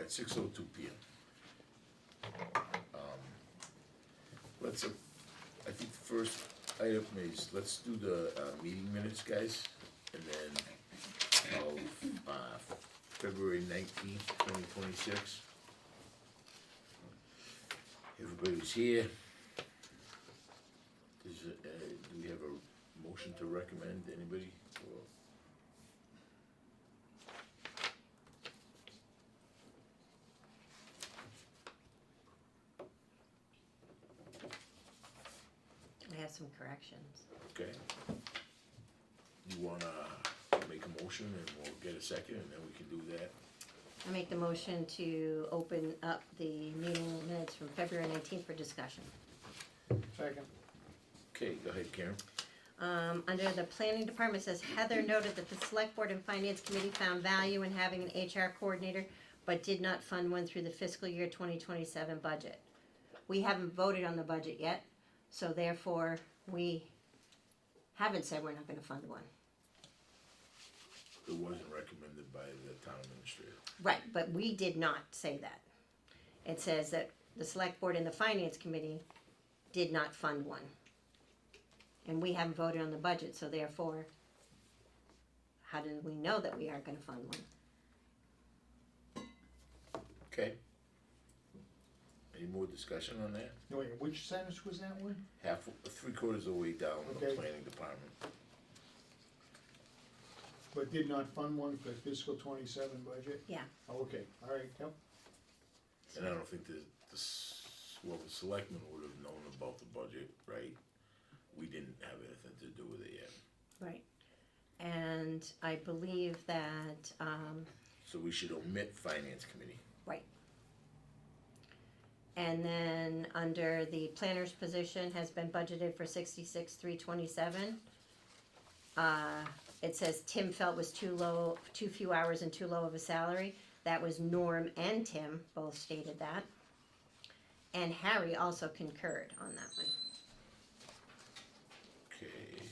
at 6:02 p.m. Let's, I think the first item is, let's do the meeting minutes, guys, and then of February 19th, 2026. Everybody was here. Do we have a motion to recommend, anybody? Or- I have some corrections. Okay. You wanna make a motion and we'll get a second and then we can do that? I make the motion to open up the meeting minutes from February 19th for discussion. Second. Okay, go ahead, Karen. Under the planning department, it says Heather noted that the select board and finance committee found value in having an HR coordinator, but did not fund one through the fiscal year 2027 budget. We haven't voted on the budget yet, so therefore we haven't said we're not gonna fund one. It wasn't recommended by the town administrator. Right, but we did not say that. It says that the select board and the finance committee did not fund one. And we haven't voted on the budget, so therefore, how do we know that we aren't gonna fund one? Okay. Any more discussion on that? No, wait, which sentence was that one? Three-quarters of the way down the Okay. planning department. But did not fund one for fiscal 27 budget? Yeah. Oh, okay, all right, yep. And I don't think the selectmen would have known about the budget, right? We didn't have anything to do with it yet. Right. And I believe that, So we should omit finance committee. right. And then under the planner's position has been budgeted for 66,327. It says Tim felt was too low, too few hours and too low of a salary. That was Norm and Tim both stated that. And Harry also concurred on that one. Okay.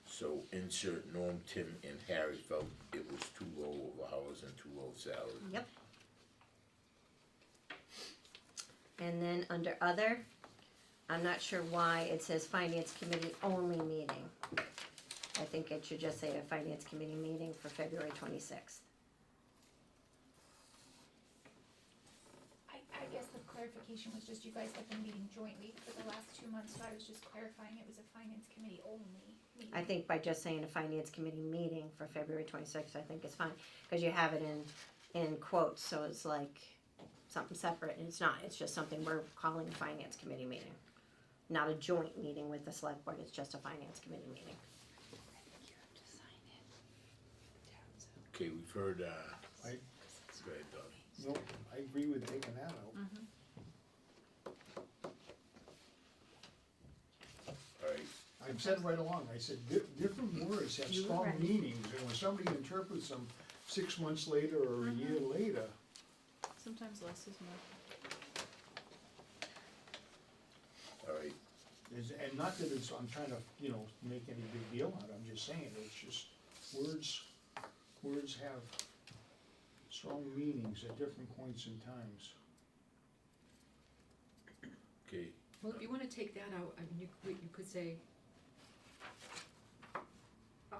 So insert Norm, Tim, and Harry felt it was too low of hours and too low salary. Yep. And then under other, I'm not sure why it says finance committee only meeting. I think it should just say a finance committee meeting for February 26th. I guess the clarification was just you guys have been meeting jointly for the last 2 months, so I was just clarifying it was a finance committee only meeting. I think by just saying a finance committee meeting for February 26th, I think it's fine, because you have it in quotes, so it's like something separate, and it's not, it's just something we're calling a finance committee meeting. Not a joint meeting with the select board, it's just a finance committee meeting. Okay, we've heard, I, go ahead, Doug. no, I agree with taking that out. All right, I've said right along, I said, different words have You were strong right. meanings, and when somebody interprets them 6 months later or a year later, Sometimes less is more. all right. and not that it's, I'm trying to, make any big deal out of it, I'm just saying, it's just, words have strong meanings at different points in times. Okay, Well, if you wanna take that out, I mean, you could say,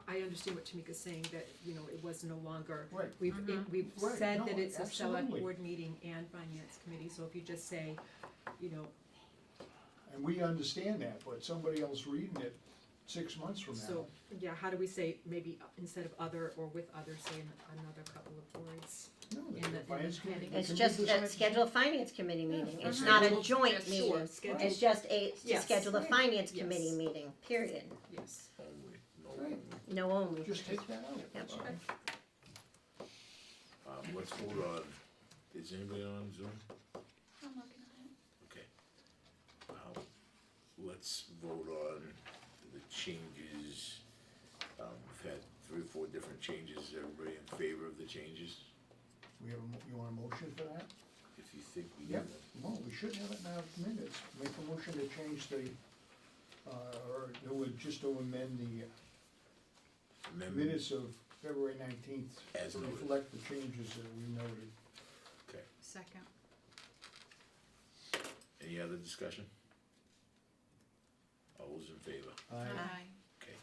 I understand what Tamika's saying, that, it was no longer. Right. We've Right, said no, that it's a select absolutely. board meeting and finance committee, so if you just say, And we understand that, but somebody else reading it 6 months from now. so, yeah, how do we say, maybe instead of other or with other, say another couple of words? No, in the the finance committee planning. It's can just decide- schedule a finance committee meeting, it's Mhm. not a Schedule- joint yeah, sure, meeting. schedule- It's just to Yes. schedule a Right. finance Yes. committee meeting, period. Yes. only, no Right. only. No only. Just take that out. Yep. that's all. Okay. Let's vote on, is anybody on Zoom? I'm looking at it. Okay. Let's vote on the changes. We've had 3 or 4 different changes. Is everybody in favor of the changes? We have you want a motion for that? If you think we need Yep. them. Well, we should have it in our minutes. Make a motion to change the, or it would just to amend the Amendment. minutes of February 19th As to noted. reflect the changes that we noted. Okay, Second. any other discussion? All those in favor? Aye. Okay,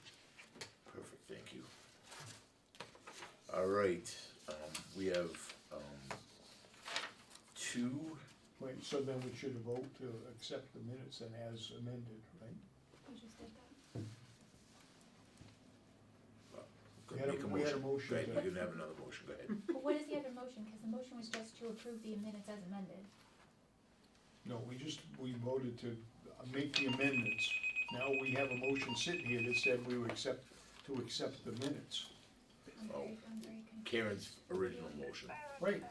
perfect, thank you. All right, we have, two, Wait, so then we should vote to accept the minutes and as amended, right? You just did that. go We had a- make a we had a motion. motion Go ahead, to- you can have another motion, go ahead. But what is the other motion? Cause the motion was just to approve the minutes as amended. No, we voted to make the amendments. Now we have a motion sitting here that said we would accept the minutes. I'm very confused. Karen's original motion. Right.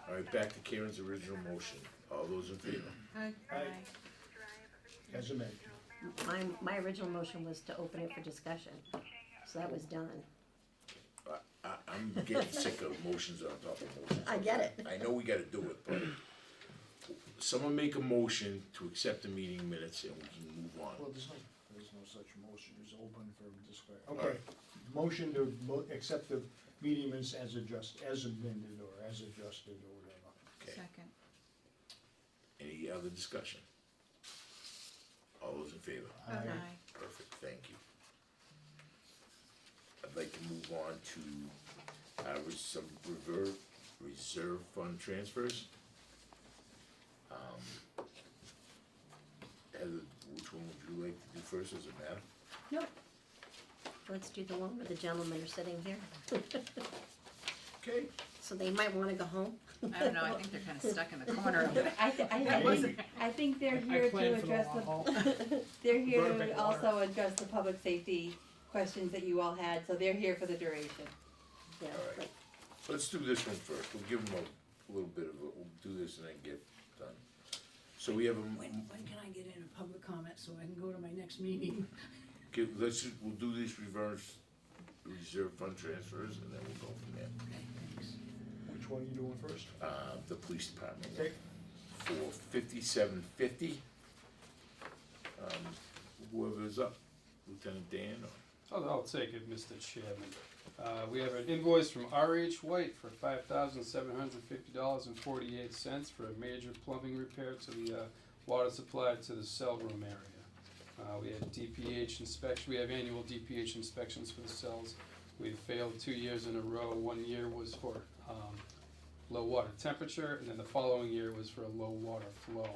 All right, back to Karen's original motion. All those in favor? Aye. As amended. My original motion was to open it for discussion, so that was done. I'm getting sick of motions on top of motions. I get it. I know we gotta do it, but someone make a motion to accept the meeting minutes and we can move on. Well, there's no such motion, it's open for discussion. Okay, motion to accept the meeting minutes as amended or as adjusted or whatever. Okay, Second. any other discussion? All those in favor? Aye. Perfect, thank you. I'd like to move on to, some reserve fund transfers. Heather, which one would you like to do first, does it matter? Nope. Let's do the one where the gentlemen are sitting here, Okay. so they might wanna go home. I don't know, I think they're kinda stuck in the corner of it. I think they're I here to planned for the address long haul. they're here Burn big to water. also address the public safety questions that you all had, so they're here for the duration. Yeah, All right. like, Let's do this one first, we'll give them a little bit of we'll do this and then get done. So we have When can I get in a public comment so I can go to my next meeting? we'll do these reserve fund transfers and then we'll go from there. Okay, thanks. Which one are you doing first? The police department. Okay. For 5750. Whoever's up, Lieutenant Dan or? I'll take it, Mr. Chairman. We have an invoice from R.H. White for $5,750.48 for a major plumbing repair to the water supply to the cell room area. We had DPH inspection, we have annual DPH inspections for the cells. We've failed 2 years in a row. 1 year was for low water temperature, and then the following year was for a low water flow.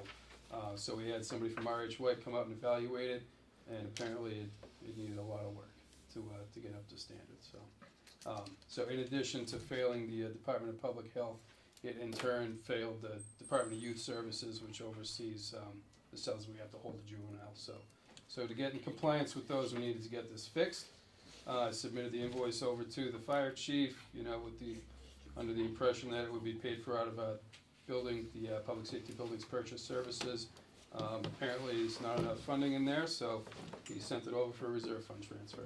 So we had somebody from R.H. White come out and evaluate it, and apparently it needed a lot of work to get up to standard, so. So in addition to failing the Department of Public Health, it in turn failed the Department of Youth Services, which oversees the cells we have to hold the juveniles, so to get in compliance with those, we needed to get this fixed. I submitted the invoice over to the fire chief, under the impression that it would be paid for out of building, the Public Safety Buildings Purchase Services. Apparently, there's not enough funding in there, so he sent it over for a reserve fund transfer.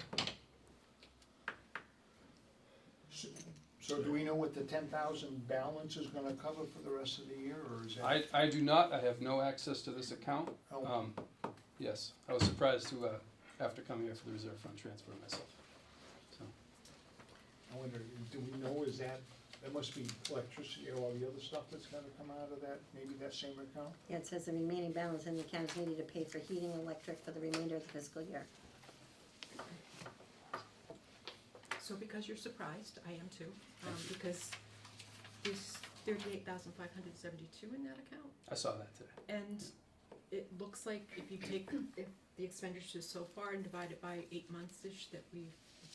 So do we know what the 10,000 balance is gonna cover for the rest of the year, or is that? I do not, I have no access to this account. Oh. Yes, I was surprised to, have to come here for the reserve fund transfer myself, so. I wonder, do we know, that must be electricity or all the other stuff that's gonna come out of that, maybe that same account? yeah, it says the remaining balance in the account is needed to pay for heating and electric for the remainder of the fiscal year. So because you're surprised, I am too, because there's $38,572 in that account. I saw that today. And it looks like if you take if the expenditures so far and divide it by 8 months-ish that we've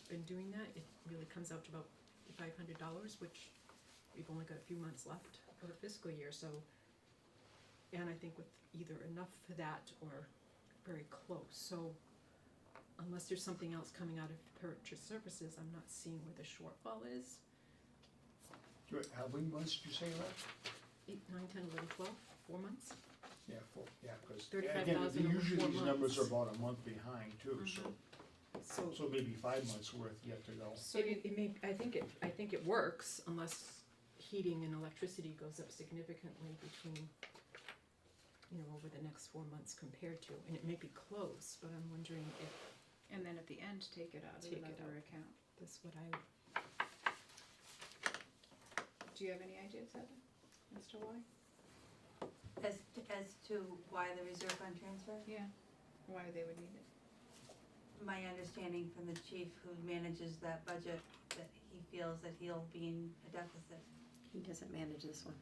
been doing that, it really comes out to about $500, which we've only got a few months left of a fiscal year, so, and I think with either enough for that or very close, so unless there's something else coming out of purchase services, I'm not seeing where the shortfall is. How many months did you say left? 8, 9, 10, 11, 12, 4 months. Yeah, cause 35,000 again, over usually 4 these numbers are months. about a month behind too, so maybe 5 months worth yet to go. So it may, I think it works unless heating and electricity goes up significantly between, over the next 4 months compared to, and it may be close, but I'm wondering if And then at the end, take it out of Take it another out. account. that's what I Do you have any ideas, Heather, as to why? As to why the reserve fund transfer, Yeah, why they would need it? my understanding from the chief who manages that budget, that he feels that he'll be in a deficit. He doesn't manage this one.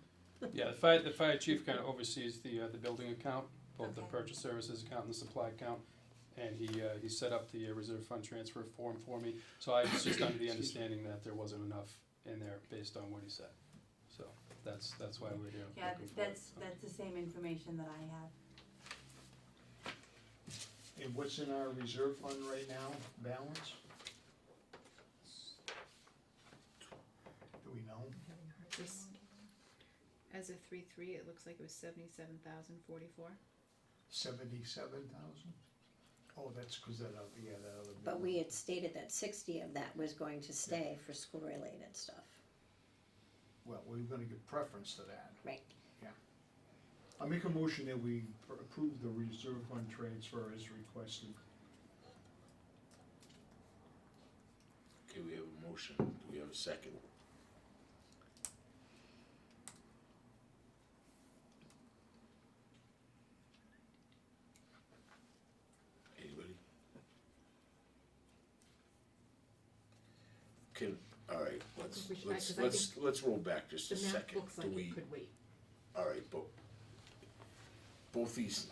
Yeah, the fire chief kind of oversees the building account, both the Okay. purchase services account and the supply account. And he set up the reserve fund transfer form for me, so I was just under the understanding that there wasn't enough in there based on what he said. So that's why we're here Yeah, looking for it. that's the same information that I have. And what's in our reserve fund right now, balance? Do we know? Having a hard time. This, as of 3/3, it looks like it was 77,044. 77,000? Oh, that's because that other, yeah, that other. But we had stated that 60 of that was going to stay for school-related stuff. Well, we're gonna give preference to that. Right. Yeah. I make a motion that we approve the reserve fund transfer as requested. Okay, we have a motion, do we have a second? Anybody? Alright, think we should- 'cause I think let's roll back just a The map second. looks Do like we? it could wait. Alright, but both these,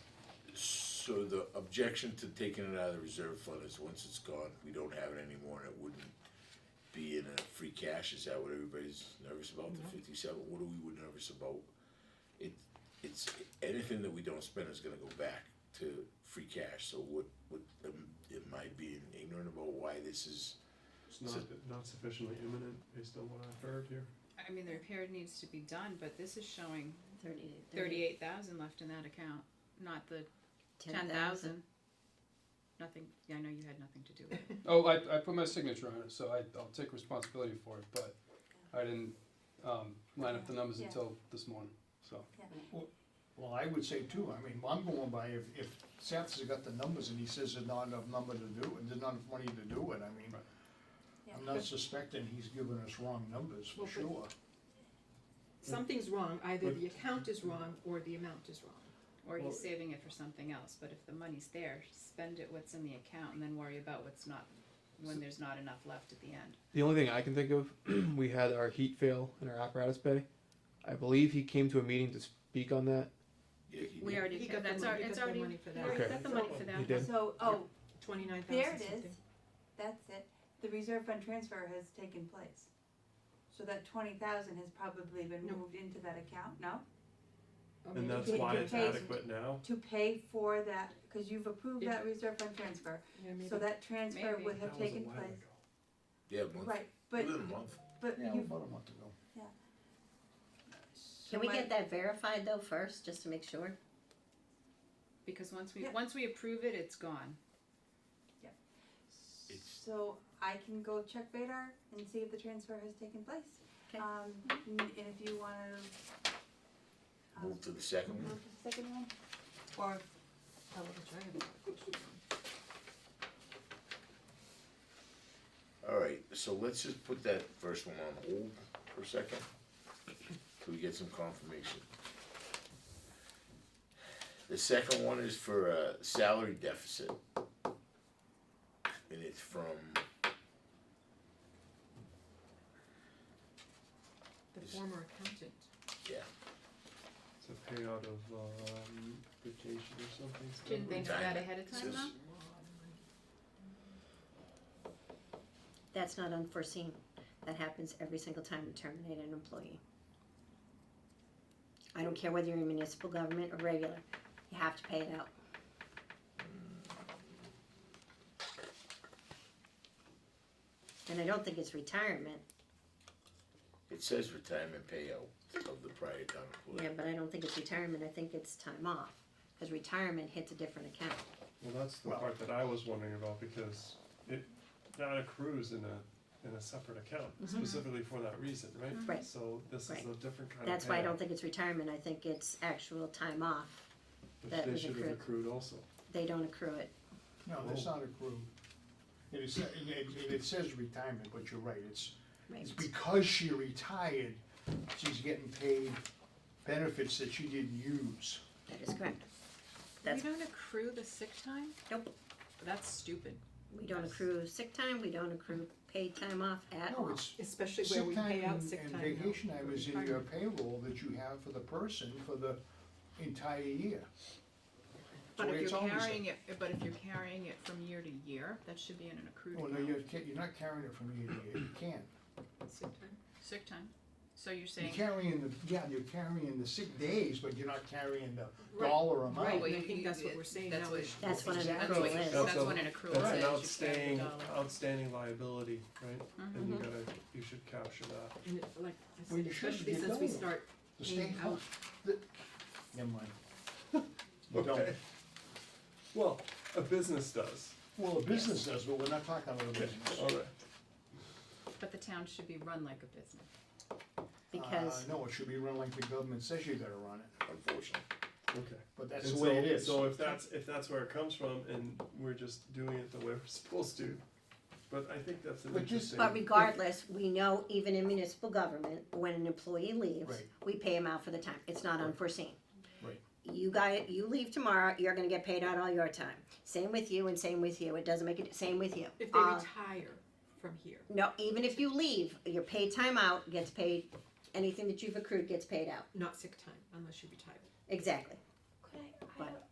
so the objection to taking it out of the reserve fund is once it's gone, we don't have it anymore and it wouldn't be in a free cash, is that what everybody's nervous about, the 57, what are we nervous about? It's, anything that we don't spend is gonna go back to free cash, so what, am I being ignorant about why this is? It's not sufficiently imminent based on what I've heard here. I mean, the repair needs to be done, but this is showing 38 38,000 left in that account, not the 10,000. Nothing, yeah, I know you had nothing to do with it. Oh, I put my signature on it, so I'll take responsibility for it, but I didn't line up the numbers Yeah. until this morning, so. Well, I would say too, I mean, I'm going by if Seth's got the numbers and he says there's not enough number to do it, there's not enough money to do it, I mean, Right. I'm not suspecting he's giving us wrong numbers for Well, but- sure. Something's wrong, either the account is wrong or the amount is wrong. Or Well- he's saving it for something else, but if the money's there, spend it what's in the account and then worry about what's not, when there's not enough left at the end. The only thing I can think of, we had our heat fail in our apparatus bay. I believe he came to a meeting to speak on that. Yeah, he We did. already, He got the that's money- our, he it's got the already, money for we that. already Okay. got the money for He that. did? So, oh, 29,000 there it something. is, that's it, the reserve fund transfer has taken place. So that 20,000 has probably been No. moved into that account, no? Or And maybe that's It why it's dictates- adequate now. To pay for that, cause you've approved Yeah. that reserve fund transfer, Yeah, maybe. so that transfer Maybe. would have That was a taken while place. ago. Yeah, a month, Right, but, within a month. but Yeah, you've, about a month ago. Can we get that verified though first, just to make sure? Because Yeah. once we approve it, it's gone. It's- So I can go check Vadar and see if the transfer has taken place. Okay. And if you wanna. Move to the second one. Move to the second one, or, Oh, which I have another question on. Alright, so let's just put that first one on hold for a second, till we get some confirmation. The second one is for a salary deficit. And it's from, The former accountant. yeah, It's a payout of vacation or something. Didn't think of that Retirement. ahead of time Says- though? That's not unforeseen. That happens every single time we terminate an employee. I don't care whether you're in municipal government or regular, you have to pay it out. And I don't think it's retirement, it says retirement payout of the prior town yeah, employee. but I don't think it's retirement, I think it's time off. Cause retirement hits a different account. Well, that's the Well- part that I was wondering about because that accrues in a separate account specifically for that reason, right? Right. So this is Right. a different kind of That's why I don't payout, think it's retirement, I think it's actual time off. which that they was should have accrued. accrued also. They don't accrue it. No, that's not accrued. And it says retirement, but you're right, it's Right. because she retired she's getting paid benefits that she didn't use. That is correct. We That's, don't accrue the sick time? Nope. That's stupid, we don't accrue sick time, we don't accrue paid time off at No, all. it's especially where sick we time pay out and sick time now. vacation time is in your payroll that you have for the person for the entire year. But the way if it's you're always been. carrying it, but if you're carrying it from year to year, that should be in an accrued Oh, no, account. you're not carrying it from year to year, you can't. Sick time? Sick time, so you're You're saying, carrying you're carrying the sick days, but you're not carrying the Right. dollar amount. Right, Well, I you- think that's what we're saying now. that's what- is- That's what an Exactly. accrual what- is. that's a- what an accrual That's is. an You carry the outstanding, dollar. outstanding liability, right? And you Mhm. gotta, you should capture that. And it, like I Well, said, you should, especially you since we don't. start The paying state, out. never mind. You don't. Okay. Well, a business does, Well, a business does, but we're not talking about a business. alright. but the town should be run like a business. Because, No, it should be run like the government says you gotta run it, Unfortunately. Okay. but that's And the way so- it is. So if that's where it comes from, and we're just doing it the way we're supposed to, but I think that's an But just- interesting. but regardless, we know even in municipal government, when an employee leaves, Right. we pay him out for the time, it's not unforeseen. Right. You leave tomorrow, you're gonna get paid out all your time. Same with you and same with you, it doesn't make it, same with you. If they retire from here. No, even if you leave, your paid time out gets paid, anything that you've accrued gets paid out. Not sick time, unless you retire. Exactly. Could I But- don't-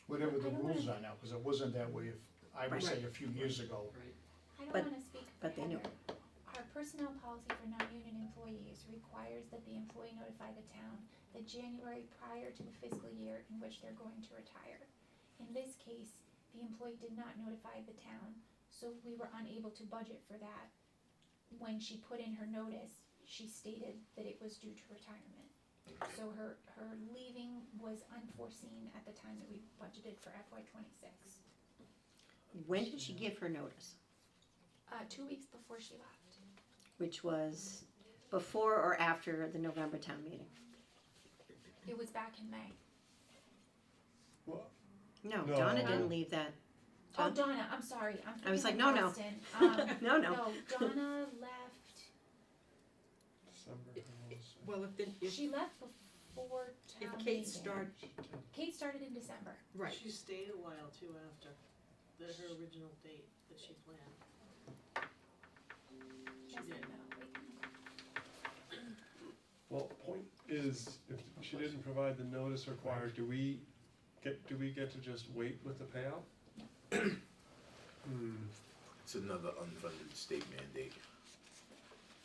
Whatever the I don't rules wanna- are now, cause it wasn't that way, I would say Right. a few years ago. I don't But- wanna speak for but they knew. Heather. Our personnel policy for non-union employees requires that the employee notify the town the January prior to the fiscal year in which they're going to retire. In this case, the employee did not notify the town, so we were unable to budget for that. When she put in her notice, she stated that it was due to retirement. So her leaving was unforeseen at the time that we budgeted for FY '26. When did she give her notice? 2 weeks before she left. Which was before or after the November town meeting? It was back in May. Well, No, No. Donna didn't leave that. Oh, John? Donna, I'm sorry, I'm I was thinking like, of no, no. Boston. No, no. No, Donna left, December, Well, if, she left before town if meeting. Kate started, Kate started in December. right, She stayed a while too after her original date that she planned. She Yes, I did. know. Wait. Well, point is, if she didn't provide the notice required, do we get to just wait with the payout? It's another unfunded state mandate.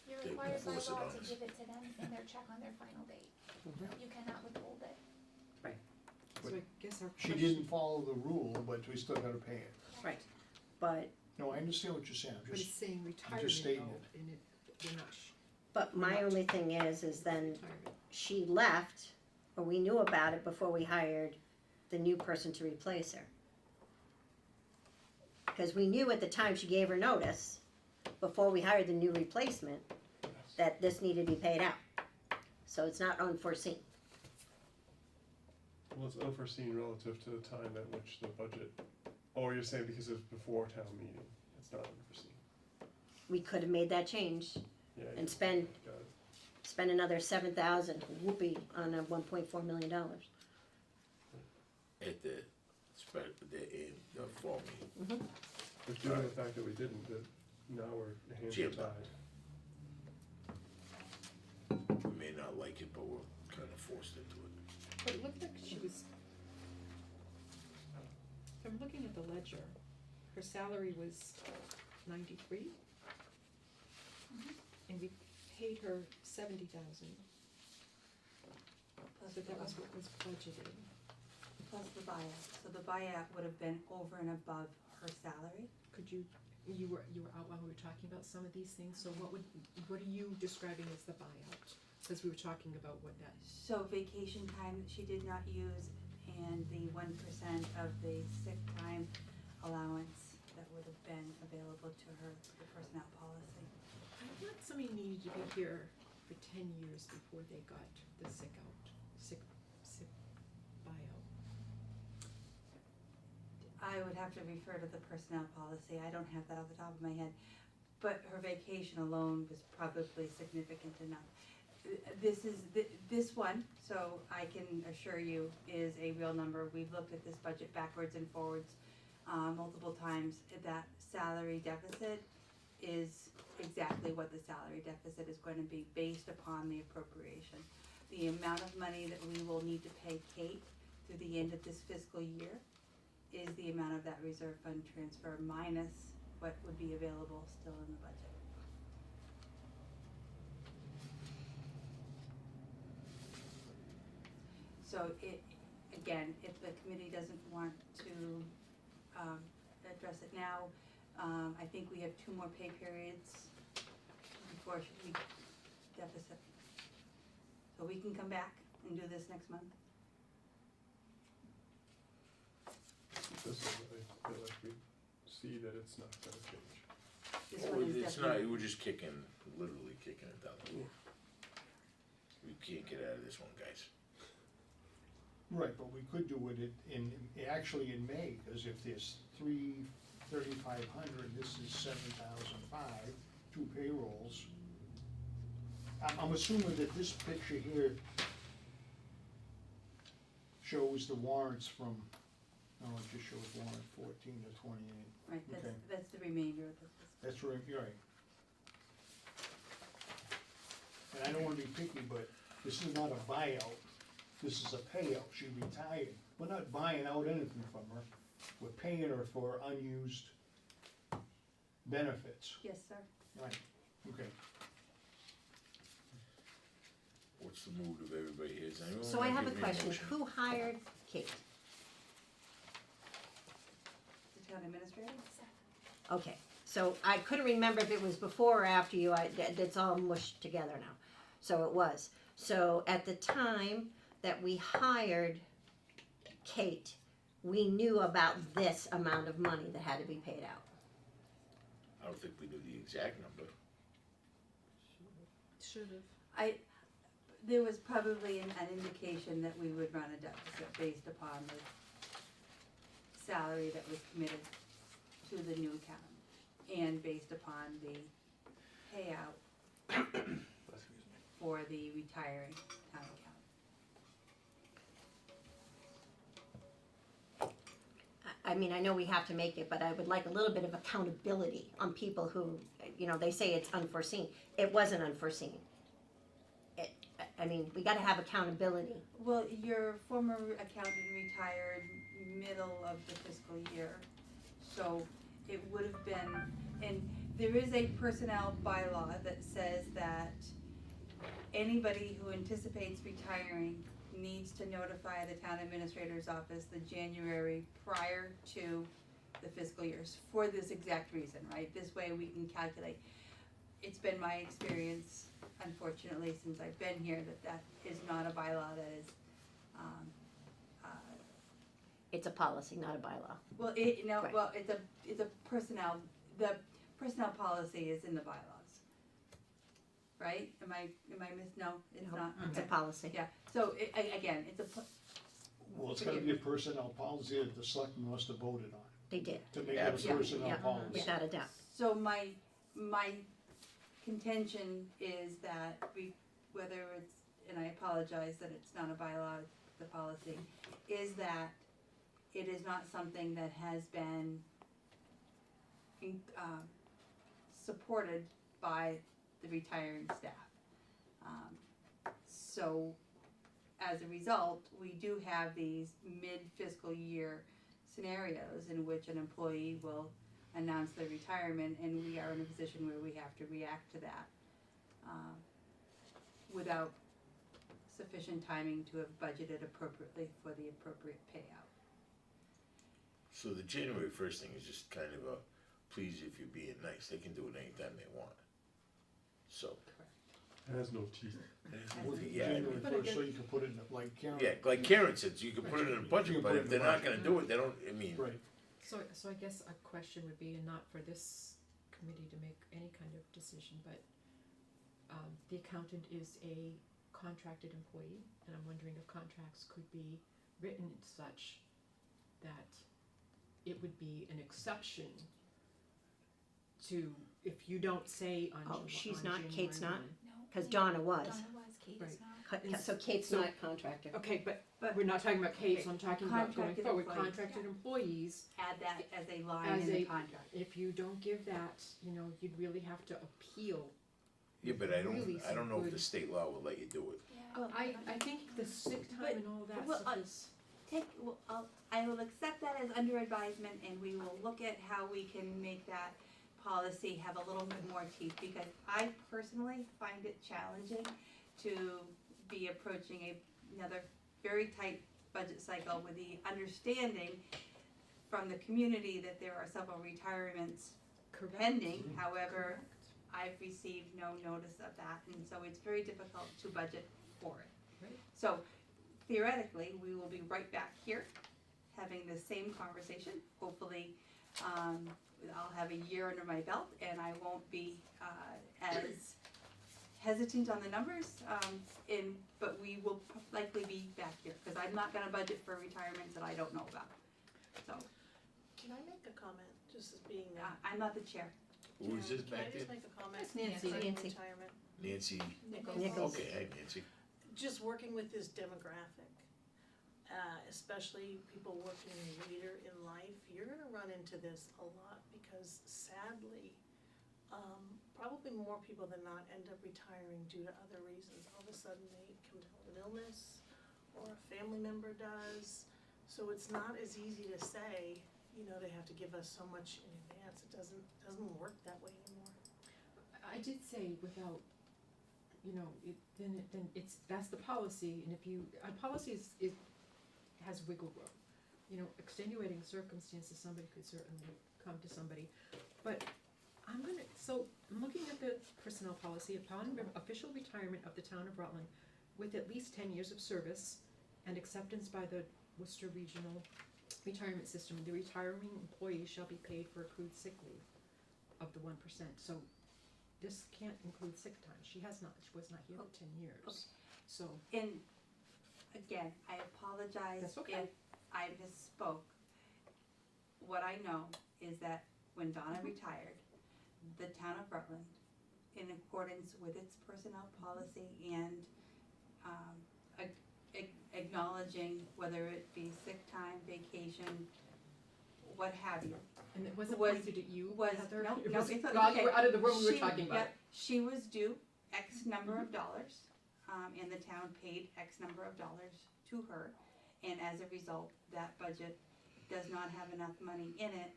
You're They required by enforce it law on to us. give it to them in their check on their final date. You cannot withhold it. so I guess our she question. didn't follow the rule, but we still gotta pay it. Right. But, No, I understand what you're saying, But it's just, saying retirement stating though, and they're not but my only thing is then retirement. she left, or we knew about it before we hired the new person to replace her. Because we knew at the time she gave her notice, before we hired the new replacement, that this needed to be paid out. So it's not unforeseen. Well, it's unforeseen relative to the time at which the budget, oh, you're saying because it's before town meeting, it's not unforeseen. We could have made that change Yeah, and spend got it. another 7,000 whoopee on a $1.4 million. At the fall meeting. But given the fact that we didn't, that now we're hands are Jim. tied. We may not like it, but we're kind of forced into it. But it looked like she was, from looking at the ledger, her salary was 93. And we paid her 70,000, Plus so the that was bu- what was budgeted. plus the buyout, so the buyout would have been over and above her salary. Could you were out while we were talking about some of these things, so what are you describing as the buyout? Because we were talking about what that, So vacation time that she did not use and the 1% of the sick time allowance that would have been available to her for the personnel policy. I thought somebody needed to be here for 10 years before they got the sick buyout. I would have to refer to the personnel policy, I don't have that off the top of my head, but her vacation alone was probably significant enough. this one, so I can assure you, is a real number. We've looked at this budget backwards and forwards, multiple times. That salary deficit is exactly what the salary deficit is going to be based upon the appropriation. The amount of money that we will need to pay Kate through the end of this fiscal year is the amount of that reserve fund transfer minus what would be available still in the budget. So again, if the committee doesn't want to address it now, I think we have 2 more pay periods before we deficit. So we can come back and do this next month. This is, I feel like we see that it's not gonna change. This Oh, one is it's definitely. not, we're just literally kicking it down the road. We can't get out of this one, guys. Right, but we could do it actually in May, because if there's 3,500, this is 7,005, 2 payrolls. I'm assuming that this picture here shows the warrants from, no, it just shows warrant 14 to 28. Right, Okay. that's the remainder of the fiscal. That's right, you're right. And I don't wanna be picky, but this is not a buyout, this is a payout, she retired. We're not buying out anything from her, we're paying her for unused benefits. Yes, sir. Right, okay. What's the mood of everybody here? Does anyone So I wanna have a give me question, motion? who hired Kate? The town administrator? Okay, so I couldn't remember if it was before or after you, it's all mushed together now. So it was. So at the time that we hired Kate, we knew about this amount of money that had to be paid out. I don't think we knew the exact number. Should've. There was probably an indication that we would run a deficit based upon the salary that was committed to the new account and based upon the payout for the retiring town account. I mean, I know we have to make it, but I would like a little bit of accountability on people who, they say it's unforeseen. It wasn't unforeseen. I mean, we gotta have accountability. Well, your former accountant retired middle of the fiscal year, so it would have been, and there is a personnel bylaw that says that anybody who anticipates retiring needs to notify the town administrator's office the January prior to the fiscal years for this exact reason, right? This way we can calculate. It's been my experience, unfortunately, since I've been here, that is not a bylaw that is, It's a policy, not a bylaw. well, Right. well, it's a personnel, the personnel policy is in the bylaws. Right? Am I no, it's No, not, It's a okay. policy. Yeah, so again, it's a, Well, it's gotta be a personnel policy that the selectmen must have voted on, They did, to make it a Absolutely. personnel Yeah. policy. without a doubt. so my contention is that whether it's, and I apologize that it's not a bylaw, the policy, is that it is not something that has been supported by the retiring staff. So as a result, we do have these mid-fiscal year scenarios in which an employee will announce their retirement, and we are in a position where we have to react to that without sufficient timing to have budgeted appropriately for the appropriate payout. So the January 1st thing is just kind of a, please, if you're being nice, they can do it anytime they want. So, It has no teeth. yeah, January 1st, so you can put it in, like Karen. yeah, like Karen said, you can put it in a You budget, can but put it if in they're the not budget. gonna do it, they don't, I mean, Right, So I guess a question would be, and not for this committee to make any kind of decision, but the accountant is a contracted employee, and I'm wondering if contracts could be written such that it would be an exception to, if you don't say on Oh, January she's not, 1. Kate's not? No. Cause Donna was. Donna was, Kate Right. is not. So Kate's So- not a contractor. Okay, but But we're not talking about Kate, so I'm talking about going Contracted forward, employees. contracted employees. add that as a line As in the a- contract. If you don't give that, you know, you'd really have to appeal. Yeah, but I Really don't know if good- the state law will let you do it. Yeah. Well, I think the sick time But- and all that well, stuff is, I will accept that as under advisement, and we will look at how we can make that policy have a little bit more teeth, because I personally find it challenging to be approaching another very tight budget cycle with the understanding from the community that there are several retirements correct. pending. However, I've received no notice of that, and so it's very difficult to budget for it. Right. So theoretically, we will be right back here, having the same conversation. Hopefully, I'll have a year under my belt, and I won't be as hesitant on the numbers, but we will likely be back here, because I'm not gonna budget for retirements that I don't know about. So, Can I make a comment, just as being, I'm not the chair. Who is this can I back just there? make a comment? That's Nancy. regarding Nancy. retirement? Nancy, Nichols. okay, hi Nancy. Just working with this demographic, especially people working later in life, you're gonna run into this a lot, because sadly, probably more people than not end up retiring due to other reasons. All of a sudden, they come down with an illness, or a family member does, so it's not as easy to say, you know, they have to give us so much in advance. It doesn't work that way anymore. I did say without, you know, then it's, that's the policy, and if you, a policy has wiggle room. You know, extenuating circumstances, somebody could certainly come to somebody, but I'm looking at the personnel policy. Upon official retirement of the town of Rutland with at least 10 years of service and acceptance by the Worcester Regional Retirement System, the retiring employee shall be paid for accrued sick leave of the 1%. So this can't include sick time. She was not here for 10 years. So, And again, I apologize That's okay. if I misspoke. What I know is that when Donna retired, the town of Rutland, in accordance with its personnel policy and acknowledging whether it be sick time, vacation, what have you, and it wasn't Was- pointed at you, was, Heather. no, It no, was it's while you okay. were out of the room, we were She- talking about yep, it. she was due X number of dollars, and the town paid X number of dollars to her. And as a result, that budget does not have enough money in it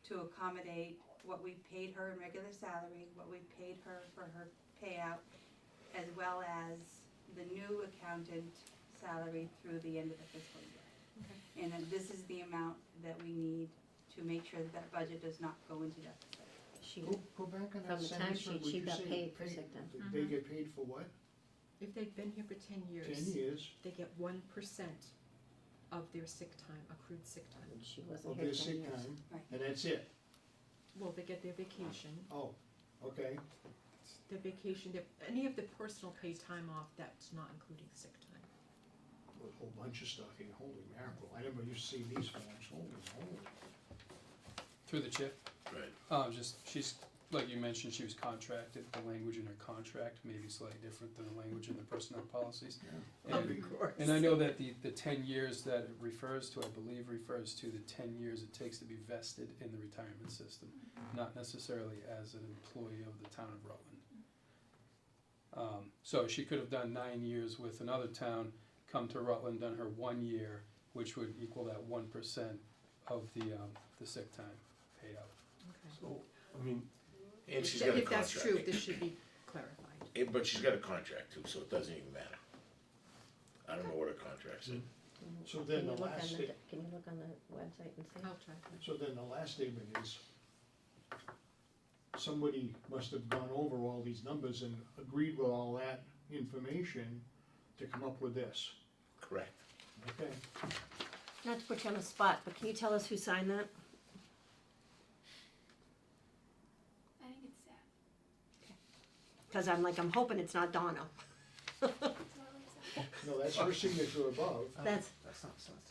to accommodate what we paid her in regular salary, what we paid her for her payout, as well as the new accountant salary through the end of the fiscal year. And then this is the amount that we need to make sure that that budget does not go into deficit. She, Go back on From that the sentence, timesheet, would she you got say paid for sick time. They get paid for what? If they've been here for 10 years. 10 years, They get 1% of their sick time, accrued sick time. and she wasn't of here their 10 sick years. time, Right. and that's it. Well, they get their vacation, Oh, okay. their vacation, any of the personal paid time off, that's not including sick time. A whole bunch of stuff here, holy mackerel. I never used to see these forms, holy moly. Through the chair. Right. She's, like you mentioned, she was contracted. The language in her contract may be slightly different than the language in the personnel policies. Yeah. And, and I know that the 10 years that it refers to, I believe refers to the 10 years it takes to be vested in the retirement system, not necessarily as an employee of the town of Rutland. So she could have done 9 years with another town, come to Rutland, done her 1 year, which would equal that 1% of the sick time payout. Okay. So, I mean, And she's got a If that's contract. true, this should be clarified. But she's got a contract too, so it doesn't even matter. I don't know what her contract said. So Can then you the look on last, the, can you look on the website and see? I'll try. so then the last statement is, somebody must have gone over all these numbers and agreed with all that information to come up with this, Correct. okay? Not to put you on the spot, but can you tell us who signed that? I think it's Seth. Cause I'm hoping it's not Donna. Is that what it said? No, that's her signature above. That's, That's not signature.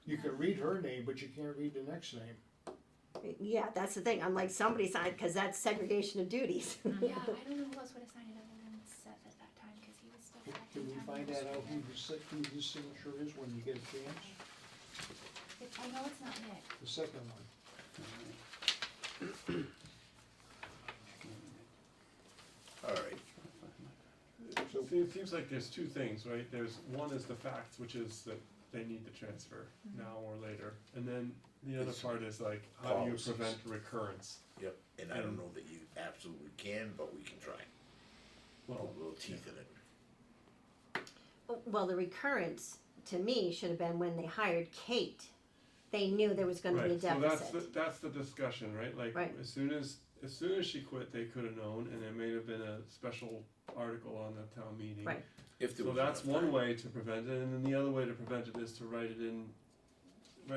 You can read her name, but you can't read the next name. yeah, that's the thing, I'm like, somebody signed, cause that's segregation of duties. Yeah, I don't know who else would have signed it other than Seth at that time, cause he was still active. find that out who this signature is when you get a chance? I know it's not Nick. The second one. All right, So, See, it seems like there's two things, right? There's, one is the facts, which is that they need the transfer now or later. And then the other It's part is like, how do you policies. prevent recurrence? yep, and I don't know that you absolutely can, but we can try. Put Well, a little teeth in it. Well, the recurrence, to me, should have been when they hired Kate. They knew there was gonna be a right, so deficit. that's the discussion, right? Like, Right. as soon as she quit, they could have known, and there may have been a special article on the town meeting. Right. If there So was that's enough one time. way to prevent it, and then the other way to prevent it is to write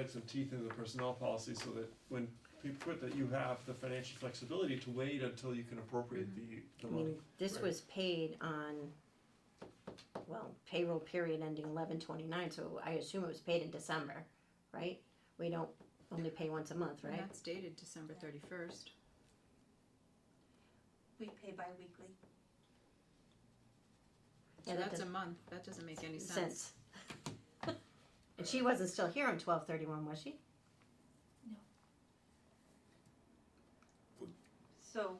some teeth into the personnel policy so that when people quit, that you have the financial flexibility to wait until you can appropriate the I money. mean, this Right. was paid on, well, payroll period ending 11/29, so I assume it was paid in December, right? We don't only pay once a month, And right? that's dated December 31st. We pay bi-weekly. Yeah, So that that's a does- month, that doesn't make any sense. And she wasn't still here on 12/31, was she? So,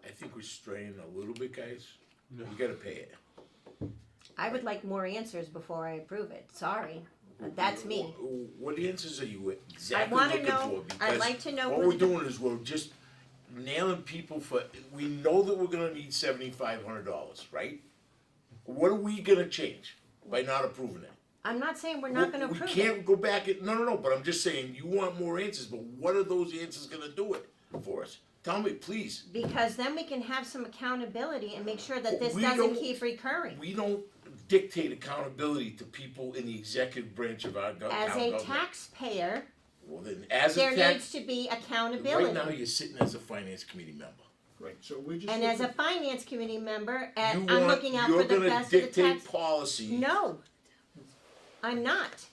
I think we're straying a little bit, guys. No. You gotta pay it. I would like more answers before I approve it, sorry. That's me. What answers are you exactly wanna looking know- for? I'd Because like to know what who we're the- doing is we're just nailing people for, we know that we're gonna need $7,500, right? What are we gonna change by not approving it? I'm not saying we're not gonna We approve it. can't go back, no, but I'm just saying, you want more answers, but what are those answers gonna do it for us? Tell me, please. Because then we can have some accountability and make sure that this We doesn't don't- keep recurring. We don't dictate accountability to people in the executive branch of our As town a government. taxpayer, Well, then, as a there tax, needs to be right accountability. now, you're sitting as a finance committee member. right, so we're just. And as a looking- finance committee member, You I'm want- looking out for the best of You're the gonna dictate tax. policy. No, I'm not.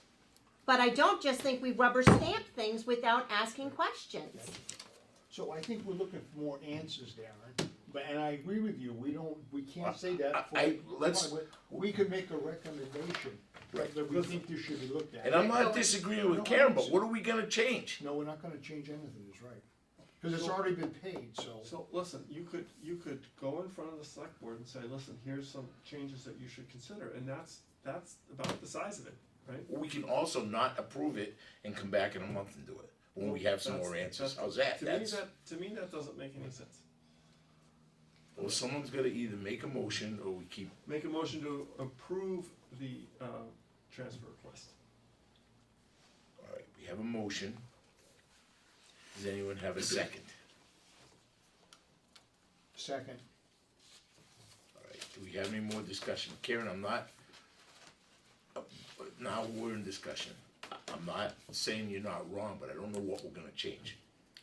But I don't just think we rubber stamp things without asking questions. So I think we're looking for more answers, Darren, but, and I agree with you, we can't say that. We could make a recommendation, Right. that we think this should be looked at. And I'm not disagreeing with No, Karen, but I'm- what are we gonna change? No, we're not gonna change anything, that's right, cause it's already been paid, so. So, listen, you could go in front of the select board and say, listen, here's some changes that you should consider, and that's about the size of it, right? We can also not approve it and come back in a month and do it, when we have some more answers. How's that? To me, that doesn't make any sense. Well, someone's gotta either make a motion or we keep, Make a motion to approve the, transfer request. alright, we have a motion. Does anyone have a second? Second, Alright, do we have any more discussion? Karen, I'm not, now we're in discussion. I'm not saying you're not wrong, but I don't know what we're gonna change.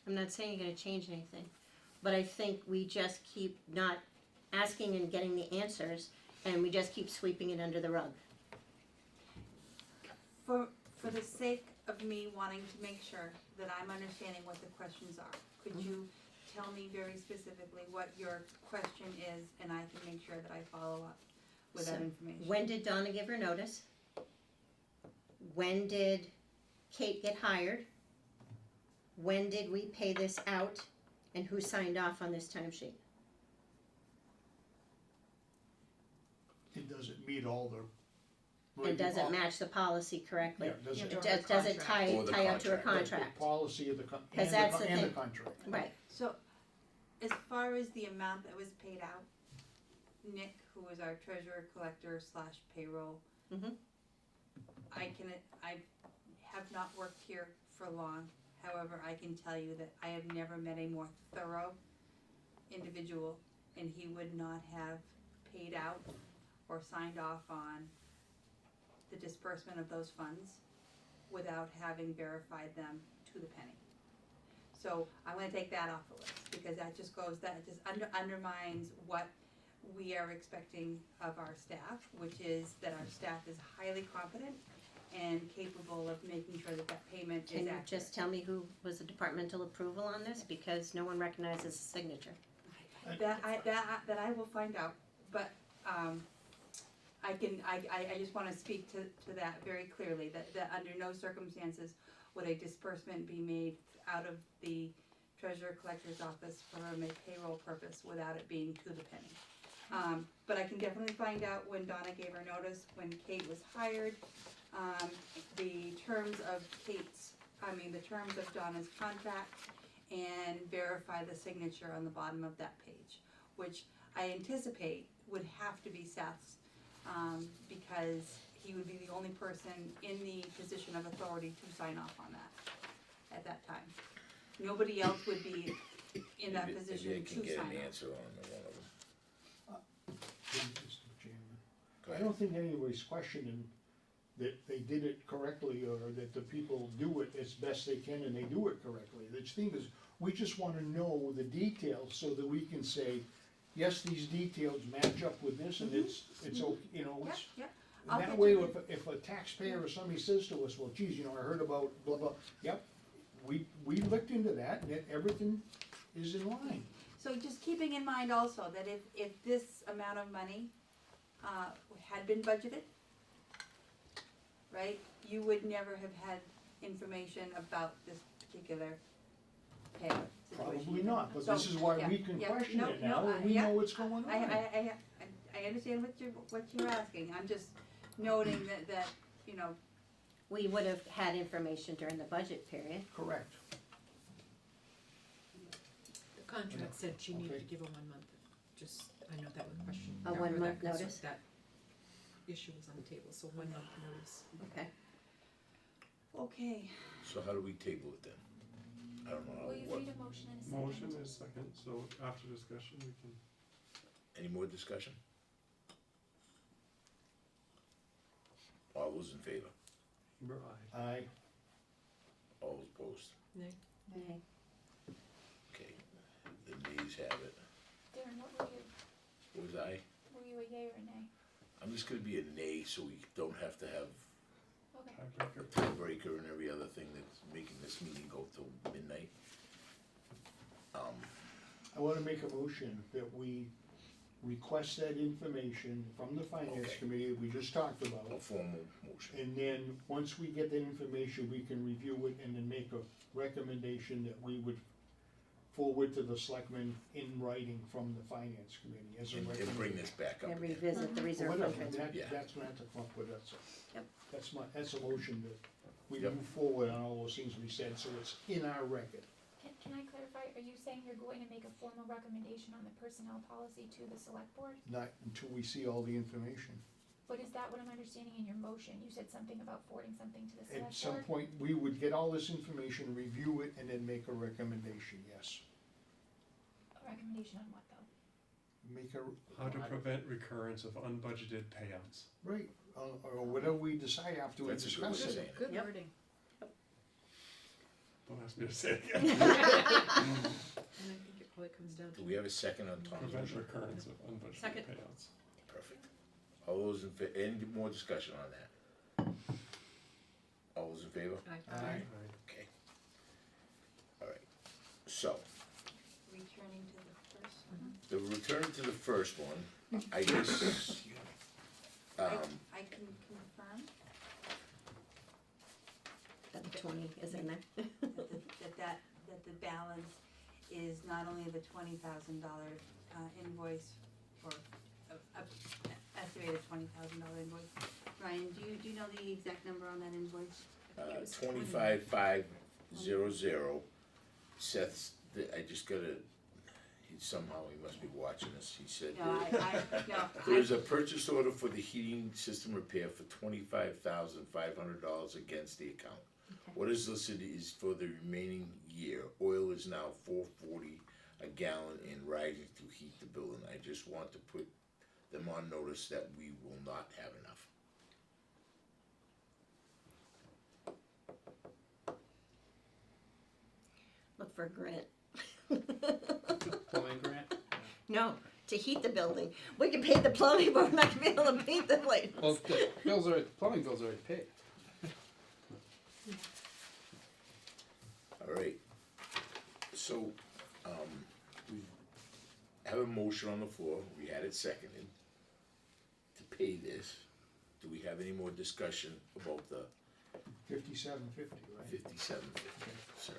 I'm not saying you're gonna change anything, but I think we just keep not asking and getting the answers, and we just keep sweeping it under the rug. for the sake of me wanting to make sure that I'm understanding what the questions are, could you tell me very specifically what your question is, and I can make sure that I follow up with that So, information? When did Donna give her notice? When did Kate get hired? When did we pay this out? And who signed off on this timesheet? it doesn't meet all the. It doesn't match the policy correctly. Yeah, it doesn't. It doesn't tie, Or the tie up to a contract. Right, contract. The policy of the Because that's the and the thing. contract. Right, So, as far as the amount that was paid out, Nick, who was our treasurer collector / payroll, Mhm. I have not worked here for long, however, I can tell you that I have never met a more thorough individual, and he would not have paid out or signed off on the disbursement of those funds without having verified them to the penny. So I'm gonna take that off the list, because that just undermines what we are expecting of our staff, which is that our staff is highly competent and capable of making sure that that payment is can you accurate. just tell me who was the departmental approval on this? Because no one recognizes the signature. That I will find out, but I just wanna speak to that very clearly, that under no circumstances would a disbursement be made out of the treasurer collector's office for a payroll purpose without it being to the penny. But I can definitely find out when Donna gave her notice, when Kate was hired, the terms of the terms of Donna's contract, and verify the signature on the bottom of that page, which I anticipate would have to be Seth's, because he would be the only person in the position of authority to sign off on that at that time. Nobody else would be in that position Maybe I to can get sign an off. answer on one of them. Mr. Chairman. Go I ahead. don't think anybody's questioning that they did it correctly, or that the people do it as best they can and they do it correctly. The thing is, we just wanna know the details so that we can say, yes, these details match up with this, and it's, Yep, it's. yep. And I'll that get way, you if a taxpayer or somebody says to us, well, geez, I heard about blah, blah, yep, we looked into that, and everything is in line. So just keeping in mind also that if this amount of money, had been budgeted, right, you would never have had information about this particular payout situation. Probably not, but So, this is why yeah, we can yeah, question no, it no, now, and we yeah. know what's going on. I understand what you're asking, I'm just noting that, We would have had information during the budget period. Correct. The contract said she needed Okay. to give a 1 month, just, I know that was a question. A That- 1 that month concern- notice? That issue was on the table, so 1 month notice. Okay. okay, So how do we table it then? I don't know, Will you what, read a motion in a second? Motion is second, so after discussion, we can. any more discussion? All those in favor? Amber, aye. All those opposed? Nay. Okay. Okay, the nays have it. Darren, what were you, What was I? were you a yay or a nay? I'm just gonna be a nay, so we don't have to have Okay, Tiebreaker. tiebreaker and every other thing that's making this meeting go till midnight. I wanna make a motion that we request that information from the finance Okay. committee that we just talked A about. formal motion. And then, once we get that information, we can review it and then make a recommendation that we would forward to the selectmen in writing from the finance committee as a And recommendation. bring this back up And again. revisit the Or reserve fund whatever, transfer. Yeah. that's what I have to come up with, that's all. Yep. That's a motion that we Yep. move forward on all those things we said, so it's in our record. can I clarify, are you saying you're going to make a formal recommendation on the personnel policy to the select board? Not until we see all the information. But is that what I'm understanding in your motion? You said something about forwarding something to the select board? At some point, we would get all this information, review it, and then make a recommendation, yes. A recommendation on what though? Make a. How to prevent recurrence of unbudgeted payouts. Right, or whatever we decide after we That's a good way discuss of it. saying it. Good Yep. wording. Don't ask me to say it again. And I think it probably comes down to. Do we have a second on Tom's Prevent motion? recurrence of unbudgeted Second. payouts. Perfect. All those in any more discussion on that? All those in favor? Aye. Aye. Okay. All right, so, returning to the first one. the return to the first one, I guess, I can confirm That the 20 is in there. that the balance is not only the $20,000 invoice, or estimated $20,000 invoice. Ryan, do you know the exact number on that invoice? 25,500. Seth's, I just gotta, somehow he must be watching this, he said. There's a purchase order for the heating system repair for $25,500 against the account. What is listed is for the remaining year. Oil is now $4.40 a gallon and rising to heat the building. I just want to put them on notice that we will not have enough. Look for a grant. Plumbing grant? No, to heat the building. We can pay the plumbing, but we're not gonna be able to paint the place. Well, the plumbing bill's already paid. All right, so, we have a motion on the floor, we had it seconded. pay this. Do we have any more discussion about the 5750, right? 5750, sir?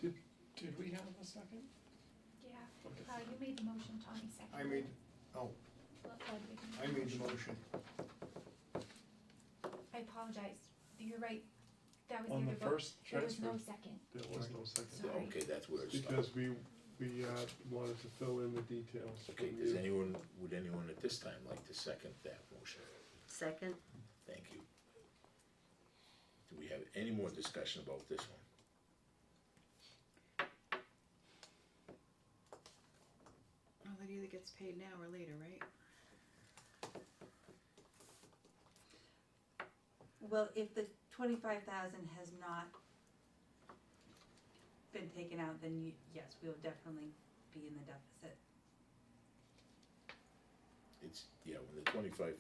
Did we have a second? Yeah, Okay. you made the motion, Tommy seconded. I made, oh, Ludwig I made the motion. I apologize, you're right, that was On the the other vote, first there was transfer, no second. there was no second. Sorry. Okay, that's where it stopped. Because we wanted to fill in the details. Okay, from does you. would anyone at this time like to second that motion? Second, Thank you. Do we have any more discussion about this one? Well, that either gets paid now or later, right? Well, if the 25,000 has not been taken out, then yes, we'll definitely be in the deficit. It's, yeah, when the $25,000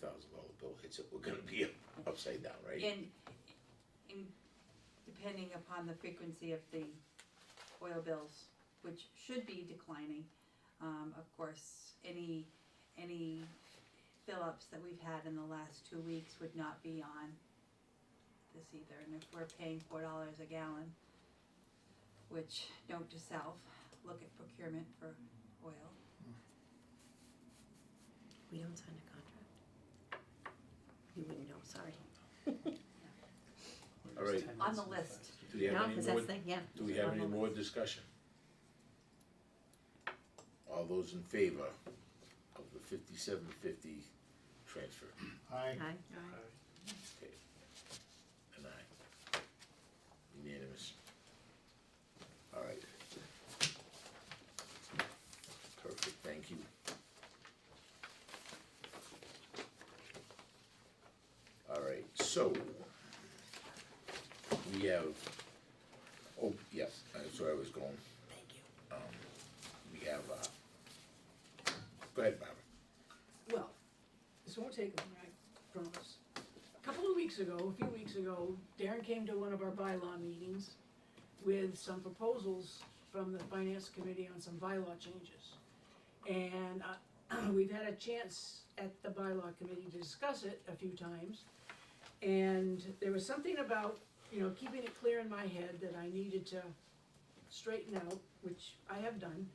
bill hits it, we're gonna be upside down, right? And depending upon the frequency of the oil bills, which should be declining, of course, any fill-ups that we've had in the last 2 weeks would not be on this either, and if we're paying $4 a gallon, which, note to self, look at procurement for oil. we don't sign a contract. You wouldn't know, sorry. All right. On the list. Do we have No, any cause more, that's the, yeah. do we have on any the more list. discussion? All those in favor of the 5750 transfer? Aye. Aye. Okay. And aye. Unanimous. All right. Perfect, thank you. All right, so we have, oh, yes, that's where I was going. Thank you. We have, go ahead, Barbara. Well, this won't take long, I promise. A few weeks ago, Darren came to one of our bylaw meetings with some proposals from the finance committee on some bylaw changes. And we've had a chance at the bylaw committee to discuss it a few times. And there was something about, keeping it clear in my head that I needed to straighten out, which I have done.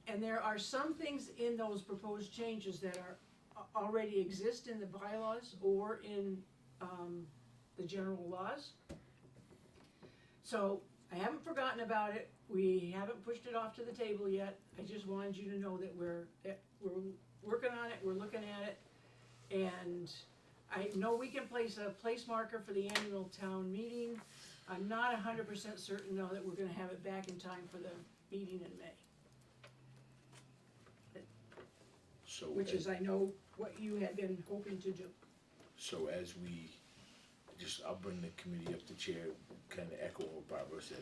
And there are some things in those proposed changes that are already exist in the bylaws or in the general laws. So I haven't forgotten about it. We haven't pushed it off to the table yet. I just wanted you to know that we're working on it, we're looking at it. And I know we can place a place marker for the annual town meeting. I'm not 100% certain though that we're gonna have it back in time for the meeting in May. So, Which is, I know, what you had been hoping to do. so as we, I'll bring the committee up to chair, kinda echo what Barbara said,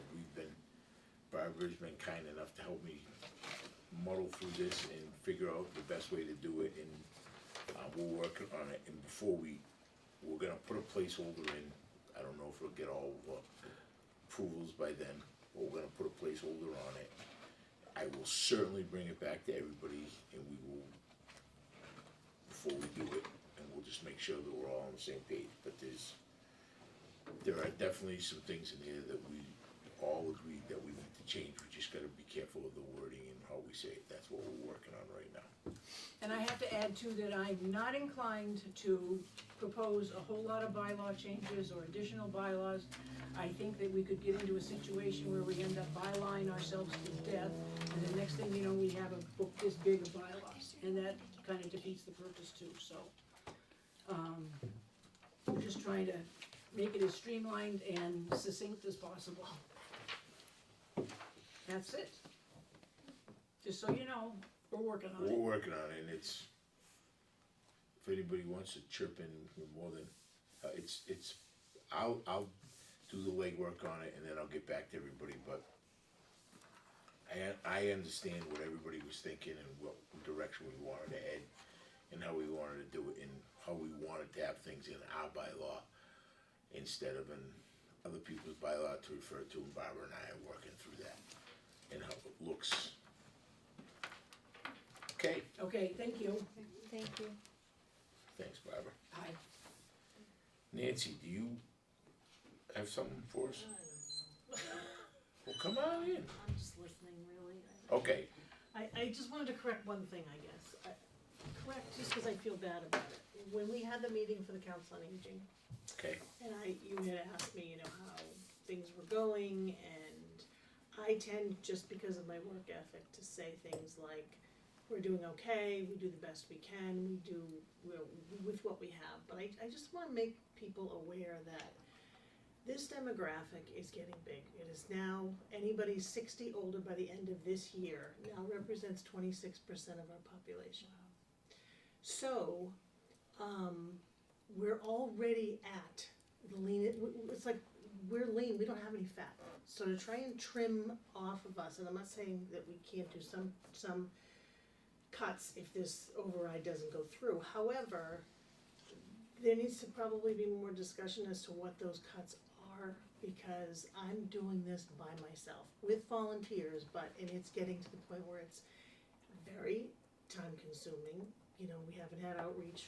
Barbara's been kind enough to help me muddle through this and figure out the best way to do it, and, we're working on it, and we're gonna put a placeholder in, I don't know if we'll get all the approvals by then, but we're gonna put a placeholder on it. I will certainly bring it back to everybody, and we will, before we do it, and we'll just make sure that we're all on the same page, but there are definitely some things in here that we all agree that we need to change, we just gotta be careful of the wording and how we say it, that's what we're working on right now. And I have to add too that I'm not inclined to propose a whole lot of bylaw changes or additional bylaws. I think that we could get into a situation where we end up bylawing ourselves to death, and the next thing you know, we have a book this big of bylaws, and that kind of defeats the purpose too, so. We're just trying to make it as streamlined and succinct as possible. That's it. Just so you know, we're working on it. We're working on it, and it's, if anybody wants to chirp in more than, I'll do the legwork on it, and then I'll get back to everybody, but I understand what everybody was thinking and what direction we wanted to head, and how we wanted to do it, and how we wanted to have things in our bylaw instead of in other people's bylaw to refer to, and Barbara and I are working through that, and how it looks Okay, thank you. Thank you. Thanks, Barbara. Hi. Nancy, do you have something for us? Well, come on in. I'm just listening, really. Okay, I just wanted to correct one thing, I guess. Correct, just because I feel bad about it. When we had the meeting for the Council on Aging, okay. and you had asked me, how things were going, and I tend, just because of my work ethic, to say things like, we're doing okay, we do the best we can, we're with what we have. But I just wanna make people aware that this demographic is getting big. It is now, anybody 60 older by the end of this year now represents 26% of our population. So, we're already at the lean, it's like, we're lean, we don't have any fat. So to try and trim off of us, and I'm not saying that we can't do some cuts if this override doesn't go through. However, there needs to probably be more discussion as to what those cuts are, because I'm doing this by myself with volunteers, and it's getting to the point where it's very time consuming. We haven't had outreach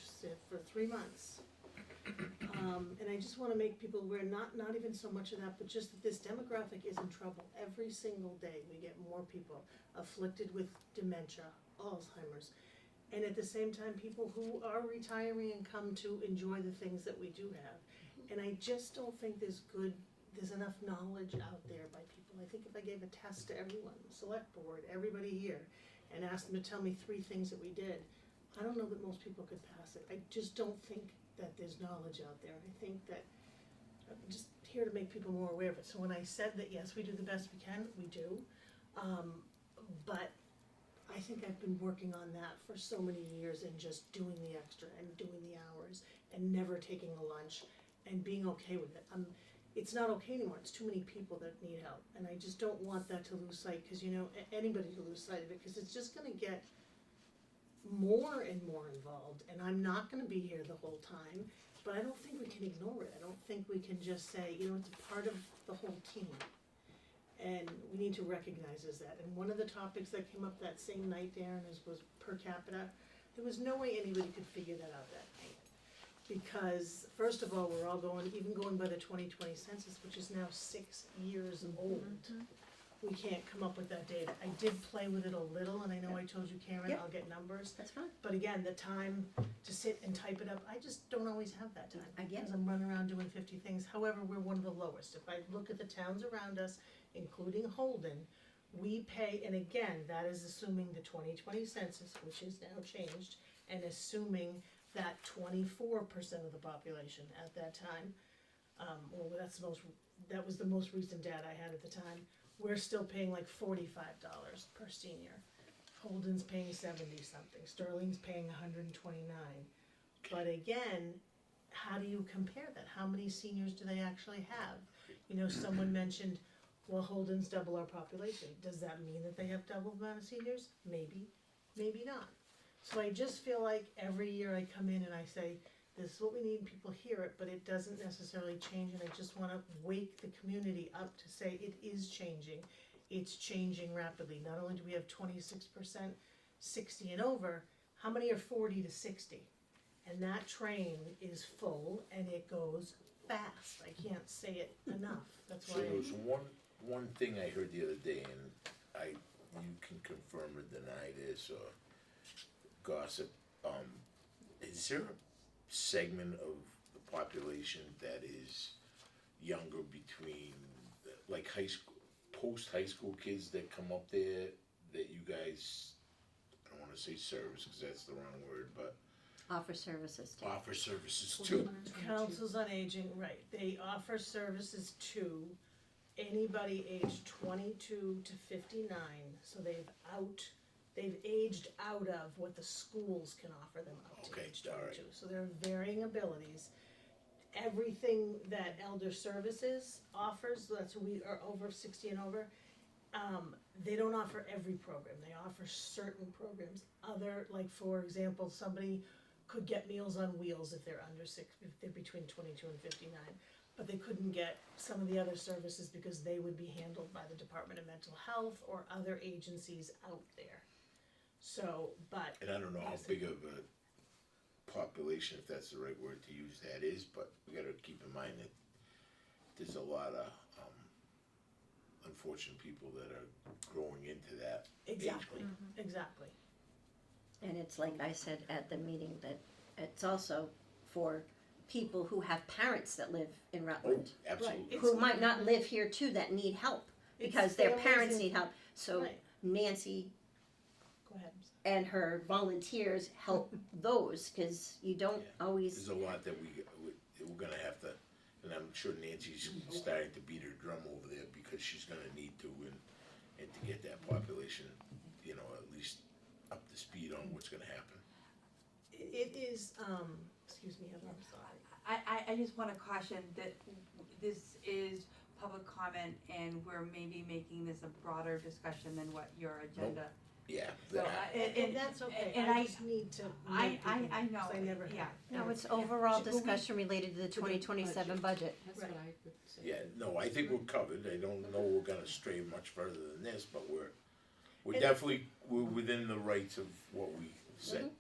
for 3 months. And I just wanna make people aware, not even so much of that, but just that this demographic is in trouble. Every single day, we get more people afflicted with dementia, Alzheimer's, and at the same time, people who are retiring and come to enjoy the things that we do have. And I just don't think there's enough knowledge out there by people. I think if I gave a test to everyone, the select board, everybody here, and asked them to tell me 3 things that we did, I don't know that most people could pass it. I just don't think that there's knowledge out there. I think that I'm just here to make people more aware of it. So when I said that, yes, we do the best we can, we do. But I think I've been working on that for so many years, and just doing the extra and doing the hours and never taking a lunch and being okay with it. It's not okay anymore. It's too many people that need help, and I just don't want that to lose sight, because anybody to lose sight of it, because it's just going to get more and more involved, and I'm not going to be here the whole time. But I don't think we can ignore it. I don't think we can just say, it's a part of the whole team. And we need to recognize that. And one of the topics that came up that same night, Darren, was per capita. There was no way anybody could figure that out that night. Because, first of all, we're all even going by the 2020 census, which is now 6 years old. We can't come up with that data. I did play with it a little, and I know I told you, Karen, Yep. I'll get numbers. That's fine. But again, the time to sit and type it up, I just don't always have that time. I get it. Because I'm running around doing 50 things. However, we're one of the lowest. If I look at the towns around us, including Holden, we pay, and again, that is assuming the 2020 census, which is now changed, and assuming that 24% of the population at that time, that was the most recent data I had at the time, we're still paying like $45 per senior. Holden's paying 70 something, Sterling's paying 129. But again, how do you compare that? How many seniors do they actually have? Someone mentioned, well, Holden's double our population. Does that mean that they have double the amount of seniors? Maybe, maybe not. So I just feel like every year I come in and I say, this is what we need, and people hear it, but it doesn't necessarily change, and I just wanna wake the community up to say it is changing. It's changing rapidly. Not only do we have 26% 60 and over, how many are 40 to 60? And that train is full, and it goes fast. I can't say it enough. That's So why there was one thing I heard the other day, and you can confirm or deny this or gossip. Is there a segment of the population that is younger, between like high school, post-high school kids that come up there that you guys, I don't wanna say service, cause that's the wrong word, but Offer services too. offer services too? Councils on Aging, right, they offer services to anybody aged 22 to 59, so they've aged out of what the schools can offer them up to Okay, age all 22. right. So there are varying abilities. Everything that Elder Services offers, that's who we are over 60 and over, they don't offer every program. They offer certain programs. Like for example, somebody could get Meals on Wheels if they're if they're between 22 and 59. But they couldn't get some of the other services because they would be handled by the Department of Mental Health or other agencies out there. So, but, And I don't know how Yes. big of a population, if that's the right word to use, that is, but we gotta keep in mind that there's a lot of, unfortunate people that are growing into that age exactly, group. exactly. And it's like I said at the meeting, that it's also for people who have parents that live in Oh, Rutland, absolutely. who might not live here too, that need help, because It's their families parents and- need help. So Right. Nancy Go ahead. and her volunteers help those, cause you don't Yeah. always, There's a lot that we're gonna have to, and I'm sure Nancy's starting to beat her drum over there because she's gonna need to, and to get that population, you know, at least up to speed on what's gonna happen. It is, excuse me, Heather, I'm sorry. I just wanna caution that this is public comment and we're maybe making this a broader discussion than what your agenda. Yeah, So, that, And that's okay, and I I- just need to I make people, I know, 'cause I never yeah. have. no, it's Yeah. overall But we- discussion related to the To the 2027 budget. That's Right. what I would say. yeah, no, I think we're covered. I don't know we're gonna stray much further than this, but we're And- definitely, we're within the rights of what we said.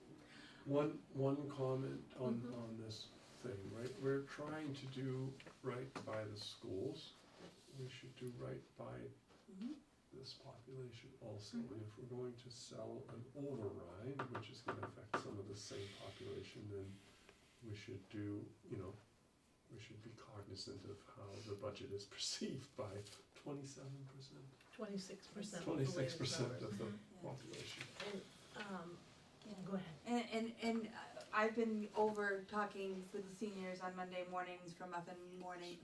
One comment on this thing, right, we're trying to do right by the schools, we should do right by this population also, and if we're going to sell an override, which is gonna affect some of the same population, then we should do, you know, we should be cognizant of how the budget is perceived by 27%. 26% of the 26% latest of the Yeah. population. Um, go ahead. And I've been over talking with the seniors on Monday mornings for Muffin Mondays.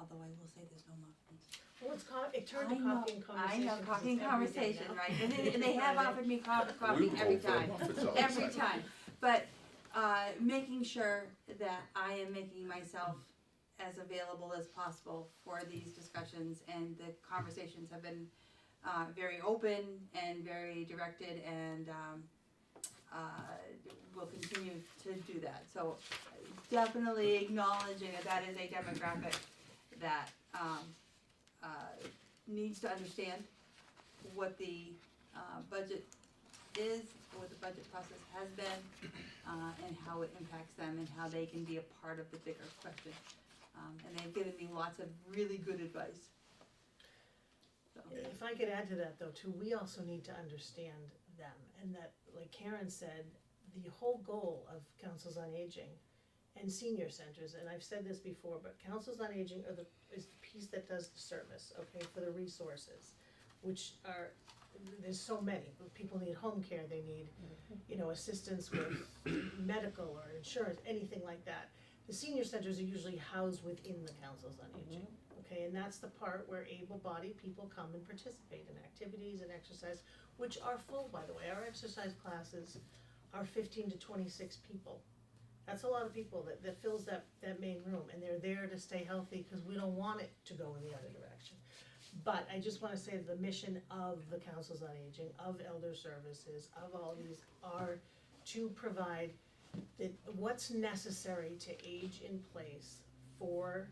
Although I will say there's no muffins. Well, it turned I to know, coffee and I conversation. know, coffee and conversation, now. right, and they have offered me coffee We every go for the time, muffins all the every time. But, making sure that I am making myself as available as possible for these discussions, and the conversations have been, very open and very directed, and, will continue to do that. So definitely acknowledging that is a demographic that, needs to understand what the, budget is, what the budget process has been, and how it impacts them, and how they can be a part of the bigger question. And they've given me lots of really good advice. So, If I could add to that though too, we also need to understand them, and that, like Karen said, the whole goal of councils on aging and senior centers, and I've said this before, but councils on aging is the piece that does the service, okay, for the resources, which are, there's so many, people need home care, they need, you know, assistance with medical or insurance, anything like that. The senior centers are usually housed within the councils on aging, okay, and that's the part where able-bodied people come and participate in activities and exercise, which are full, by the way, our exercise classes are 15 to 26 people. That's a lot of people that fills that main room, and they're there to stay healthy, cause we don't want it to go in the other direction. But I just wanna say the mission of the councils on aging, of elder services, of all these, are to provide what's necessary to age in place for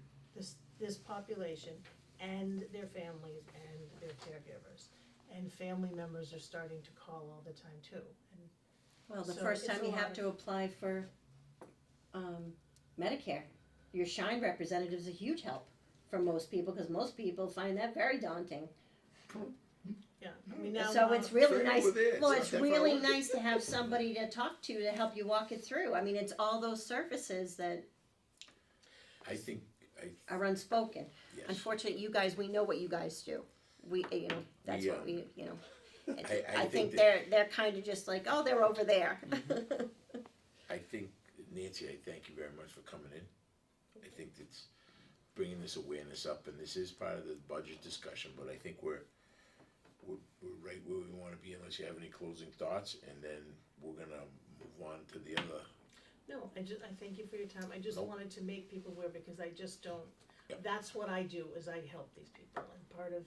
this population and their families and their caregivers. And family members are starting to call all the time too. And Well, the So first it's time a you lot have of- to apply for, Medicare, your Shine representative is a huge help for most people, cause most people find that very daunting. yeah, I mean now. So it's really Right nice, over there. well, It's it's not that far really away. nice to have somebody to talk to help you walk it through. I mean, it's all those services that I think, are unspoken. yes, Unfortunately, you guys, we know what you guys do. We, you know, that's what we, you know. I I think think they're kinda just like, oh, they're over there. I think, Nancy, I thank you very much for coming in. I think it's bringing this awareness up, and this is part of the budget discussion, but I think we're right where we wanna be, unless you have any closing thoughts, and then we're gonna move on to the other. No, I thank you for your time, I just Nope. wanted to make people aware, because I just don't, Yep. that's what I do, is I help these people, and part of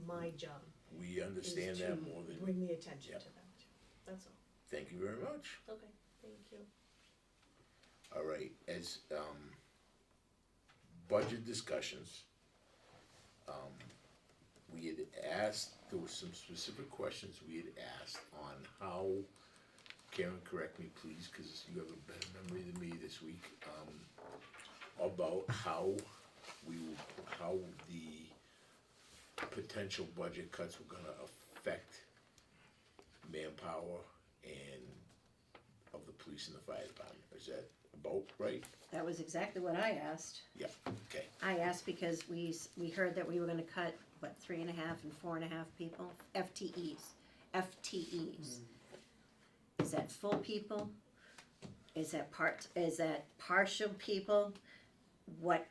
my job We is understand to that more than, bring the attention Yep. to them too, that's all. thank you very much. Okay, thank you. All right, as, budget discussions, we had had asked, there were some specific questions we had asked on how, Karen, correct me please, cause you have a better memory than me this week, about how how the potential budget cuts were gonna affect manpower and of the police and the fire department. Is that about right? That was exactly what I asked. Yeah, okay. I asked because we heard that we were gonna cut, what, 3.5 and 4.5 people, FTEs. Is that full people? Is that partial people? What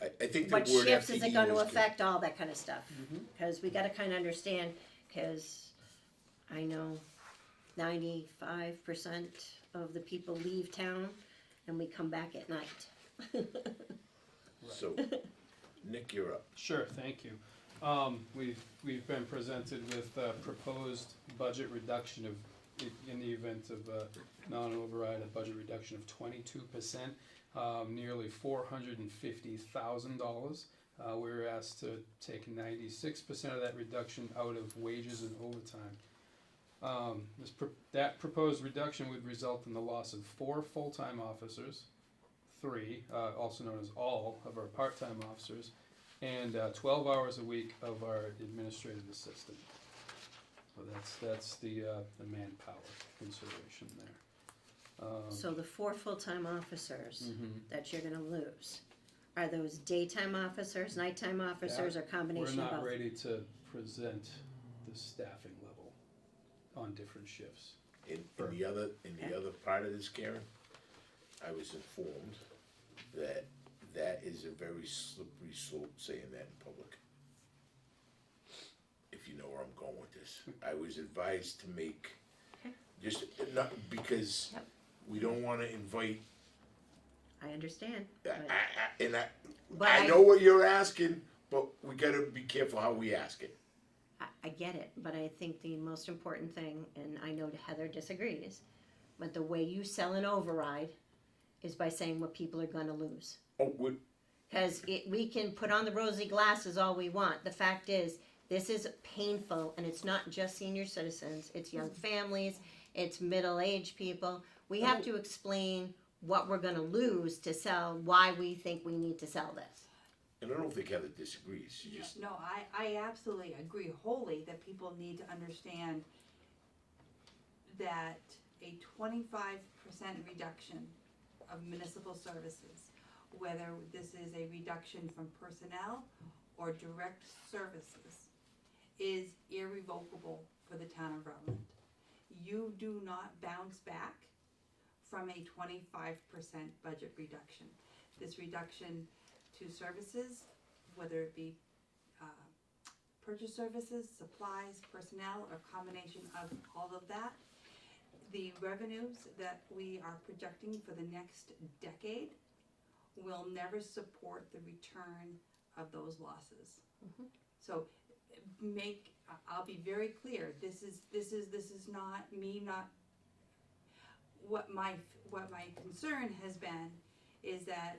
I think the what word shifts is FTE it gonna was affect, all that kind of stuff? Cause we gotta kinda understand, cause I know 95% of the people leave town and we come back at night. So, Nick, you're up. Sure, thank you. We've been presented with a proposed budget reduction of, in the event of non-override, a budget reduction of 22%, nearly $450,000. We were asked to take 96% of that reduction out of wages and overtime. That proposed reduction would result in the loss of 4 full-time officers, 3, also known as all of our part-time officers, and 12 hours a week of our administrative assistant. So that's the manpower consideration there. So the 4 full-time officers that you're gonna lose, are those daytime officers, nighttime officers, or combination We're of not both? ready to present the staffing level on different shifts. In the other part of this, Karen, I was informed that that is a very slippery slope saying that in public. If you know where I'm going with this. I was advised to make, just, not, because Yep. we don't wanna invite, I understand, I but know what you're asking, but we gotta be careful how we ask it. I get it, but I think the most important thing, and I know Heather disagrees, but the way you sell an override is by saying what people are gonna lose. Oh, Because we can put on the rosy glasses all we want. The fact is, this is painful, and it's not just senior citizens. It's young families. It's middle-aged people. We have to explain what we're going to lose to sell, why we think we need to sell this. and I don't think Heather disagrees, she just, No, I absolutely agree wholly that people need to understand that a 25% reduction of municipal services, whether this is a reduction from personnel or direct services, is irrevocable for the town of Rutland. You do not bounce back from a 25% budget reduction. This reduction to services, whether it be purchase services, supplies, personnel, or combination of all of that, the revenues that we are projecting for the next decade will never support the return of those losses. So I'll be very clear, this is not me not, what my concern has been is that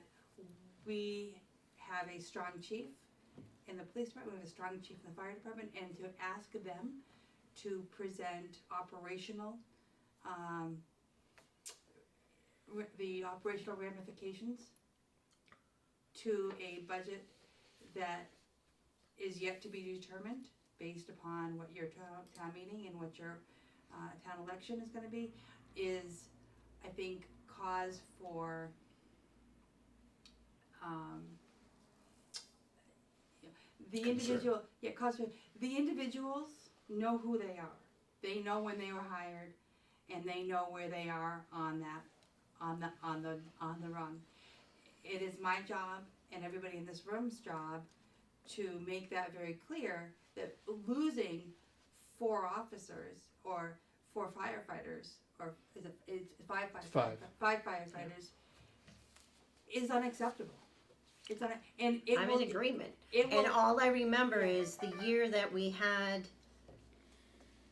we have a strong chief in the police department, we have a strong chief in the fire department, and to ask them to present the operational ramifications to a budget that is yet to be determined based upon what your town meeting and what your town election is gonna be, is, I think, cause for the individual, the individuals know who they are. They know when they were hired, and they know where they are on the run. It is my job and everybody in this room's job to make that very clear, that losing 4 officers or 4 firefighters, or it's 5 firefighters, is unacceptable. It's and it I'm will, in agreement. it will, And all I remember is the year that we had,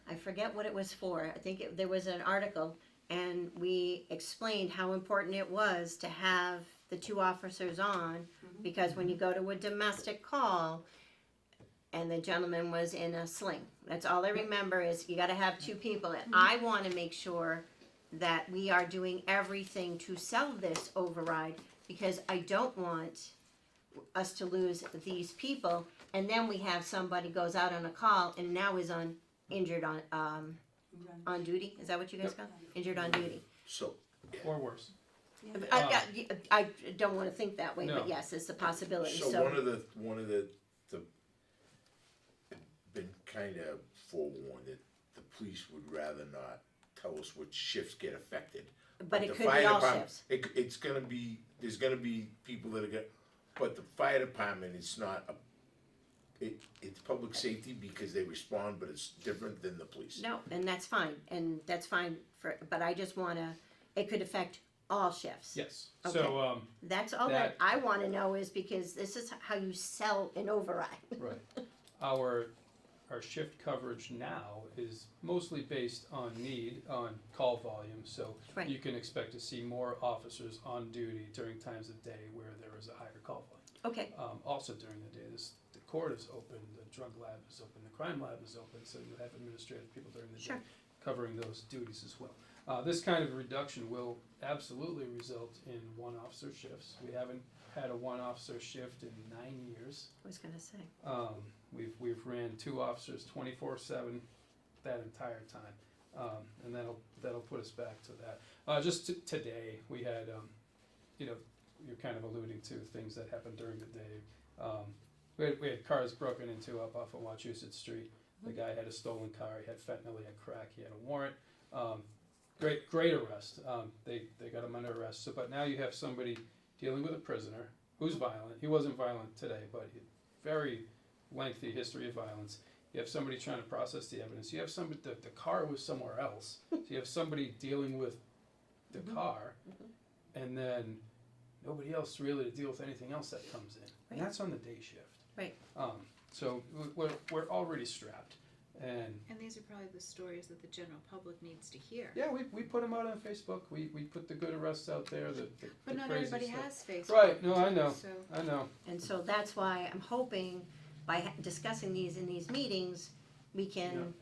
I forget what it was for. I think there was an article, and we explained how important it was to have the 2 officers on, because when you go to a domestic call, and the gentleman was in a sling. That's all I remember is you gotta have two people. And I wanna make sure that we are doing everything to sell this override, because I don't want us to lose these people, and then we have somebody goes out on a call and now is injured on duty. Is that what you guys call it? Injured on duty. So, Or worse. I don't wanna think that way, No. but yes, it's a possibility, so one of the been kinda forewarned that the police would rather not tell us which shifts get affected. But it the could fire be all department- shifts. It's gonna be, there's gonna be people that are gonna, but the fire department is not it's public safety because they respond, but it's different than the police. No, and that's fine but I just wanna, it could affect all shifts. Yes. Okay. So, That's all that I wanna know is because this is how you sell an override. right. Our shift coverage now is mostly based on need, on call volume, so Right. you can expect to see more officers on duty during times of day where there is a higher call volume. Okay, Also during the day, the court is open, the drug lab is open, the crime lab is open, so you have administrative people during the Sure. day covering those duties as well. This kind of reduction will absolutely result in one officer shifts. We haven't had a one officer shift in 9 years. I was gonna say. We've ran 2 officers 24/7 that entire time, and that'll put us back to that. Today we had, you're kind of alluding to things that happened during the day. We had cars broken into up off of Wachusett Street. The guy had a stolen car. He had fentanyl. He had crack. He had a warrant. Great arrest. They got him under arrest. But now you have somebody dealing with a prisoner who's violent. He wasn't violent today, but very lengthy history of violence. You have somebody trying to process the evidence. You have somebody, the car was somewhere else. So you have somebody dealing with the car, and then nobody else really to deal with anything else that comes in. And that's on the day shift. Right. So we're already strapped. And these are probably the stories that the general public needs to hear. yeah, we put them out on Facebook. We put the good arrests out there. But the not crazy everybody stuff. has Facebook. Right, no, I know. So I know. And so that's why I'm hoping by discussing these in these meetings, we can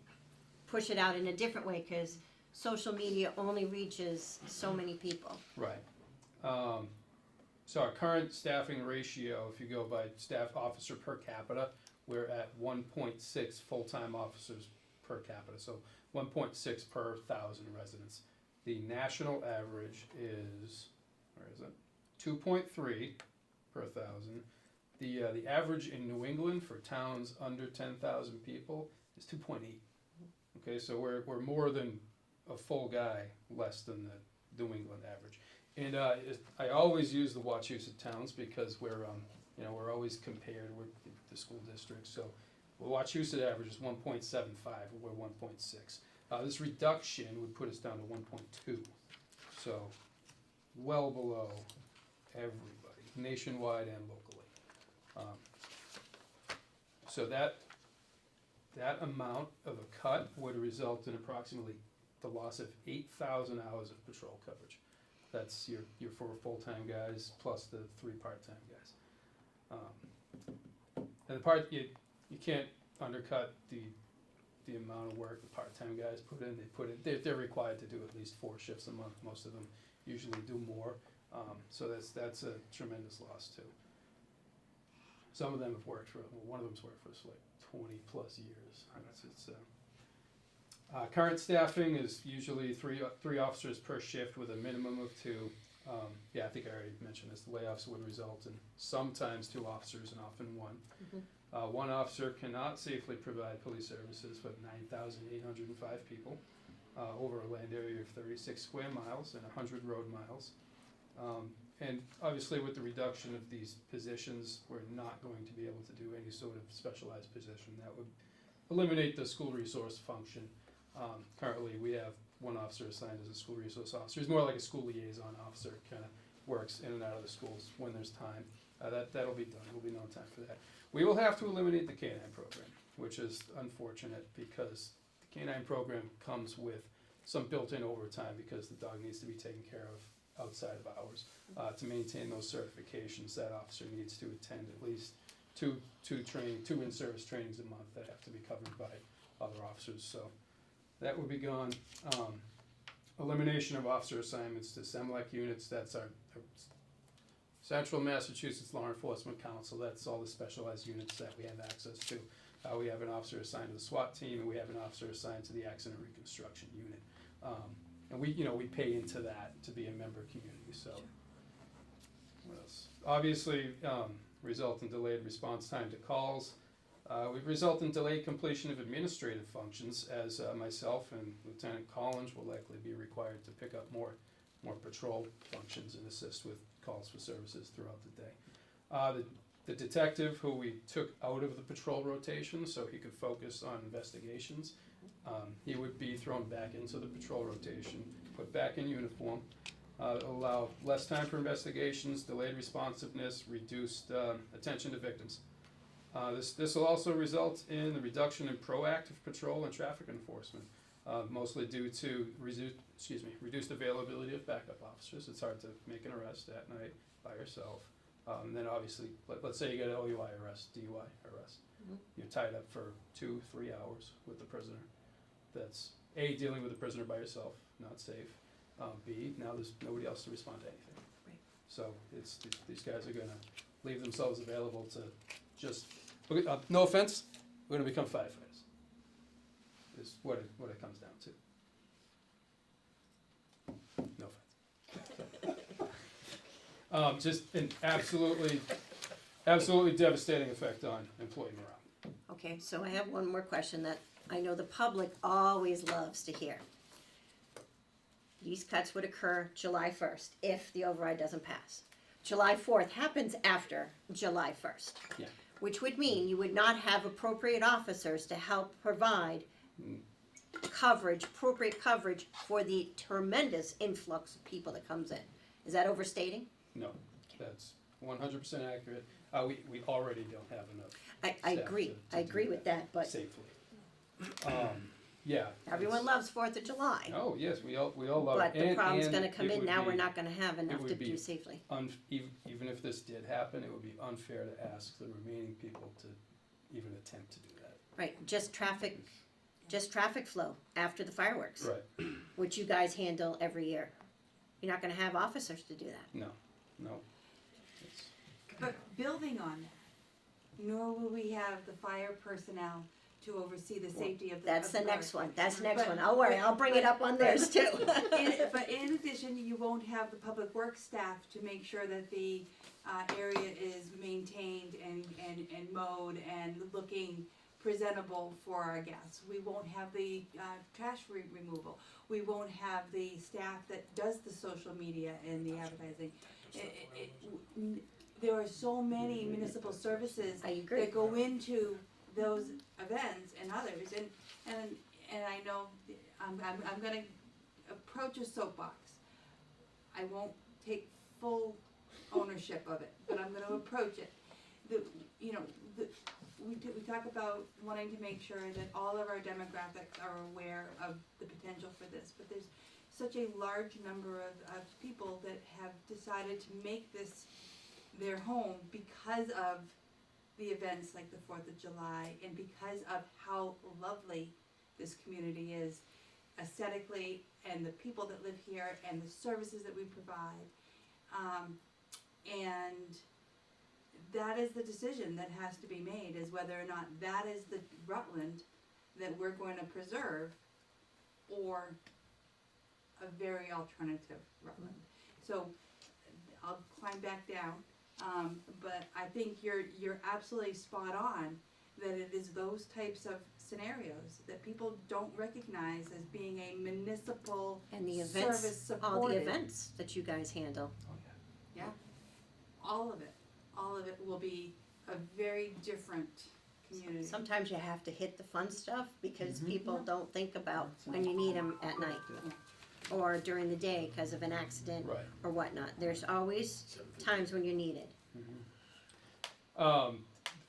push it out in a different way, because social media only reaches so many people. Right. So our current staffing ratio, if you go by staff officer per capita, we're at 1.6 full-time officers per capita. So 1.6 per 1,000 residents. The national average is, where is it? 2.3 per 1,000. The average in New England for towns under 10,000 people is 2.8. Okay, so we're more than a full guy less than the New England average. And I always use the Wachusett towns because we're always compared with the school districts. So the Wachusett average is 1.75, we're 1.6. This reduction would put us down to 1.2. So well below everybody, nationwide and locally. So that amount of a cut would result in approximately the loss of 8,000 hours of patrol coverage. That's your 4 full-time guys plus the 3 part-time guys. And the part you can't undercut the amount of work the part-time guys put in. They're required to do at least 4 shifts a month. Most of them usually do more. So that's a tremendous loss too. Some of them have worked one of them's worked for us for like 20 plus years. Current staffing is usually three officers per shift with a minimum of 2. I think I already mentioned this. The layoffs would result in sometimes 2 officers and often 1. One officer cannot safely provide police services with 9,805 people over a land area of 36 square miles and 100 road miles. And obviously with the reduction of these positions, we're not going to be able to do any sort of specialized position. That would eliminate the school resource function. Currently we have 1 officer assigned as a school resource officer. He's more like a school liaison officer, kind of works in and out of the schools when there's time. That'll be done. There'll be no time for that. We will have to eliminate the K-9 program, which is unfortunate because the K-9 program comes with some built-in overtime because the dog needs to be taken care of outside of hours. To maintain those certifications, that officer needs to attend at least 2 two in-service trainings a month that have to be covered by other officers, so that would be gone. Elimination of officer assignments to SEMLEC units, that's our Central Massachusetts Law Enforcement Council, that's all the specialized units that we have access to. We have an officer assigned to the SWAT team, and we have an officer assigned to the accident reconstruction unit. And we pay into that to be a member community, so. What else? Obviously, result in delayed response time to calls. Would result in delayed completion of administrative functions, as myself and Lieutenant Collins will likely be required to pick up more patrol functions and assist with calls for services throughout the day. The detective who we took out of the patrol rotation so he could focus on investigations, he would be thrown back into the patrol rotation, put back in uniform, allow less time for investigations, delayed responsiveness, reduced attention to victims. This will also result in the reduction in proactive patrol and traffic enforcement, mostly due to reduced availability of backup officers. It's hard to make an arrest at night by yourself. And then obviously, let's say you get an OUI arrest, DUI arrest. You're tied up for 2-3 hours with the prisoner. That's A, dealing with the prisoner by yourself, not safe. B, now there's nobody else to respond to anything. Right. So these guys are gonna leave themselves available to just, no offense, we're gonna become firefighters. Is what it comes down to. No offense. Just an absolutely devastating effect on employee morale. Okay, so I have one more question that I know the public always loves to hear. These cuts would occur July 1st if the override doesn't pass. July 4th happens after July 1st. Yeah. Which would mean you would not have appropriate officers to help provide appropriate coverage for the tremendous influx of people that comes in. Is that overstating? No, that's 100% accurate. We already don't have enough. I staff agree. to I do agree with that, but safely. Yeah. everyone loves 4th of July. Oh yes, we all love But it. the And- problem's and gonna come it in, would now we're be- not gonna have enough would to be do safely. Even if this did happen, it would be unfair to ask the remaining people to even attempt to do that. Right, just traffic flow after the fireworks, Right. which you guys handle every year. You're not gonna have officers to do that. No. It's, But building on that, nor will we have the fire personnel to oversee the safety of the. That's of the the next park. one, that's the next But- one, I'll worry, I'll bring it up on theirs too. But in addition, you won't have the public works staff to make sure that the area is maintained and mowed and looking presentable for our guests. We won't have the trash removal. We won't have the staff that does the social media and the advertising. There are so many municipal services I agree. that go into those events and others, and I know I'm gonna approach a soapbox. I won't take full ownership of it, but I'm gonna approach it. We talk about wanting to make sure that all of our demographics are aware of the potential for this, but there's such a large number of people that have decided to make this their home because of the events like the 4th of July and because of how lovely this community is aesthetically and the people that live here and the services that we provide. And that is the decision that has to be made, is whether or not that is the Rutland that we're going to preserve or a very alternative Rutland. So I'll climb back down. But I think you're absolutely spot on that it is those types of scenarios that people don't recognize as being a municipal And the service events, supported. all the events that you guys handle. oh yeah. All of it will be a very different community. Sometimes you have to hit the fun stuff because people don't think about when you need them at night or during the day because of an accident Right. or whatnot. There's always times when you need it.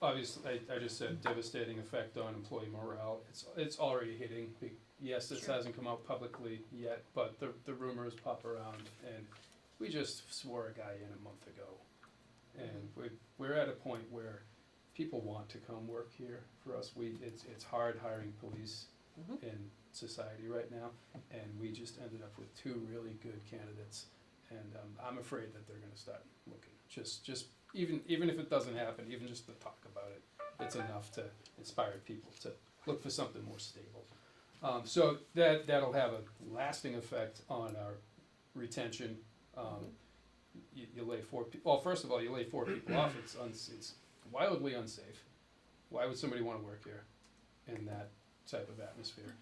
Obviously, I just said devastating effect on employee morale. It's already hitting. Yes, this hasn't come out publicly yet, but the rumors pop around, and we just swore a guy in a month ago, and we're at a point where people want to come work here for us. It's hard hiring police Mhm. in society right now, and we just ended up with two really good candidates, and I'm afraid that they're gonna start looking. Just even if it doesn't happen, even just to talk about it, it's enough to inspire people to look for something more stable. So that'll have a lasting effect on our retention. You lay well, first of all, you lay 4 people off, it's wildly unsafe. Why would somebody wanna work here in that type of atmosphere?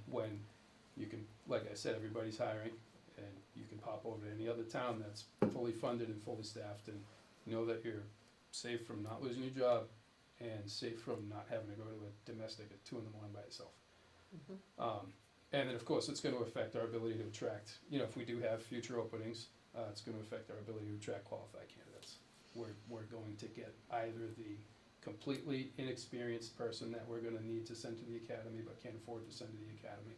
When you can, like I said, everybody's hiring, and you can pop over to any other town that's fully funded and fully staffed, and know that you're safe from not losing your job, and safe from not having to go to a domestic at 2 a.m. by yourself. And then, of course, it's gonna affect our ability to attract, if we do have future openings, it's gonna affect our ability to attract qualified candidates. We're going to get either the completely inexperienced person that we're gonna need to send to the academy but can't afford to send to the academy,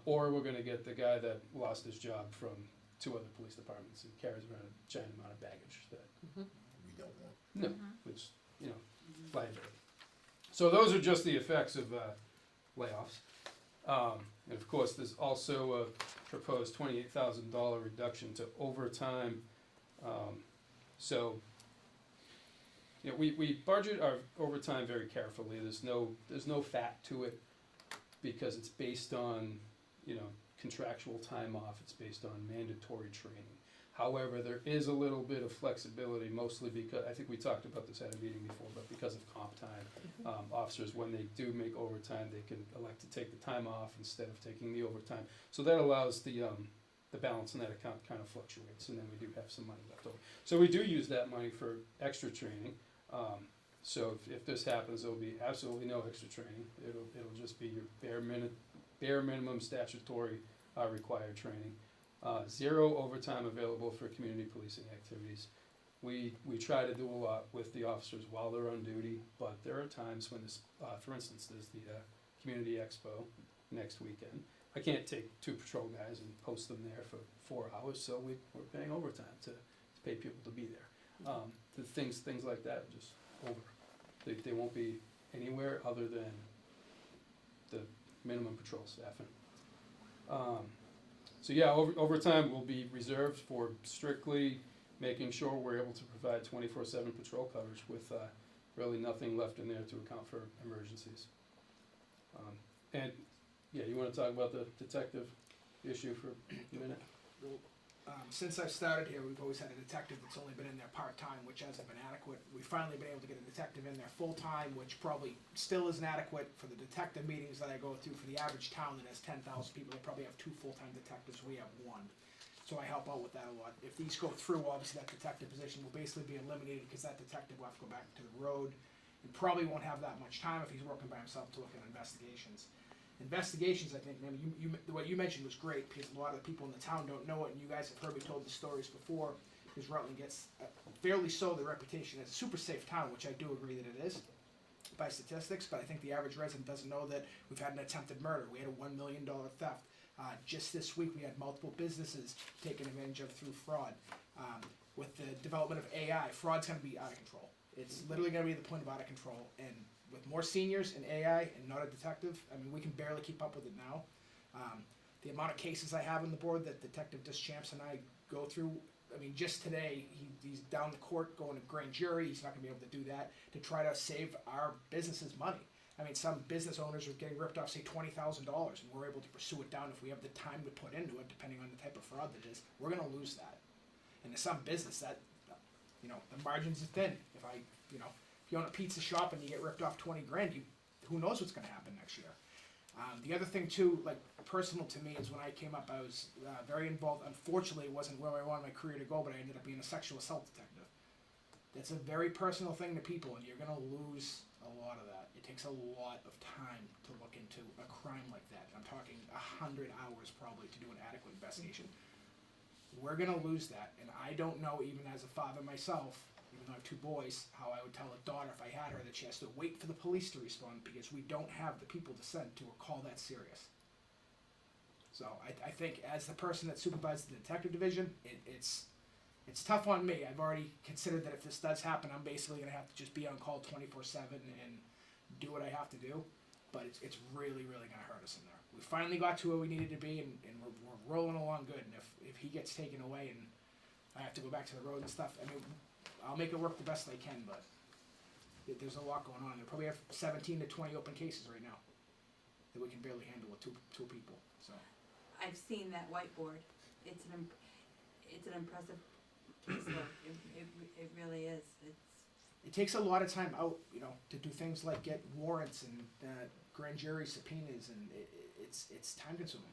or we're gonna get the guy that lost his job from 2 other police departments and carries around a giant amount of baggage that We don't want. no, which, liability. So those are just the effects of layoffs. And of course, there's also a proposed $28,000 reduction to overtime. So, we budget our overtime very carefully. There's no fat to it, because it's based on, contractual time off. It's based on mandatory training. However, there is a little bit of flexibility, mostly because, I think we talked about this at a meeting before, but because of comp time, officers, when they do make overtime, they can elect to take the time off instead of taking the overtime. So that allows the balance in that account kind of fluctuates, and then we do have some money left over. So we do use that money for extra training. So if this happens, there'll be absolutely no extra training. It'll just be your bare minimum statutory required training. 0 overtime available for community policing activities. We try to do a lot with the officers while they're on duty, but there are times when this, for instance, there's the community expo next weekend. I can't take 2 patrol guys and post them there for 4 hours, so we're paying overtime to pay people to be there. The things like that are just over. They won't be anywhere other than the minimum patrol staffing. So yeah, overtime will be reserved for strictly making sure we're able to provide 24/7 patrol coverage with really nothing left in there to account for emergencies. And yeah, you want to talk about the detective issue for a minute? Since I've started here, we've always had a detective that's only been in there part-time, which hasn't been adequate. We've finally been able to get a detective in there full-time, which probably still isn't adequate for the detective meetings that I go through. For the average town that has 10,000 people, they probably have 2 full-time detectives, we have 1. So I help out with that a lot. If these go through, obviously that detective position will basically be eliminated, because that detective will have to go back to the road and probably won't have that much time if he's working by himself to look at investigations. Investigations, I think, man, what you mentioned was great, because a lot of the people in the town don't know it, and you guys have heard me told the stories before, because Rutland gets fairly so the reputation as a super safe town, which I do agree that it is by statistics, but I think the average resident doesn't know that we've had an attempted murder. We had a $1 million theft. Just this week we had multiple businesses taken advantage of through fraud. With the development of AI, fraud's going to be out of control. It's literally going to be the point of out of control, and with more seniors and AI and not a detective, I mean, we can barely keep up with it now. The amount of cases I have on the board that Detective Deschamps and I go through, I mean, just today, he's down the court going to grand jury. He's not going to be able to do that to try to save our businesses money. I mean, some business owners are getting ripped off, say, $20,000, and we're able to pursue it down if we have the time to put into it, depending on the type of fraud that is. We're going to lose that. And to some business, that, the margins are thin. If you own a pizza shop and you get ripped off 20 grand, who knows what's going to happen next year. The other thing too, like personal to me, is when I came up, I was very involved. Unfortunately, it wasn't where I wanted my career to go, but I ended up being a sexual assault detective. That's a very personal thing to people, and you're going to lose a lot of that. It takes a lot of time to look into a crime like that. I'm talking 100 hours probably to do an adequate investigation. We're going to lose that, and I don't know, even as a father myself, even though I have 2 boys, how I would tell a daughter if I had her that she has to wait for the police to respond, because we don't have the people to send to a call that serious. So I think as the person that supervises the detective division, it's tough on me. I've already considered that if this does happen, I'm basically gonna have to just be on call 24/7 and do what I have to do. But it's really, really gonna hurt us in there. We finally got to where we needed to be, and we're rolling along good. And if he gets taken away and I have to go back to the road and stuff, I mean, I'll make it work the best I can, but there's a lot going on. They probably have 17 to 20 open cases right now that we can barely handle with two people. So I've seen that whiteboard. It's an impressive piece of work. It really is. it takes a lot of time out, to do things like get warrants and grand jury subpoenas, and it's time consuming.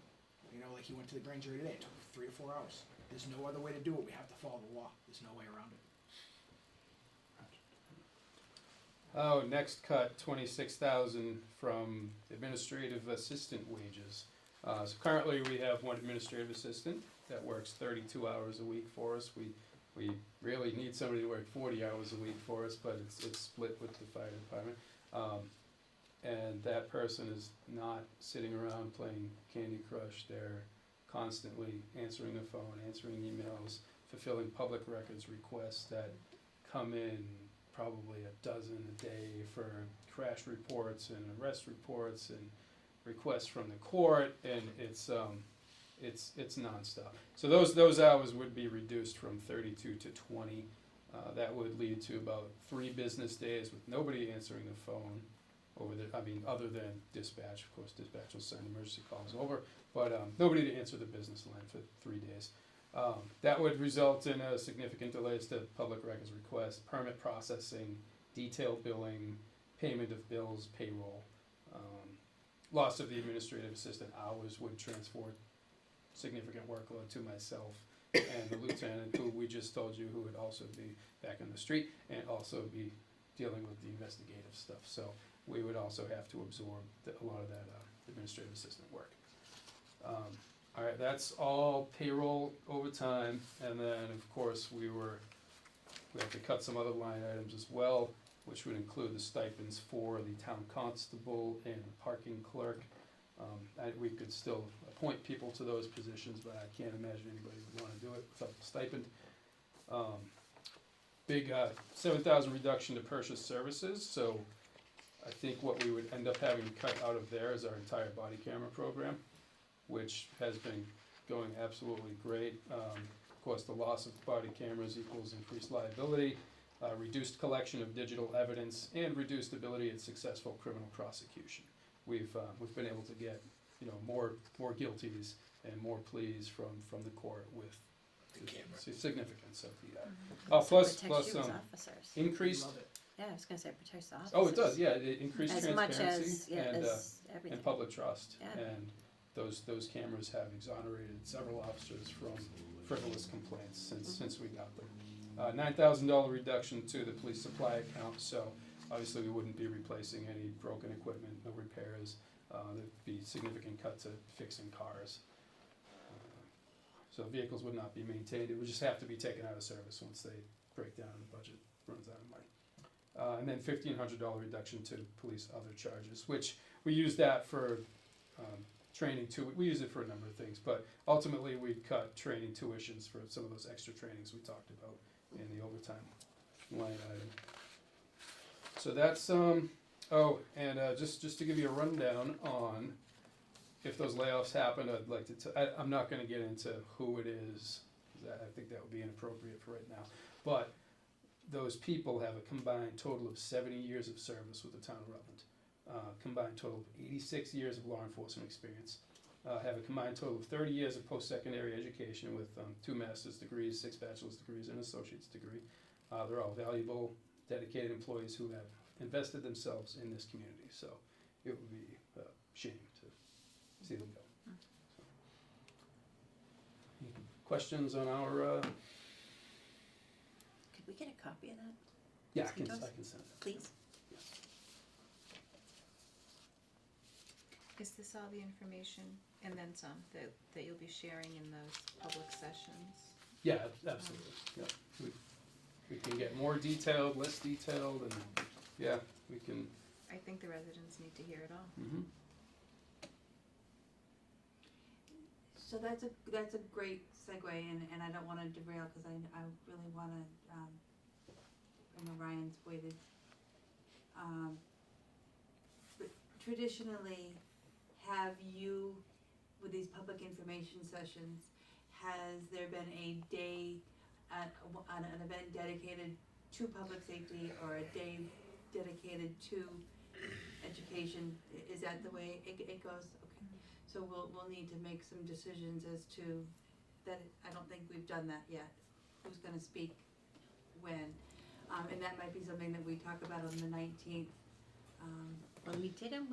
Like he went to the grand jury today. It took 3 to 4 hours. There's no other way to do it. We have to follow the law. There's no way around it. Oh, next cut, 26,000 from administrative assistant wages. So currently we have one administrative assistant that works 32 hours a week for us. We really need somebody to work 40 hours a week for us, but it's split with the fire department. And that person is not sitting around playing Candy Crush. They're constantly answering the phone, answering emails, fulfilling public records requests that come in probably a dozen a day for crash reports and arrest reports and requests from the court, and it's nonstop. So those hours would be reduced from 32 to 20. That would lead to about 3 business days with nobody answering the phone other than dispatch. Of course, dispatch will send emergency calls over, but nobody to answer the business line for 3 days. That would result in significant delays to public records requests, permit processing, detailed billing, payment of bills, payroll. Loss of the administrative assistant hours would transport significant workload to myself and the lieutenant, who we just told you, who would also be back in the street and also be dealing with the investigative stuff. So we would also have to absorb a lot of that administrative assistant work. All right, that's all payroll overtime, and then of course we have to cut some other line items as well, which would include the stipends for the town constable and the parking clerk. We could still appoint people to those positions, but I can't imagine anybody would want to do it without the stipend. Big 7,000 reduction to purchase services, so I think what we would end up having to cut out of there is our entire body camera program, which has been going absolutely great. Of course, the loss of body cameras equals increased liability, reduced collection of digital evidence, and reduced ability at successful criminal prosecution. We've been able to get more guilties and more pleas from the court with the significance of the plus Protects you as officers. increased. Love it. Yeah, I was gonna say protects the officers. Oh, it does. Yeah, it increased As much transparency as everything. and public trust. Yeah. And those cameras have exonerated several officers from frivolous complaints since we got them. $9,000 reduction to the police supply account. So obviously we wouldn't be replacing any broken equipment, no repairs. There'd be significant cut to fixing cars. So vehicles would not be maintained. It would just have to be taken out of service once they break down and the budget runs out of money. And then $1,500 reduction to police other charges, which we use that for training too. We use it for a number of things, but ultimately we cut training tuitions for some of those extra trainings we talked about in the overtime line item. So that's just to give you a rundown on if those layoffs happen, I'd like to. I'm not going to get into who it is, because I think that would be inappropriate for right now. But those people have a combined total of 70 years of service with the town of Rutland. Combined total of 86 years of law enforcement experience. Have a combined total of 30 years of post-secondary education with 2 master's degrees, 6 bachelor's degrees, and an associate's degree. They're all valuable, dedicated employees who have invested themselves in this community. So it would be a shame to see them go. So. Any questions on our? Could we get a copy of that? Yeah, I can send it. Please. Is this all the information and then some that you'll be sharing in those public sessions? Yeah, absolutely. Yeah. We can get more detailed, less detailed, and yeah, we can. I think the residents need to hear it all. Mm-hmm. So that's a great segue, and I don't wanna derail, cause I really wanna, I know Ryan's waited. But traditionally, have you, with these public information sessions, has there been a day on an event dedicated to public safety or a day dedicated to education? Is that the way it goes? Okay. So we'll need to make some decisions as to that. I don't think we've done that yet. Who's gonna speak when? And that might be something that we talk about on the 19th. Well, we did them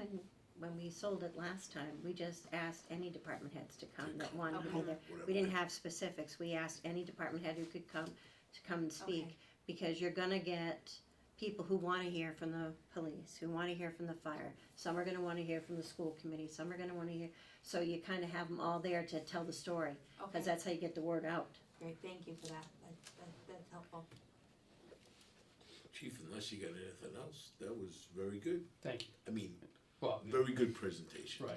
when we sold it last time. We just asked any department heads to come that wanted to be there. We didn't have specifics. We asked any department head who could come to come and speak. Okay. Because you're gonna get people who wanna hear from the police, who wanna hear from the fire. Some are gonna wanna hear from the school committee, some are gonna wanna hear, so you kinda have them all there to tell the story. Okay. Cause that's how you get the word out. Great, thank you for that. That's helpful. Chief, unless you got anything else, that was very good. Thank you. I mean, Well, very good presentation. right.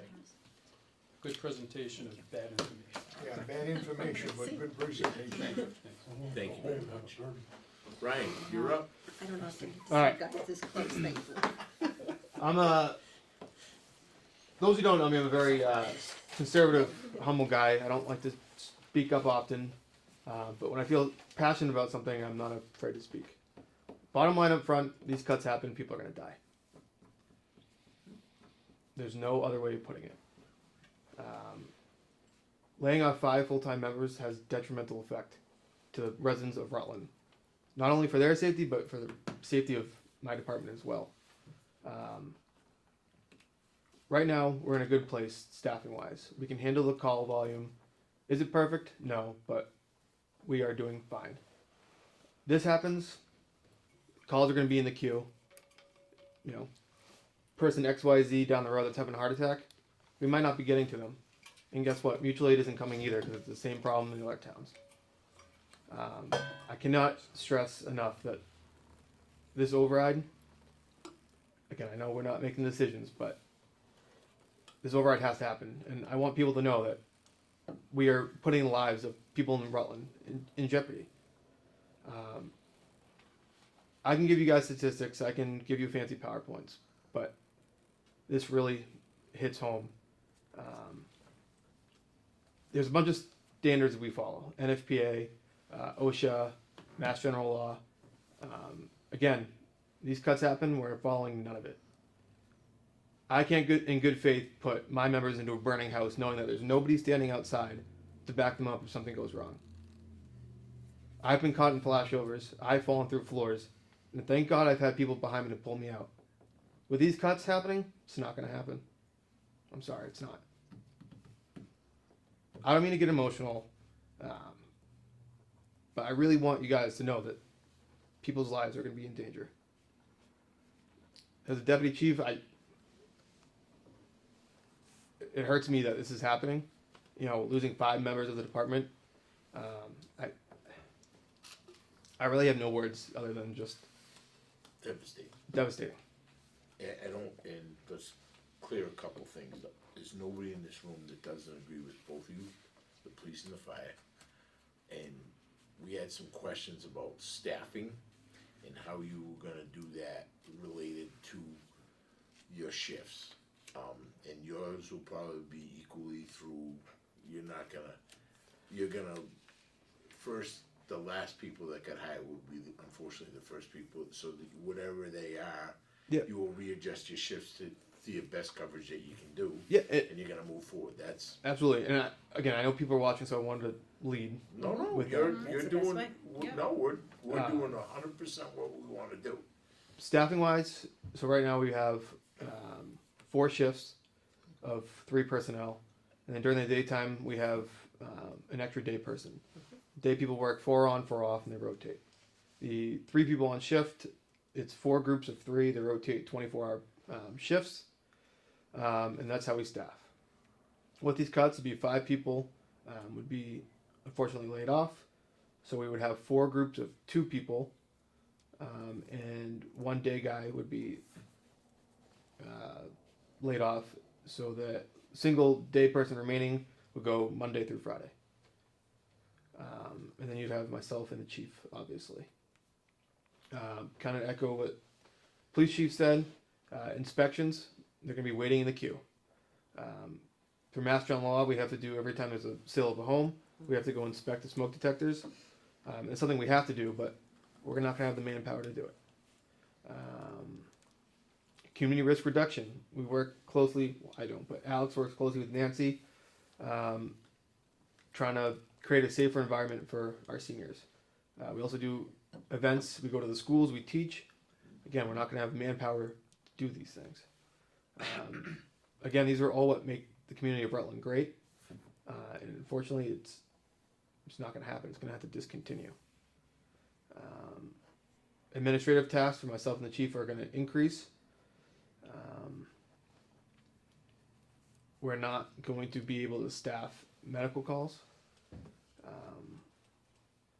Good presentation of bad information. Yeah, bad information, but good presentation. Thank you very much. Ryan, you're up. I don't know if All right. got this close, thankfully. I'm those who don't know me, I'm a very conservative, humble guy. I don't like to speak up often, but when I feel passionate about something, I'm not afraid to speak. Bottom line up front, these cuts happen, people are gonna die. There's no other way of putting it. Laying off 5 full-time members has detrimental effect to the residents of Rutland. Not only for their safety, but for the safety of my department as well. Right now, we're in a good place staffing-wise. We can handle the call volume. Is it perfect? No, but we are doing fine. This happens, calls are going to be in the queue. You know, person XYZ down the road that's having a heart attack, we might not be getting to them. And guess what? Mutual aid isn't coming either because it's the same problem in the other towns. I cannot stress enough that this override, again, I know we're not making decisions, but this override has to happen. And I want people to know that we are putting the lives of people in Rutland in jeopardy. I can give you guys statistics, I can give you fancy PowerPoints, but this really hits home. There's a bunch of standards that we follow. NFPA, OSHA, Mass General Law. Again, these cuts happen, we're following none of it. I can't in good faith put my members into a burning house knowing that there's nobody standing outside to back them up if something goes wrong. I've been caught in flashovers, I've fallen through floors, and thank God I've had people behind me to pull me out. With these cuts happening, it's not going to happen. I'm sorry, it's not. I don't mean to get emotional, but I really want you guys to know that people's lives are going to be in danger. As a deputy chief, it hurts me that this is happening. You know, losing 5 members of the department. I really have no words other than just devastating. I don't, and let's clear a couple things up. There's nobody in this room that doesn't agree with both of you, the police and the fire. And we had some questions about staffing and how you were gonna do that related to your shifts. And yours will probably be equally through, you're gonna, first, the last people that got hired will be unfortunately the first people, so that whatever they are, Yeah. you will readjust your shifts to your best coverage that you can do. Yeah, And you're gonna move forward, that's, absolutely. And again, I know people are watching, so I wanted to lead. no, With you're That's the best doing, way. Yeah. no, we're Uh, doing 100% what we wanna do. Staffing wise, so right now we have 4 shifts of 3 personnel, and then during the daytime we have an extra day person. Day people work 4 on, 4 off, and they rotate. The 3 people on shift, it's 4 groups of 3. They rotate 24-hour shifts, and that's how we staff. With these cuts, it'd be 5 people would be unfortunately laid off, so we would have 4 groups of 2 people, and 1 day guy would be laid off, so the single day person remaining would go Monday through Friday. And then you'd have myself and the chief, obviously. Kind of echo what police chief said. Inspections, they're going to be waiting in the queue. For Mass General Law, we have to do every time there's a sale of a home, we have to go inspect the smoke detectors. It's something we have to do, but we're not going to have the manpower to do it. Community risk reduction. We work closely, well, I don't, but Alex works closely with Nancy, trying to create a safer environment for our seniors. We also do events. We go to the schools, we teach. Again, we're not going to have manpower to do these things. Again, these are all what make the community of Rutland great. And unfortunately, it's not going to happen. It's going to have to discontinue. Administrative tasks for myself and the chief are going to increase. We're not going to be able to staff medical calls.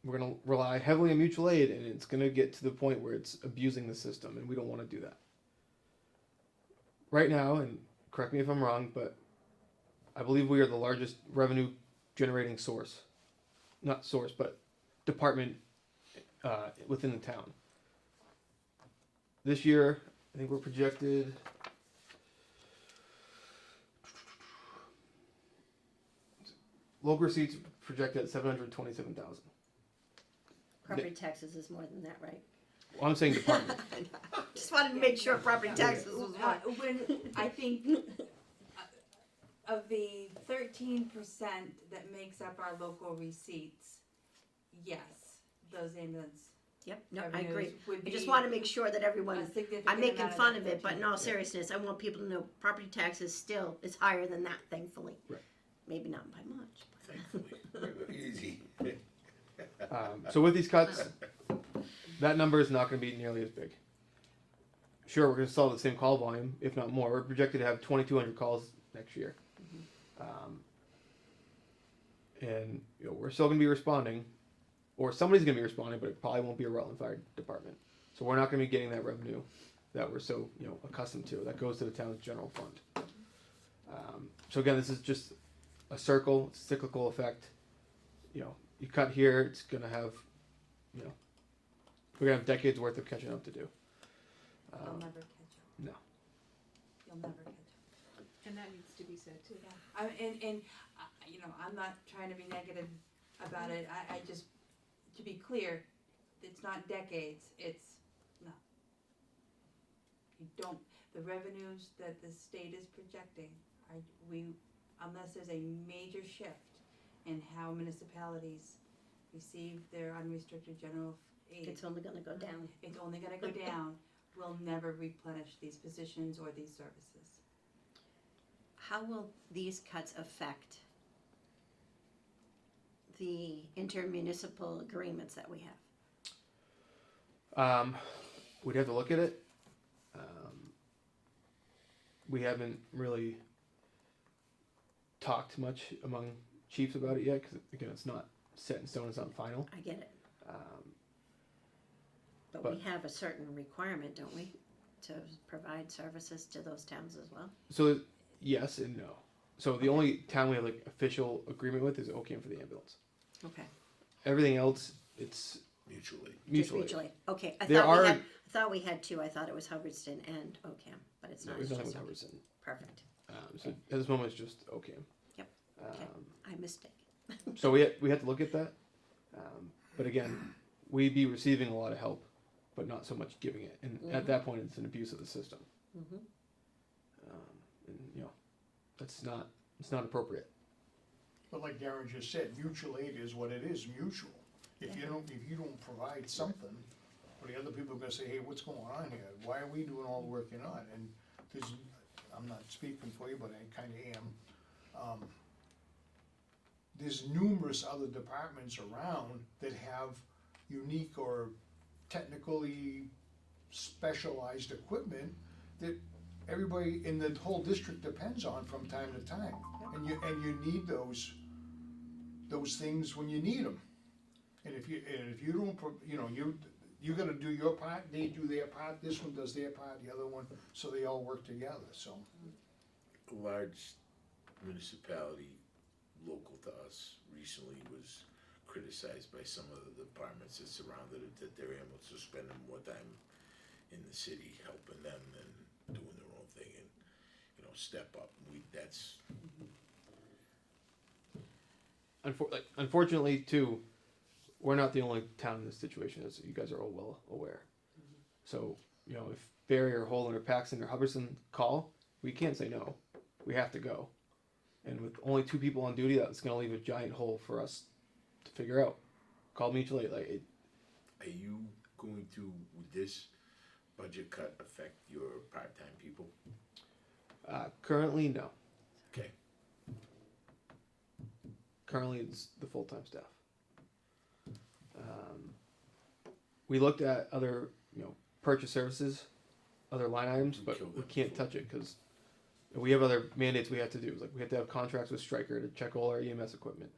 We're going to rely heavily on mutual aid, and it's going to get to the point where it's abusing the system, and we don't want to do that. Right now, and correct me if I'm wrong, but I believe we are the largest revenue generating source. Not source, but department within the town. This year, I think we're projected. Local receipts projected at 727,000. Property taxes is more than that, right? Well, I'm saying department. Just wanted to make sure property taxes was more. When, I think, of the 13% that makes up our local receipts, yes, those ambulance Yep, no, I revenues agree. would I just be want to make sure that a everyone, significant I'm making amount fun that of it, but in 13%. all seriousness, I want people to know property taxes still is higher than that, thankfully. Right. Maybe not by much. Thankfully. Easy. So with these cuts, that number is not going to be nearly as big. Sure, we're going to still have the same call volume, if not more. We're projected to have 2,200 calls next year. And you know, we're still going to be responding, or somebody's going to be responding, but it probably won't be a Rutland Fire Department. So we're not going to be getting that revenue that we're so accustomed to. That goes to the town's general fund. So again, this is just a circle, cyclical effect. You cut here, it's going to have, we're going to have decades worth of catching up to do. You'll never catch up. No. You'll never catch up. And that needs to be said too. Yeah, I'm not trying to be negative about it. I just, to be clear, it's not decades. It's no. You don't. The revenues that the state is projecting, unless there's a major shift in how municipalities receive their unrestricted general aid, It's only going to go down. it's only going to go down. We'll never replenish these positions or these services. How will these cuts affect the intermunicipal agreements that we have? We'd have to look at it. We haven't really talked much among chiefs about it yet, because again, it's not set in stone, it's not final. I get it. But But- we have a certain requirement, don't we, to provide services to those towns as well? So yes and no. So the only town we have like official agreement with is Ocam for the ambulance. Okay. Everything else, it's Mutually. mutually. Just mutually. Okay. I There thought we had two. I thought it was Hubbardston and Ocam, but it's No, not. there's It's nothing with just Hubbardston. Perfect. So at this moment, it's just Ocam. Yep. Okay. I mistake. So we had to look at that. But again, we'd be receiving a lot of help, but not so much giving it. And at that point, it's an abuse of the system. Mm-hmm. And it's not appropriate. But like Darren just said, mutual aid is what it is, mutual. If you don't provide something, well, the other people are gonna say, hey, what's going on here? Why are we doing all the work you're not? And I'm not speaking for you, but I kinda am. There's numerous other departments around that have unique or technically specialized equipment that everybody in the whole district depends on from time to time. And you need those things when you need them. And if you don't, you gotta do your part, they do their part, this one does their part, the other one, so they all work together, so. A large municipality local to us recently was criticized by some of the departments that surrounded it, that they're able to spend more time in the city helping them than doing their own thing and, step up. That's, Unfortunately, too, we're not the only town in this situation, as you guys are all well aware. So, if Barry or Holland or Paxton or Hubbardson call, we can't say no. We have to go. And with only 2 people on duty, that's going to leave a giant hole for us to figure out. Call mutual aid. are you going to, would this budget cut affect your part-time people? Currently, no. Okay. Currently, it's the full-time staff. We looked at other, purchase services, other line items, We but killed we them can't before. touch it because we have other mandates we have to do. Like we have to have contracts with Stryker to check all our EMS equipment.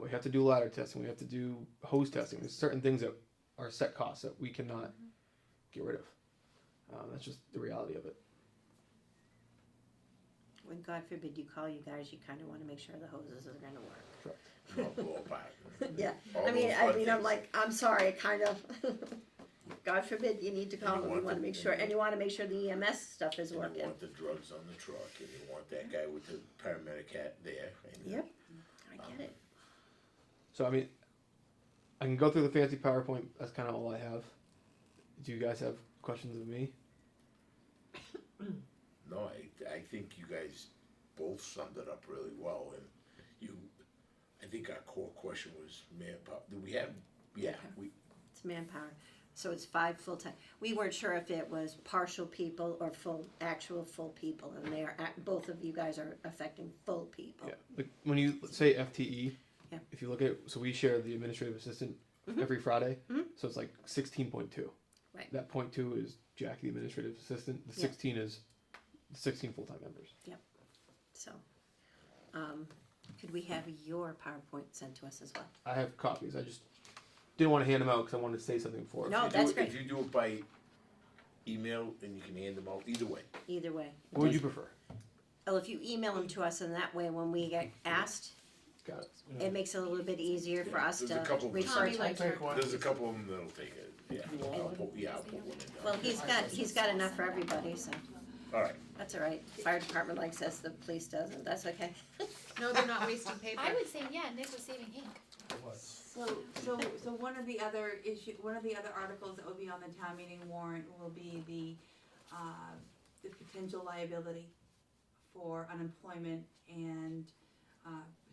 We have to do ladder testing. We have to do hose testing. There's certain things that are set costs that we cannot get rid of. That's just the reality of it. When God forbid you call you guys, you kind of want to make sure the hoses are going to work. Not blow apart. Yeah, All I mean, those I'm fun things. like, I'm sorry, kind of. God forbid you need to call you them, you want want to the- make sure, and you want to make sure the EMS stuff is And working. you want the drugs on the truck, and you want that guy with the paramedic hat there. And, Yep, I get it. So I mean, I can go through the fancy PowerPoint. That's kind of all I have. Do you guys have questions of me? No, I think you guys both summed it up really well, and I think our core question was manpower. Do we have? Yeah, we. It's manpower, so it's 5 full-time. We weren't sure if it was partial people or actual full people, and both of you guys are affecting full people. Yeah. Like when you say FTE, Yeah. if you look at, so we share the administrative assistant every Friday, so it's like 16.2. Right. That 0.2 is Jackie, the administrative assistant. The Yeah. 16 is 16 full-time members. So, could we have your PowerPoint sent to us as well? I have copies. I just didn't want to hand them out because I wanted to say something for it. No, If you that's do it- great. If you do it by email, and you can hand them out either way. Either way. What would you prefer? Well, if you email them to us, and that way when we get asked, Got it. it makes it a little bit easier for us There's a to couple of refer Tommy to. likes Take one. There's a couple of them that'll take it. Yeah, I'll put one in. Well, he's got enough for everybody, so All right. that's all right. Fire department likes us, the police doesn't, that's okay. No, they're not wasting paper. I would say, yeah, Nick was saving ink. So one of the other articles that will be on the town meeting warrant will be the potential liability for unemployment and,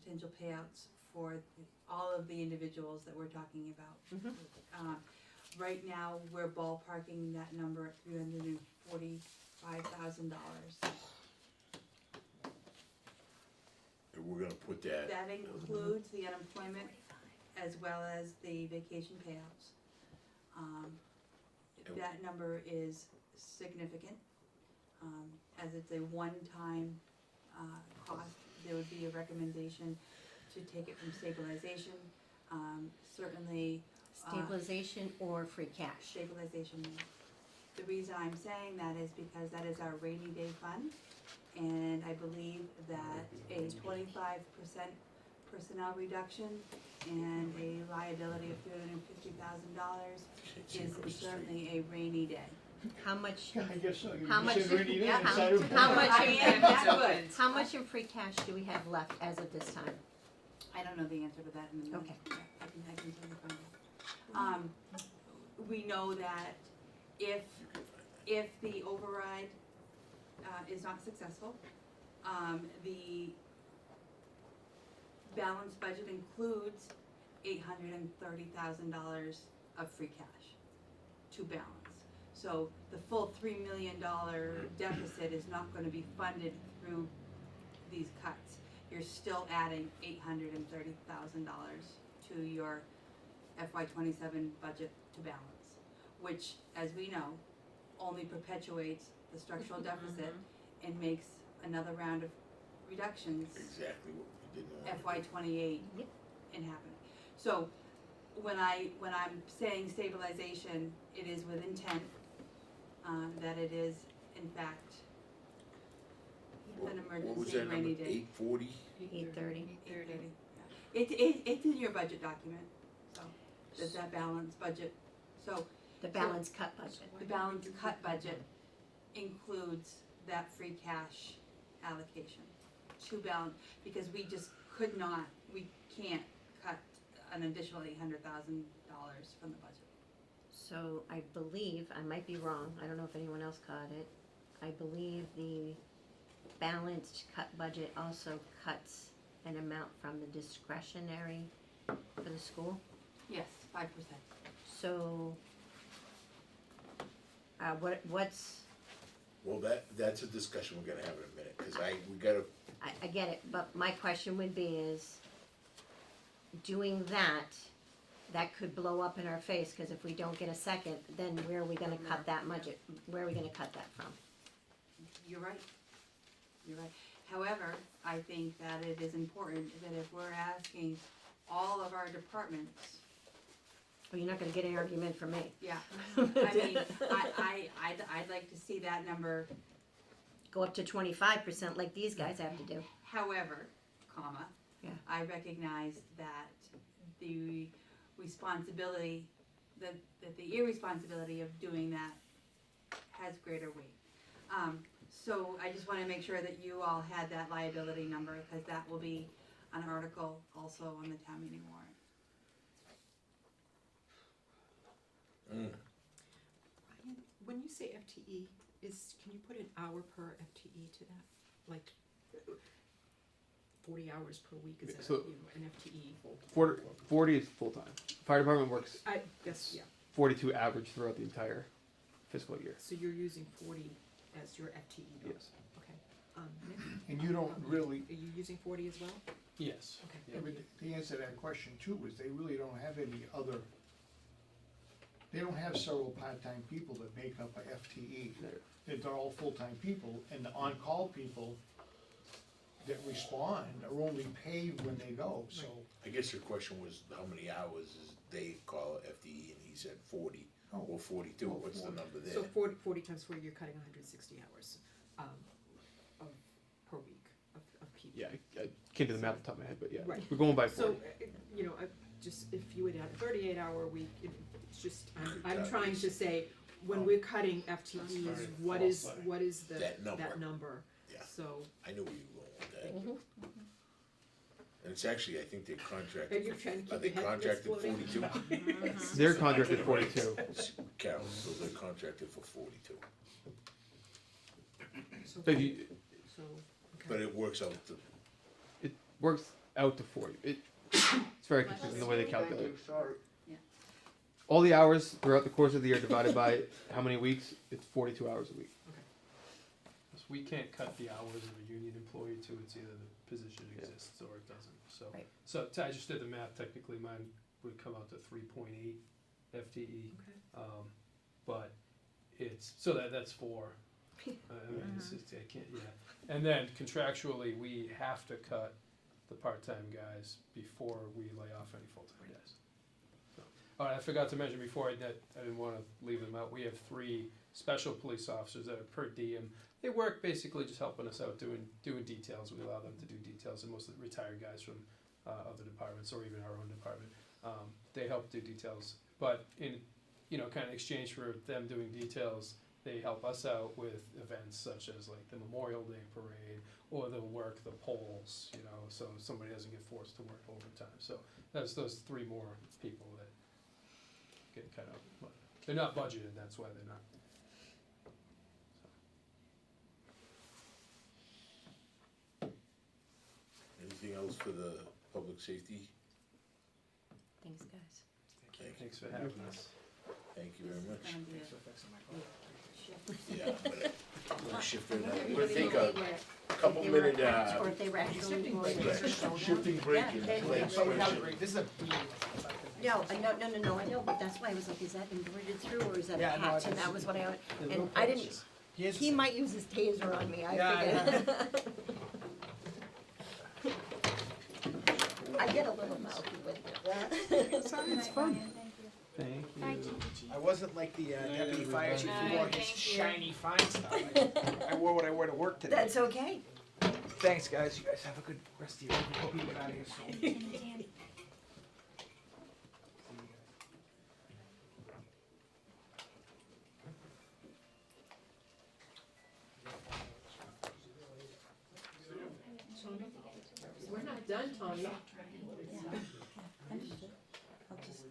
potential payouts for all of the individuals that we're talking about. Right now, we're ballparking that number at $345,000. And we're gonna put that. That includes the unemployment as well as the vacation payouts. That number is significant, as it's a one-time, cost. There would be a recommendation to take it from stabilization, certainly. Stabilization or free cash? Stabilization. The reason I'm saying that is because that is our rainy day fund, and I believe that a 25% personnel reduction and a liability of $350,000 is certainly a rainy day. How much, I guess so. You How much- said rainy day, yeah, I said it- how much- I am that good. how much in free cash do we have left as of this time? I don't know the answer to that in the minute. Okay. Yeah, I can certainly find out. We know that if the override, is not successful, the balanced budget includes $830,000 of free cash to balance. So the full $3 million deficit is not gonna be funded through these cuts. You're still adding $830,000 to your FY '27 budget to balance, which, as we know, only perpetuates the structural deficit and makes another round of reductions Exactly what we didn't want. FY '28 Yep. in happening. So when I'm saying stabilization, it is with intent, that it is in fact an What was emergency that rainy number, day. 840? 8:30. 8:30. It's in your budget document, so, there's that balanced budget. So, The balance cut budget. the balance cut budget includes that free cash allocation to balance, because we just we can't cut an additional $800,000 from the budget. So I believe, I might be wrong, I don't know if anyone else caught it, I believe the balanced cut budget also cuts an amount from the discretionary for the school. Yes, 5%. So, what's, Well, that's a discussion we're gonna have in a minute, cause we gotta, I get it, but my question would be is, doing that could blow up in our face, cause if we don't get a second, then where are we gonna cut that budget, where are we gonna cut that from? You're right. You're right. However, I think that it is important that if we're asking all of our departments, Well, you're not gonna get an argument from me. yeah, I mean, I'd like to see that number. Go up to 25% like these guys have to do. However, comma, Yeah. I recognize that the responsibility, that the irresponsibility of doing that has greater weight. So I just wanna make sure that you all had that liability number, cause that will be an article also on the town meeting warrant. Ryan, when you say FTE, can you put an hour per FTE to that? Like 40 hours per week, is that, So- an FTE? 40 is full time. Fire department works I guess, yeah, 42 average throughout the entire fiscal year. so you're using 40 as your FTE number? Yes. Okay. Nick, And you don't really, are you using 40 as well? Yes. Okay. I mean, the answer to that question too is they really don't have any other, they don't have several part-time people that make up a FTE. They're all full-time people, and the on-call people that respond are only paid when they go, so. I guess your question was how many hours is Dave call FTE, and he said 40 Oh. or 42, Oh, what's the 40. number there? So 40 times 4, you're cutting 160 hours per week of people. Yeah, I can't do the math off the top of my head, but yeah, Right. we're going by So, 40. just if you would have a 38-hour week, it's just, I'm That trying is- to say, when we're cutting FTEs, very what is the, That number. that number? Yeah. So, I knew where you were going with that. Mm-hmm. And it's actually, I think they're are contracted, you trying to are keep they your head this contracted floating? 42? They're contracted 42. Carol, so they're contracted for 42. So, If you, so, But okay. it works out to, it works out to 40. It's very confusing the way they calculate it. Yeah. All the hours throughout the course of the year divided by how many weeks, it's 42 hours a week. So we can't cut the hours of a union employee too, it's either the position exists or it doesn't, so. Right. So I just did the math, technically mine would come out to 3.8 FTE. Okay. But it's, so that's 4. I mean, it's just, I can't, yeah. And then contractually, we have to cut the part-time guys before we lay off any full-time guys. So, all right, I forgot to mention before, I didn't wanna leave them out, we have 3 special police officers that are per diem. They work basically just helping us out, doing details, we allow them to do details, and mostly retired guys from other departments, or even our own department. They help do details, but in, kind of exchange for them doing details, they help us out with events such as like the Memorial Day Parade, or they'll work the polls, so somebody doesn't get forced to work overtime. So that's those 3 more people that get cut out. But they're not budgeted, that's why they're not. anything else for the public safety? Thanks, guys. Thanks for having us. Thank you very much. Gonna be Thanks for fixing my car. Yeah, we'll shift it out. Really We'll take believe a that couple they were minute, attached, or if they were actually going to. shifting break Yeah, in they- place. But we have a break. This is a beam. No, I know, but that's why I was like, is that embroidered through, or is that Yeah, a no, patch, and it's- that was what and I didn't, Here's he might use his taser on me, I Yeah, figured. I get a little mouthy with it. It's fun. Thank you. Thank you. I wasn't like the deputy fire chief who wore his Thank you. shiny fine stuff. I wore what I wore to work today. That's okay. Thanks, guys. You guys have a good rest of your evening. Hope you get out of here soon. Dan, We're not done, Tommy. Understood. I'll just.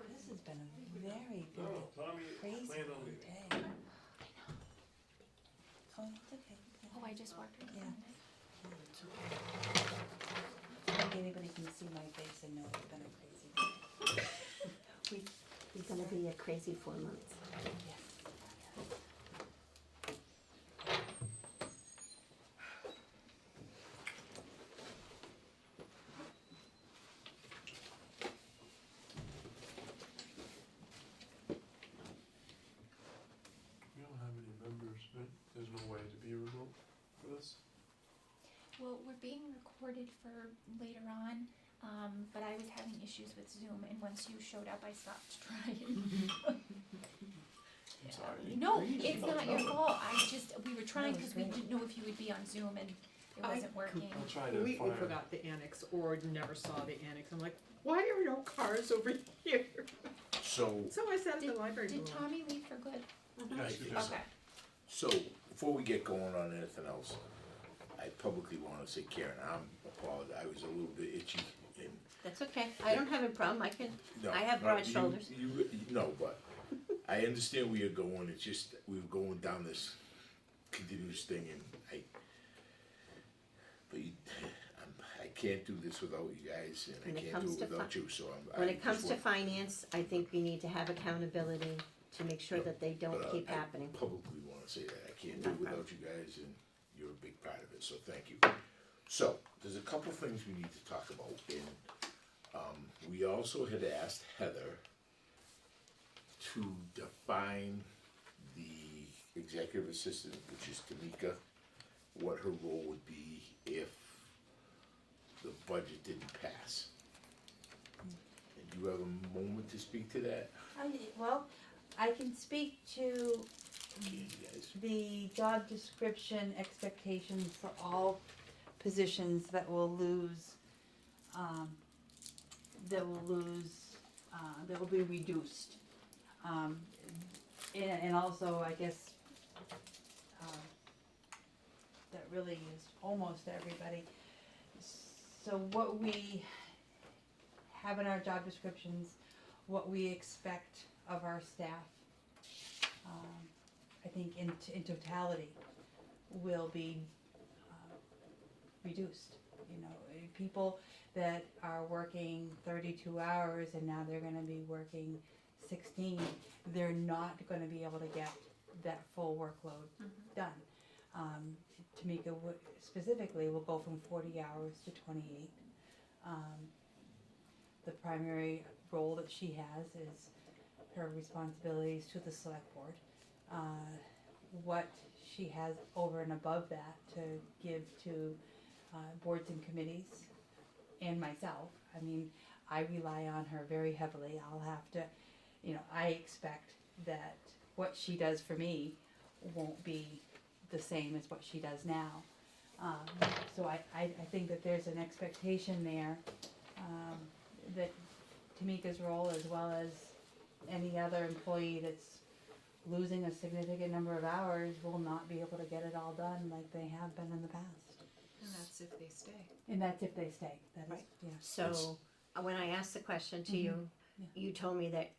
This has been a very, very crazy day. Oh, it's okay. oh, I just walked in. Yeah. I think anybody can see my face and know it's been a crazy day. It's gonna be a crazy 4 months. Yes. We don't have any members, right? There's no way to be remote for this? Well, we're being recorded for later on, but I was having issues with Zoom, and once you showed up, I stopped trying. I'm sorry. No, it's not your fault, we were trying because we didn't know if you would be on Zoom and it wasn't working. I'll try to Completely fire. forgot the annex or never saw the annex. I'm like, why are no cars over here? So, So I sat at the library. Did door. Tommy leave for good? Yeah, you Yes. just- Okay. so, before we get going on anything else, I publicly wanna say, Karen, I was a little bit itchy and, That's okay, I don't have a problem, no. I have no, broad shoulders. No, but I understand where you're going, it's just, we were going down this continuous thing and I can't do this without you guys When and I it can't comes do it to without fi- you, so When I it comes just to want- finance, I think we need to have accountability to make sure Yeah, that they don't but, keep I happening. publicly wanna say that, I can't do No it without you guys, and you're a big part of it, so thank you. So, there's a couple things we need to talk about, and, we also had asked Heather to define the executive assistant, which is Tamika, what her role would be if the budget didn't pass. And do you have a moment to speak to that? Well, I can speak to Can you guys? the job description expectations for all positions that will lose, that will be reduced. And also, I guess, that really is almost everybody. So what we have in our job descriptions, what we expect of our staff, I think in totality will be reduced. You know, people that are working 32 hours and now they're gonna be working 16, they're not gonna be able to get that full workload done. Tamika specifically will go from 40 hours to 28. The primary role that she has is her responsibilities to the select board. What she has over and above that to give to boards and committees and myself. I mean, I rely on her very heavily. I'll have to, I expect that what she does for me won't be the same as what she does now. So I think that there's an expectation there that Tamika's role, as well as any other employee that's losing a significant number of hours, will not be able to get it all done like they have been in the past. And that's if they stay. And that's if they stay, that is, Right. yeah. So, when I asked the question to you, Yeah. you told me that,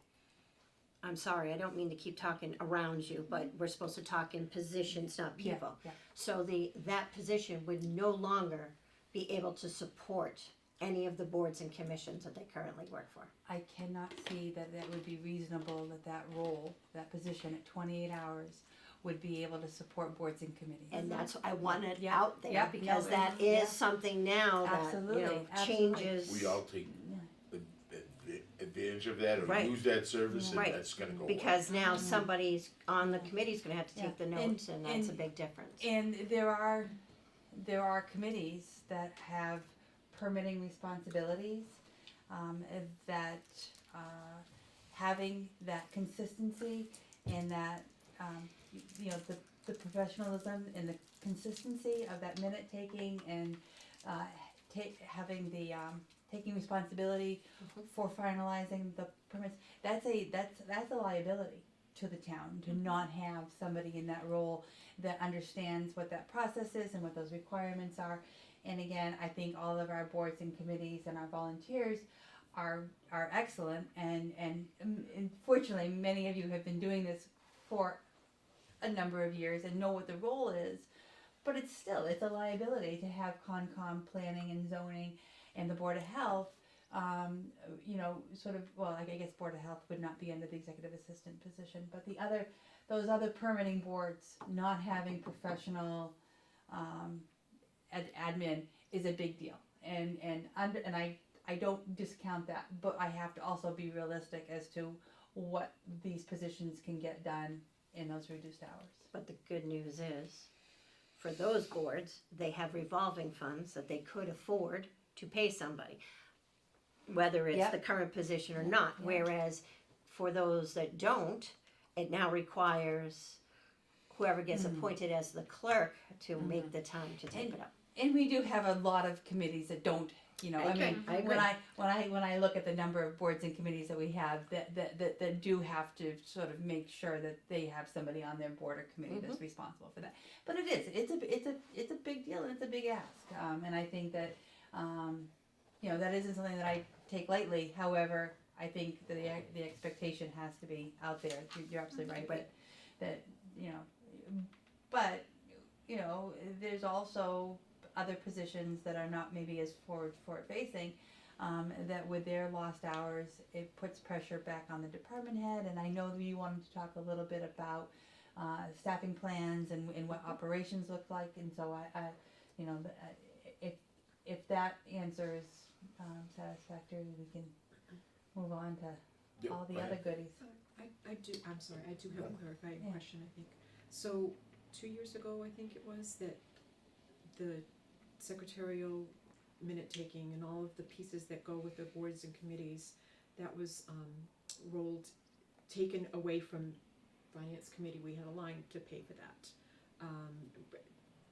I'm sorry, I don't mean to keep talking around you, but we're supposed to talk in positions, not Yeah, people. yeah. So that position would no longer be able to support any of the boards and commissions that they currently work for. I cannot see that that would be reasonable, that role, that position at 28 hours would be able to support boards and committees. And that's, I want it Yeah, out there, yeah, because no, that yeah. is something now that, Absolutely, absolutely. changes. We all take advantage of that or Right. use that service, and Right. that's gonna go away. Because now somebody's on the committee's gonna have to take the Yeah. notes, and that's a and- big difference. And there are committees that have permitting responsibilities. that, having that consistency and that, you know, the professionalism and the consistency of that minute taking and, having the, taking responsibility for finalizing the permits, that's a liability to the town, to not have somebody in that role that understands what that process is and what those requirements are. And again, I think all of our boards and committees and our volunteers are excellent, and fortunately, many of you have been doing this for a number of years and know what the role is. But it's a liability to have Concom, planning and zoning, and the Board of Health, you know, sort of, well, I guess Board of Health would not be under the executive assistant position, but those other permitting boards not having professional, admin is a big deal. And I don't discount that, but I have to also be realistic as to what these positions can get done in those reduced hours. But the good news is, for those boards, they have revolving funds that they could afford to pay somebody, whether it's Yep. the current position or not. Yep. Whereas for those that don't, it now requires whoever gets appointed as the clerk to make the time to take it up. And we do have a lot of committees that don't, you know, I agree. mean, I agree. when I look at the number of boards and committees that we have that do have to sort of make sure that they have somebody on their board or committee that's responsible for that. But it's a big deal, and it's a big ask. And I think that, you know, that isn't something that I take lightly. However, I think that the expectation has to be out there. You're absolutely right, that you know, but you know, there's also other positions that are not maybe as forward facing, that with their lost hours, it puts pressure back on the department head. And I know that you wanted to talk a little bit about staffing plans and what operations look like. And so I you know, if that answer is satisfactory, we can move on to Yeah, all the go other ahead. goodies. I do have a clarifying Yeah. question, I think. So, 2 years ago, I think it was, that the secretarial minute taking and all of the pieces that go with the boards and committees, that was taken away from finance committee. We had a line to pay for that.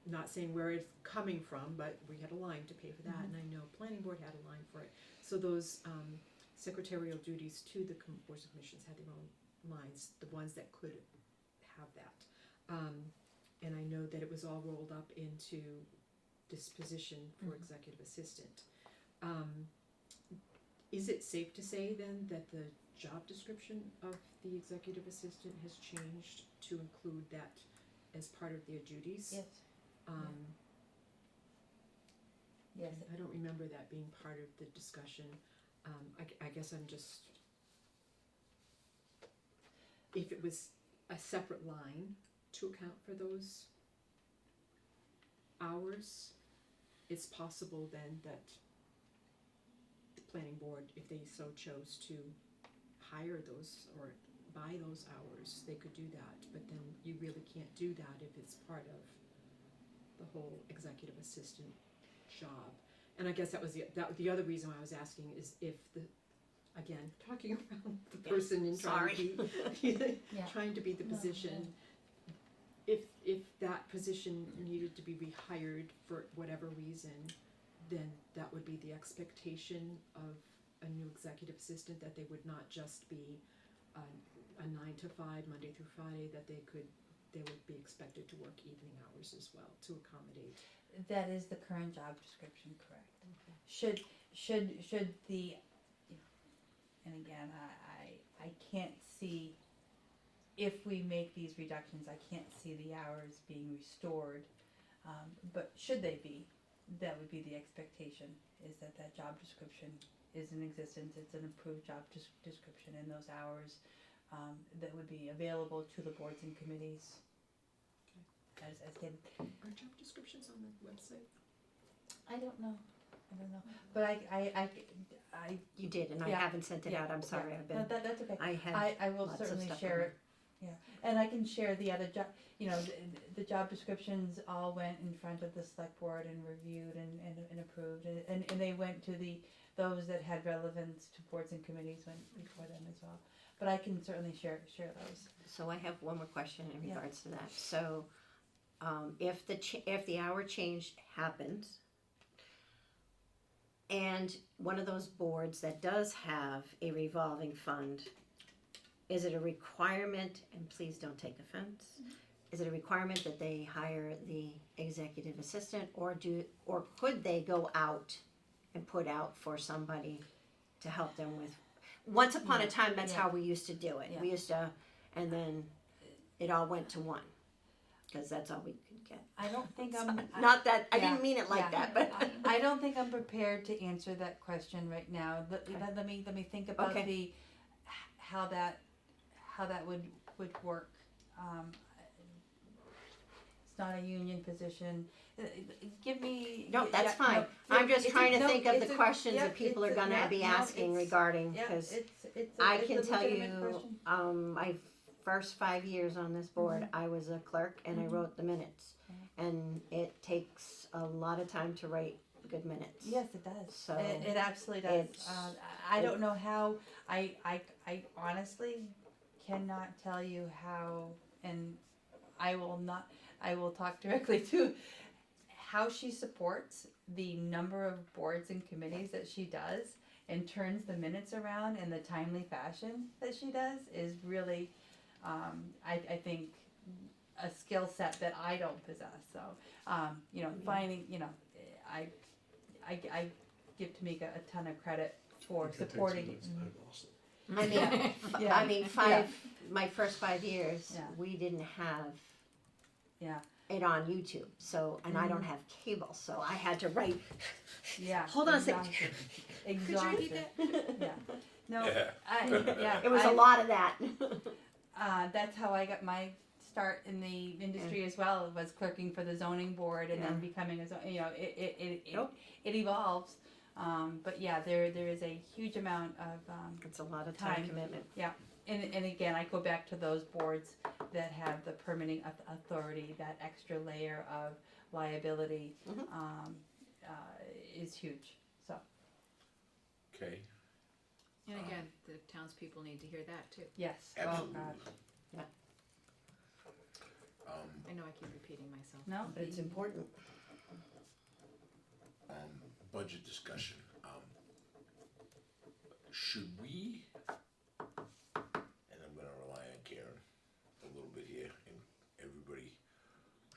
Not saying where it's coming from, but we had a line to pay for that, and I know planning board had a line for it. So those secretarial duties to the boards and commissions had their own lines, the ones that could have that. And I know that it was all rolled up into this position for executive assistant. Is it safe to say then that the job description of the executive assistant has changed to include that as part of their duties? Yes. Yes. I don't remember that being part of the discussion. I guess I'm just, if it was a separate line to account for those hours, it's possible then that the planning board, if they so chose to hire those or buy those hours, they could do that. But then you really can't do that if it's part of the whole executive assistant job. And I guess that was the other reason why I was asking is if again, talking around the person in trying to be the position, if that position needed to be rehired for whatever reason, then that would be the expectation of a new executive assistant, that they would not just be a 9 to 5, Monday through Friday, that they would be expected to work evening hours as well to accommodate. That is the current job description, correct? Should the, and again, I can't see, if we make these reductions, I can't see the hours being restored, but should they be, that would be the expectation, is that job description is in existence, it's an approved job description, and those hours that would be available to the boards and committees. As stated. Are job descriptions on the website? I don't know, but I You did, and I Yeah. haven't sent it out, I'm sorry, I've been, no, that's okay. I had I will lots of certainly stuff share on it, yeah, And I can share the other job, the job descriptions all went in front of the select board and reviewed and approved, and they went to those that had relevance to boards and committees went before them as well. But I can certainly share those. So I have one more question in Yeah. regards to that. So, if the hour change happens, and one of those boards that does have a revolving fund, is it a requirement, and please don't take offense, is it a requirement that they hire the executive assistant, or could they go out and put out for somebody to help them with? Once upon a time, that's how we used to do it. Yeah. We used to, and then it all went to one, because that's all we could get. I don't think I'm. Not that, I Yeah, didn't mean it like yeah. that, but. I don't think I'm prepared to answer that question right now. Let me think about Okay. how that would work. It's not a union position. Give me. No, that's yeah, fine. no, I'm just it's trying to no, think of it's the a- questions yeah, that people it's are a- gonna yeah, be no, asking it's- regarding, Yeah, because it's I it's can a tell legitimate you, question. my first 5 years on this board, I was a clerk and I Mhm. wrote the minutes. And it takes a lot of time to write good minutes. Yes, it does. So, It absolutely does. it's- I don't know how. I honestly cannot tell you how, and I will not. I will talk directly to how she supports the number of boards and committees that she does and turns the minutes around in the timely fashion that she does is really, I think, a skill set that I don't possess. So, finding, I give Tamika a ton of credit for supporting. I mean, Yeah. I mean, my first 5 years, Yeah. we didn't have Yeah. it on YouTube. So, and I don't have cable, so I had to write. Yeah. Hold on a second. Exhausted. Yeah. No. Yeah. Yeah. It was a lot of that. That's how I got my start in the industry as well. Was clerking for the zoning board and then becoming it evolves. But yeah, there is a huge amount of It's a lot of time commitment. Yeah, and again, I go back to those boards that have the permitting authority. That extra layer of liability is huge. So Okay, And again, the townspeople need to hear that too. yes, absolutely. oh God, I know I keep repeating myself. no, It's important. Budget discussion, should we, and I'm gonna rely on Karen a little bit here, and everybody,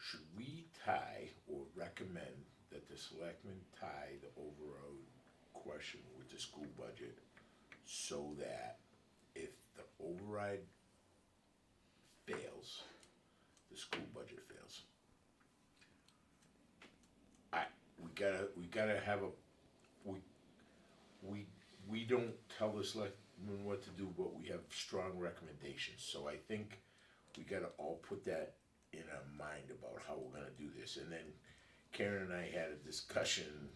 should we tie or recommend that the selectmen tie the overall question with the school budget so that if the override fails, the school budget fails? We gotta have we don't tell the selectmen what to do, but we have strong recommendations, so I think we gotta all put that in our mind about how we're gonna do this, and then Karen and I had a discussion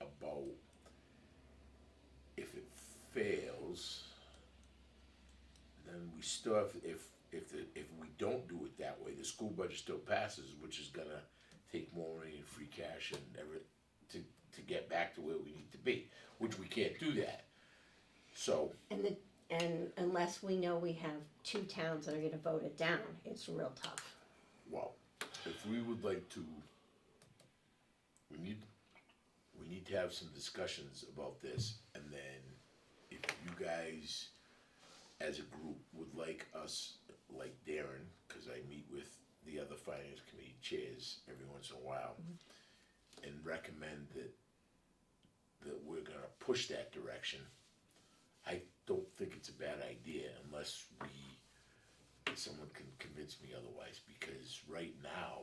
about if it fails, then we still have, if we don't do it that way, the school budget still passes, which is gonna take more money in free cash and to get back to where we need to be, which we can't do that. So, And unless we know we have 2 towns that are gonna vote it down, it's real tough. well, if we would like to, we need to have some discussions about this, and then if you guys, as a group, would like us, like Darren, cause I meet with the other finance committee chairs every once in a while, and recommend that we're gonna push that direction. I don't think it's a bad idea unless someone can convince me otherwise, because right now,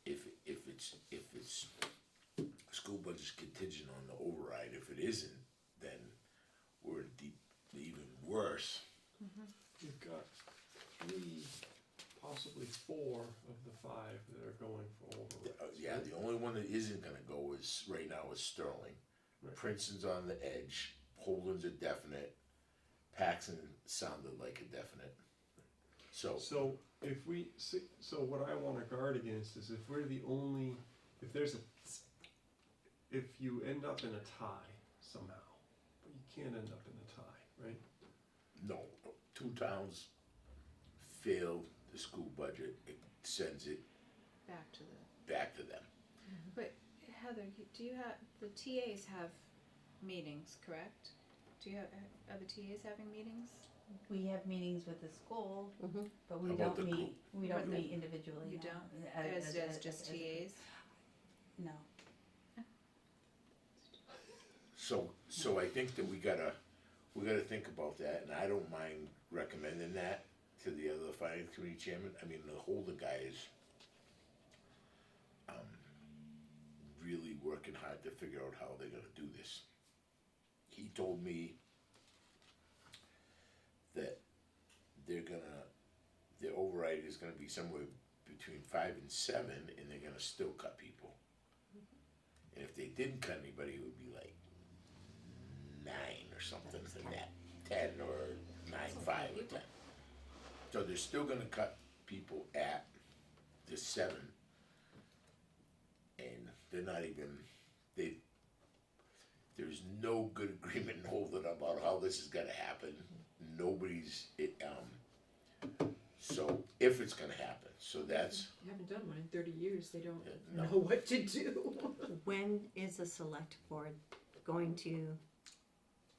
if it's school budget's contingent on the override, if it isn't, then we're in even worse. You've got 3, possibly 4 of the 5 that are going for overrides. Yeah, the only one that isn't gonna go right now is Sterling. Right. Princeton's on the edge, Holden's a definite, Paxton sounded like a definite. So, So if we, so what I wanna guard against is if we're the only, if there's a, if you end up in a tie somehow, but you can't end up in a tie, right? no, 2 towns failed the school budget, it sends it Back to the, back to them. but Heather, do you have, the TAs have meetings, correct? Do you have, are the TAs having meetings? We have meetings with the school, Mhm. but we How about don't the meet, we don't With the- meet individually, You no. don't, as just a- TAs? No. So I think that we gotta think about that, and I don't mind recommending that to the other finance committee chairman. I mean, the Holden guy is really working hard to figure out how they're gonna do this. He told me that their override is gonna be somewhere between 5 and 7, and they're gonna still cut people. And if they didn't cut anybody, it would be like 9 or something like that, 10 or 9, 5 or 10. So they're still gonna cut people at the 7, and they're not even, there's no good agreement in Holden about how this is gonna happen. Nobody's, so if it's gonna happen, so that's, They haven't done one in 30 years, they don't no. know what to do. When is the select board going to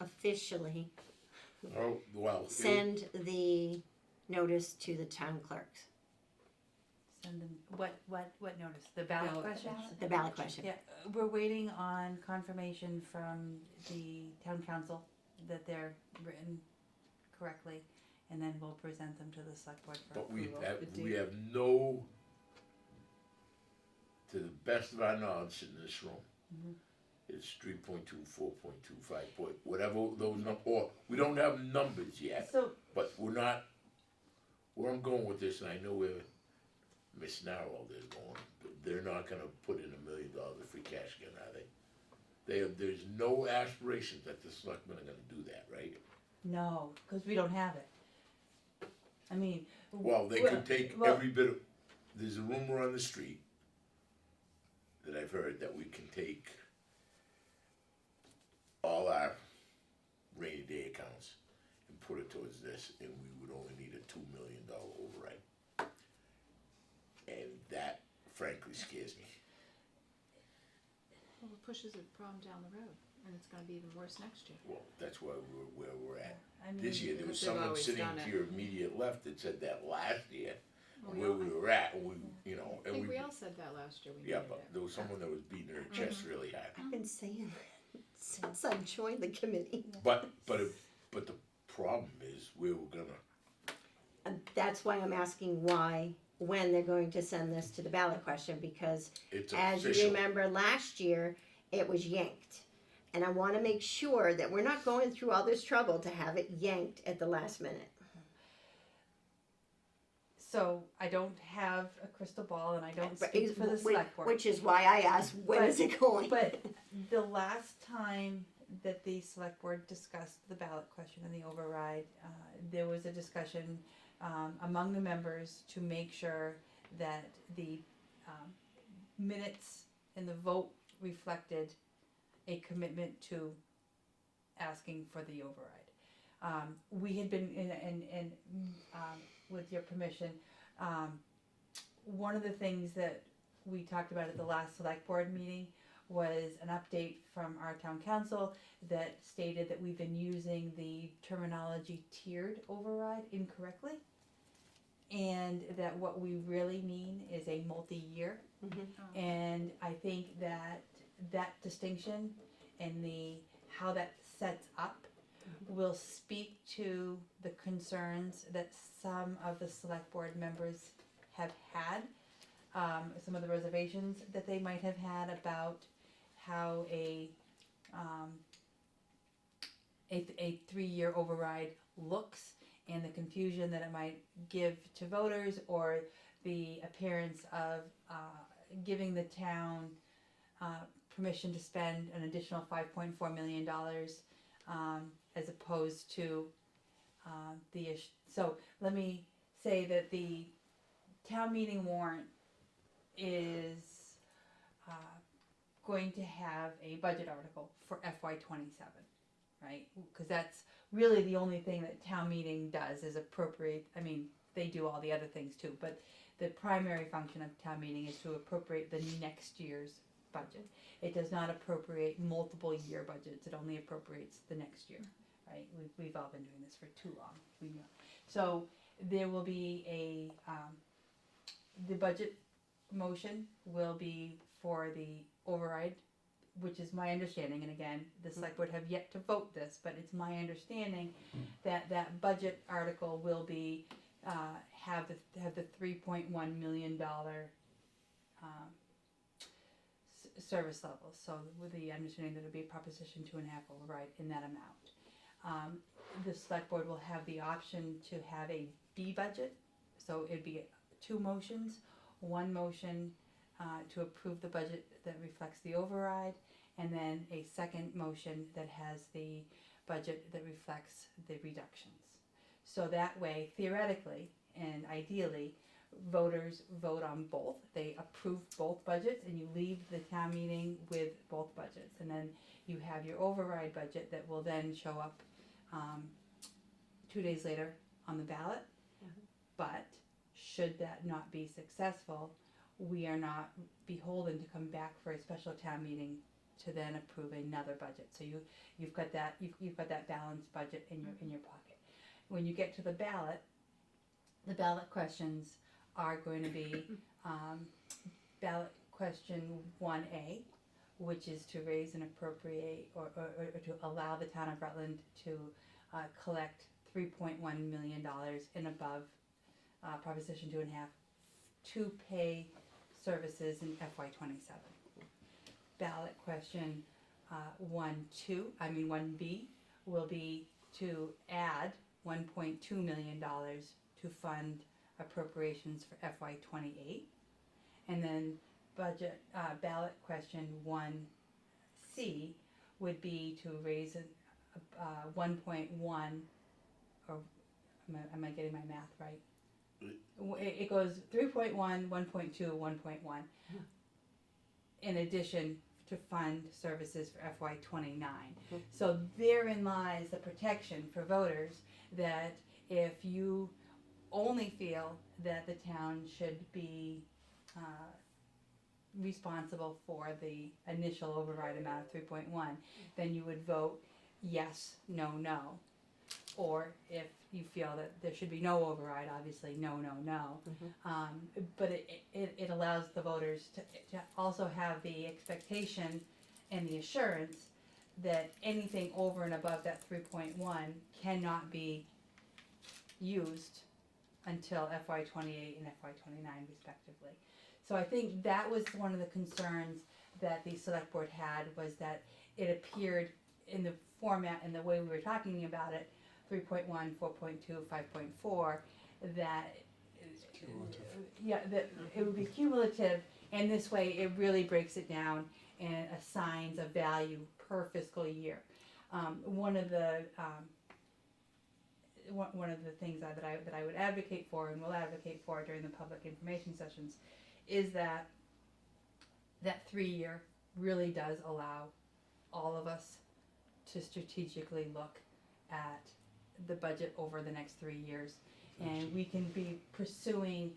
officially oh, well, send the notice to the town clerks? Send them, what notice? The ballot Ballot questions? The ballot question. Yeah, we're waiting on confirmation from the town council that they're written correctly, and then we'll present them to the select board for but we approval. we have no, to the best of our knowledge in this room, Mhm. it's 3.2, 4.2, 5 point, whatever those or we don't have numbers yet, So, but we're not, where I'm going with this, and I know where Miss Narwhal is going, but they're not gonna put in $1 million of free cash again, are they? There's no aspiration that the selectmen are gonna do that, right? no, cause we don't have it. I mean. Well, they could take well- every bit of, there's a rumor on the street that I've heard that we can take all our rainy day accounts and put it towards this, and we would only need a $2 million override. And that frankly scares me. Well, it pushes a problem down the road, and it's gonna be even worse next year. Well, that's where we're at. I mean, This year, there was They've someone always sitting done it. to your immediate left that said that last year, Well, where we were at, and we, you know, I and think we, we all said that last year, we yeah, needed but it. there was someone that was beating her chest really hard. I've been saying that since I joined the committee. But the problem is, we were gonna, And that's why I'm asking when they're going to send this to the ballot question, because it's as you official. remember last year, it was yanked. And I wanna make sure that we're not going through all this trouble to have it yanked at the last minute. So I don't have a crystal ball and I don't But speak for the select board. Which is why I asked, when But- is it going? But the last time that the select board discussed the ballot question and the override, there was a discussion among the members to make sure that the minutes and the vote reflected a commitment to asking for the override. We had been in with your permission, one of the things that we talked about at the last select board meeting was an update from our town council that stated that we've been using the terminology tiered override incorrectly. And that what we really mean is a multi-year. And I think that that distinction and how that sets up will speak to the concerns that some of the select board members have had, some of the reservations that they might have had about how a 3-year override looks, and the confusion that it might give to voters, or the appearance of giving the town permission to spend an additional $5.4 million, as opposed to So let me say that the town meeting warrant is going to have a budget article for FY '27, right? Because that's really the only thing that town meeting does is appropriate. I mean, they do all the other things too, but the primary function of town meeting is to appropriate the next year's budget. It does not appropriate multiple year budgets. It only appropriates the next year, right? We've all been doing this for too long. We know. So there will be the budget motion will be for the override, which is my understanding, and again, the select board have yet to vote this, but it's my understanding that that budget article will be, have the $3.1 million service levels, so with the understanding that it'll be a Proposition 2.5 override in that amount. The select board will have the option to have a B budget, so it'd be 2 motions, 1 motion to approve the budget that reflects the override, and then a second motion that has the budget that reflects the reductions. So that way, theoretically and ideally, voters vote on both. They approve both budgets, and you leave the town meeting with both budgets. And then you have your override budget that will then show up 2 days later on the ballot. But should that not be successful, we are not beholden to come back for a special town meeting to then approve another budget. So you've got that balanced budget in your pocket. When you get to the ballot questions are going to be ballot question 1A, which is to raise and appropriate or to allow the town of Rutland to collect $3.1 million and above Proposition 2.5 to pay services in FY '27. Ballot question 1B will be to add $1.2 million to fund appropriations for FY '28, and then budget ballot question 1C would be to raise 1.1, or am I getting my math right? It goes 3.1, 1.2, 1.1, in addition to fund services for FY '29. So therein lies the protection for voters that if you only feel that the town should be responsible for the initial override amount of 3.1, then you would vote yes, no, no. Or if you feel that there should be no override, obviously no, no, no. But it allows the voters to also have the expectation and the assurance that anything over and above that 3.1 cannot be used until FY '28 and FY '29 respectively. So I think that was one of the concerns that the select board had, was that it appeared in the format and the way we were talking about it, 3.1, 4.2, 5.4, that that it would be cumulative, and this way it really breaks it down and assigns a value per fiscal year. One of the things that I would advocate for and will advocate for during the public information sessions is that 3 year really does allow all of us to strategically look at the budget over the next 3 years, and we can be pursuing,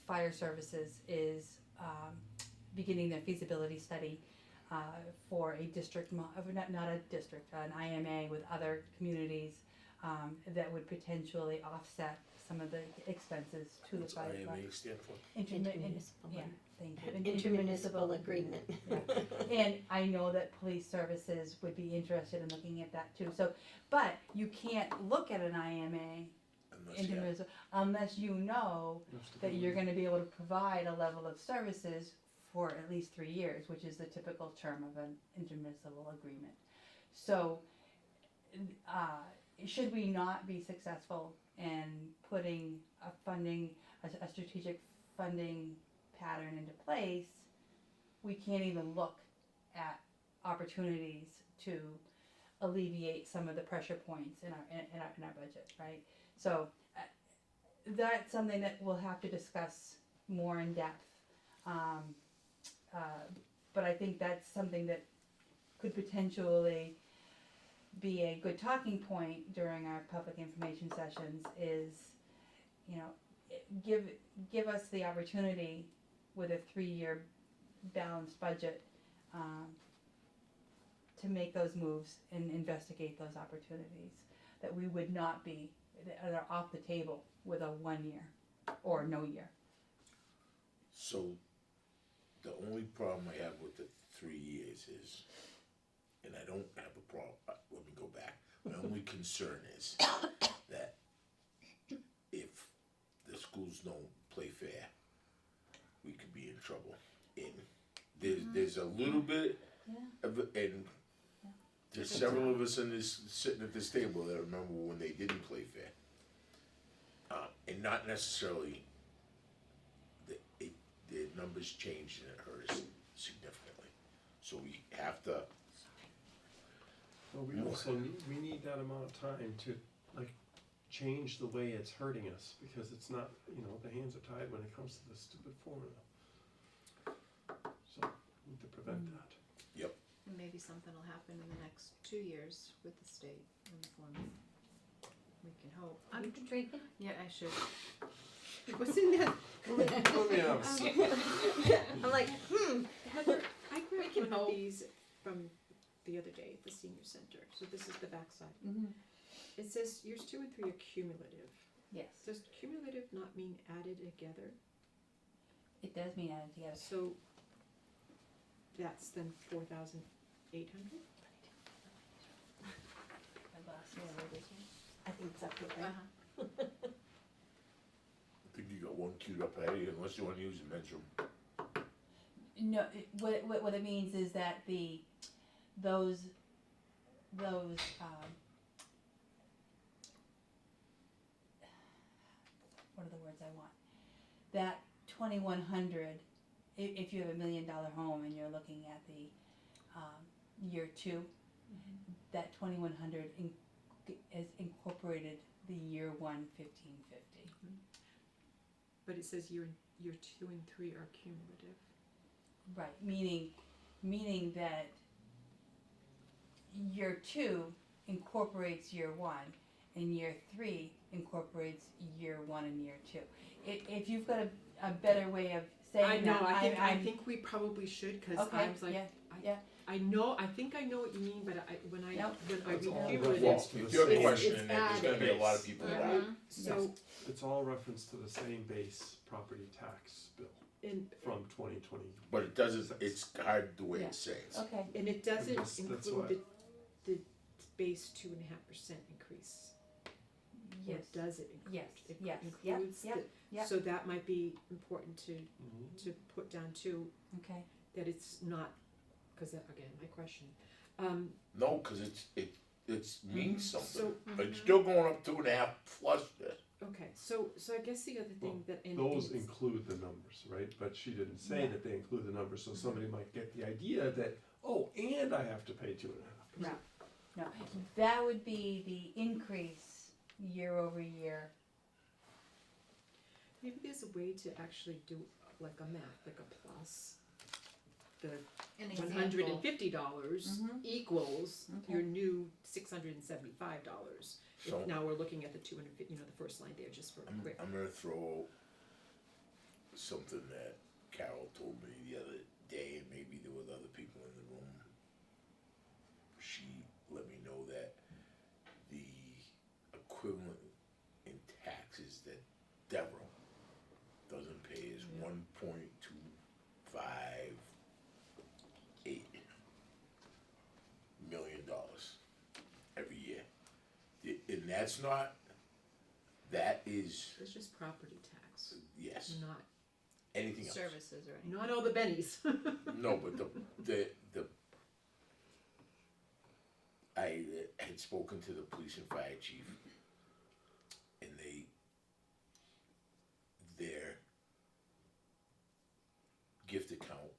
fire services is beginning their feasibility study for a district, not a district, an IMA with other communities that would potentially offset some of the expenses to the What's fire. IMA stand for? Intermunicipal. Yeah, thank you. Intermunicipal agreement. Yeah. And I know that police services would be interested in looking at that too. So, but you can't look at an IMA unless you know that you're going to be able to provide a level of services for at least 3 years, which is the typical term of an intermunicipal agreement. So, should we not be successful in putting a strategic funding pattern into place, we can't even look at opportunities to alleviate some of the pressure points in our budget, right? So that's something that we'll have to discuss more in depth. But I think that's something that could potentially be a good talking point during our public information sessions is, you know, give us the opportunity with a 3-year balanced budget to make those moves and investigate those opportunities that we would not be, that are off the table with a 1 year or no year. So, the only problem I have with the 3 years is, and I don't have a problem, let me go back. My only concern is that if the schools don't play fair, we could be in trouble. And there's a little bit of, and there's several of us in this, sitting at this table that remember when they didn't play fair. And not necessarily, the numbers changed and it hurt us significantly. So we have to, Well, we also need that amount of time to, like, change the way it's hurting us, because it's not, you know, the hands are tied when it comes to this stupid formula. So, we need to prevent that. And maybe something will happen in the next 2 years with the state and the formula. We can hope. I'm drinking. Yeah, I should. What's in that? Let me have some. I'm like, Heather, I grabbed can one of hope. these from the other day at the senior center, so this is the backside. Mhm. It says years 2 and 3 are cumulative. Yes, Does cumulative not mean added together? it does mean added together. So that's then 4,800? I think it's up here, right? Uh-huh. I think you got one queued up ahead of you, unless you wanna use the men's room. No, what it means is that those, what are the words I want? That 2,100, if you have $1 million home and you're looking at the, year 2, that 2,100 is incorporated the year 1 1,550. But it says year 2 and 3 are cumulative. Right, meaning that year 2 incorporates year 1, and year 3 incorporates year 1 and year 2. If you've got a better way of saying I know, that, I think we probably should, cause Okay, I was like, yeah. I think I know what you mean, but when I Nope. read It's all cumulative, Well, reference to if the you're same questioning it, it's there's gonna be a lot of people that are. so, It's all reference to the same base property tax bill and, from 2020. But it doesn't, it's hard the way it says. Okay, and it doesn't That's include the base 2.5% increase. Or yes, does it include? yes, It yes, includes yep, the- yep. So that might be important to Mhm. put down too, okay. that it's not, cause that, again, my question. No, cause it's means something. So, It's still going up 2.5 plus this. okay, so I guess the other thing that, and Those it's- include the numbers, right? But she didn't say Yeah. that they include the numbers, so somebody might get the idea that, oh, and I have to pay 2.5%. No, that would be the increase year over year. maybe there's a way to actually do like a math, like a plus. The An $150 Mhm. equals Okay. your new $675. So- If now we're looking at the 250, the first line there, just for I'm quick. gonna throw something that Carol told me the other day, and maybe there were other people in the room. She let me know that the equivalent in taxes that Deborah doesn't pay is $1.258 million every year. And that's not, that is, It's just property tax, yes, not anything else. services or anything. not all the bennies. No, but the I had spoken to the police and fire chief, and their gift account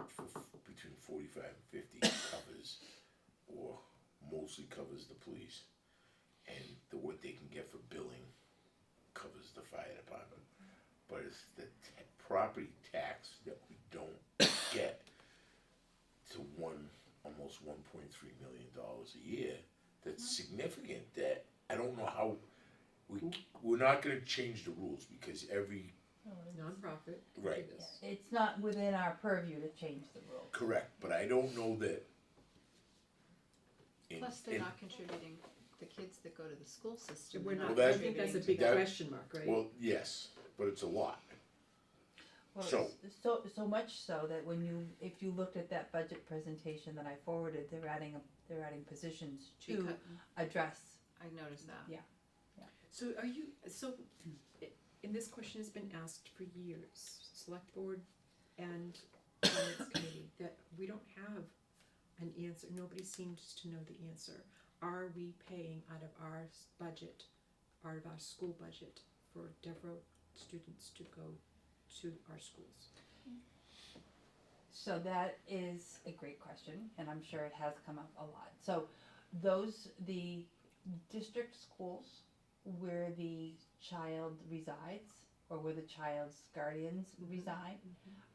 for between 45 and 50 covers, or mostly covers the police. And what they can get for billing covers the fire department. But it's the property tax that we don't get to almost $1.3 million a year. That's significant. That I don't know how we're not going to change the rules because every Nonprofit. right. It's not within our purview to change the rules. Correct, but I don't know that. Plus, they're not contributing, the kids that go to the school system. We're are not, Well, that- I think that's a big that- question mark, right? Well, yes, but it's a lot. Well, So- so much so that if you looked at that budget presentation that I forwarded, they're adding positions to Because- address. I noticed that. Yeah. So and this question has been asked for years, select board and finance committee, that we don't have an answer, nobody seems to know the answer. Are we paying out of our budget, out of our school budget, for Devereux students to go to our schools? So that is a great question, and I'm sure it has come up a lot. So the district schools where the child resides or where the child's guardians reside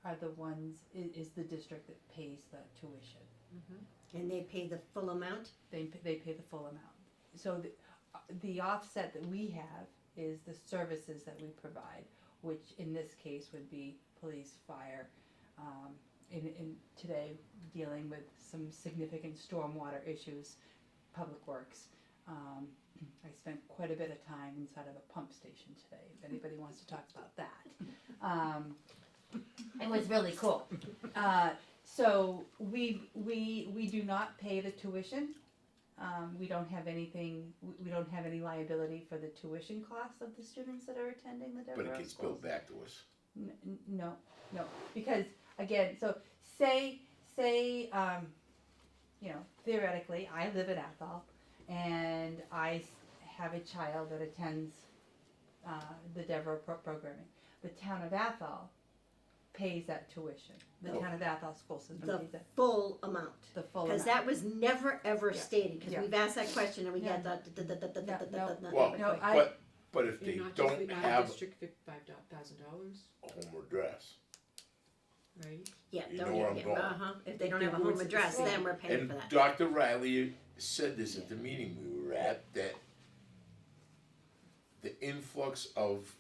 are the ones, is the district that pays the tuition. And they pay the full amount? They pay the full amount. So the offset that we have is the services that we provide, which in this case would be police, fire, in today dealing with some significant stormwater issues, public works. I spent quite a bit of time inside of a pump station today, if anybody wants to talk about that. It was really cool. So we do not pay the tuition. We don't have anything, we don't have any liability for the tuition costs of the students that are attending the Devereux But it gets schools. billed back to us. No, because again, so say, theoretically, I live in Athol and I have a child that attends the Devereux programming. The town of Athol pays that tuition. The town of Athol school system The pays that, full amount? the full Because amount. that was never ever stated, because Yeah. we've asked that question and we Yeah. got the. Well, No, but if they You're not don't just out have of district $55,000, a home address, right? Yeah, You don't know where even I'm get, going. if they don't If have a the home board's address, at the then we're paying and for that. Dr. Riley said this at the meeting we were at, that the influx of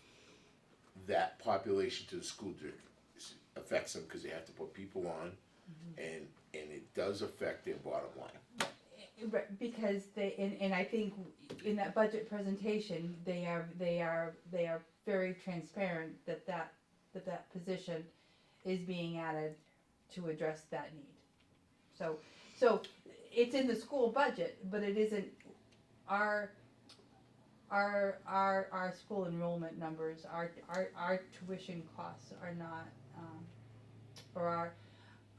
that population to the school district affects them because they have to put people on, and it does affect their bottom line. Right, because and I think in that budget presentation, they are very transparent that position is being added to address that need. So it's in the school budget, but it isn't our school enrollment numbers, our tuition costs are not, or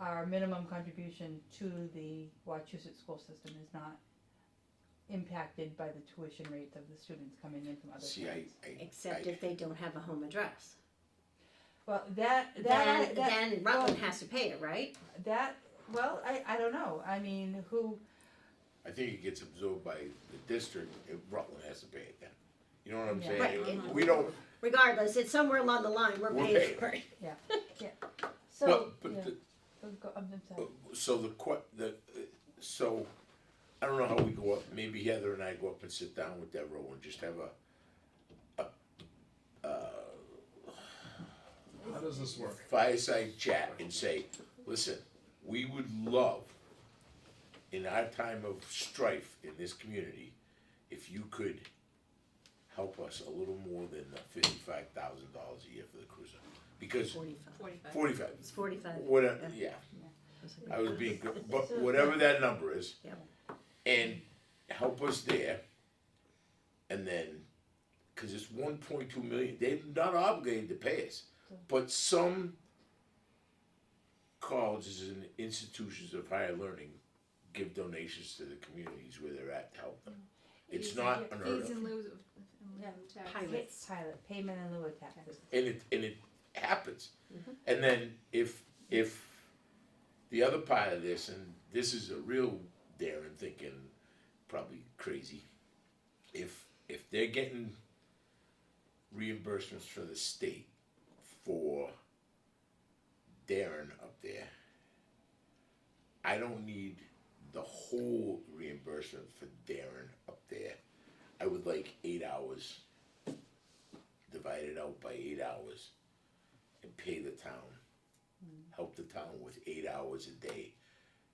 our minimum contribution to the Wachusett school system is not impacted by the tuition rates of the students coming in from other See, towns. Except if they don't have a home address. Well, Then Rutland has to pay it, right? I don't know, I mean, I think it gets absorbed by the district, if Rutland has to pay it then. You know what I'm Yeah. saying? Right. We don't, Regardless, it's somewhere along the line, we're We're paying paying. for it. so, but yeah. the, I'm sorry. so I don't know how we go up, maybe Heather and I go up and sit down with Devereux and just have How does this work? fireside chat and say, listen, we would love, in our time of strife in this community, if you could help us a little more than the $55,000 a year for the cruiser. Because 45. 45, It's 45. whatever, yeah, I was being good, but whatever that number is. Yep. And help us there, and then, cause it's 1.2 million, they're not obligated to pay us. But some colleges and institutions of higher learning give donations to the communities where they're at to help them. It's not unheard Fees in of, lieu of tax. Pilot. Payment in lieu of taxes. and it happens. And then if the other part of this, and this is a real daring thinking, crazy. If they're getting reimbursements from the state for Darren up there, I don't need the whole reimbursement for Darren up there. I would like 8 hours, divided out by 8 hours, and pay the town. Help the town with 8 hours a day,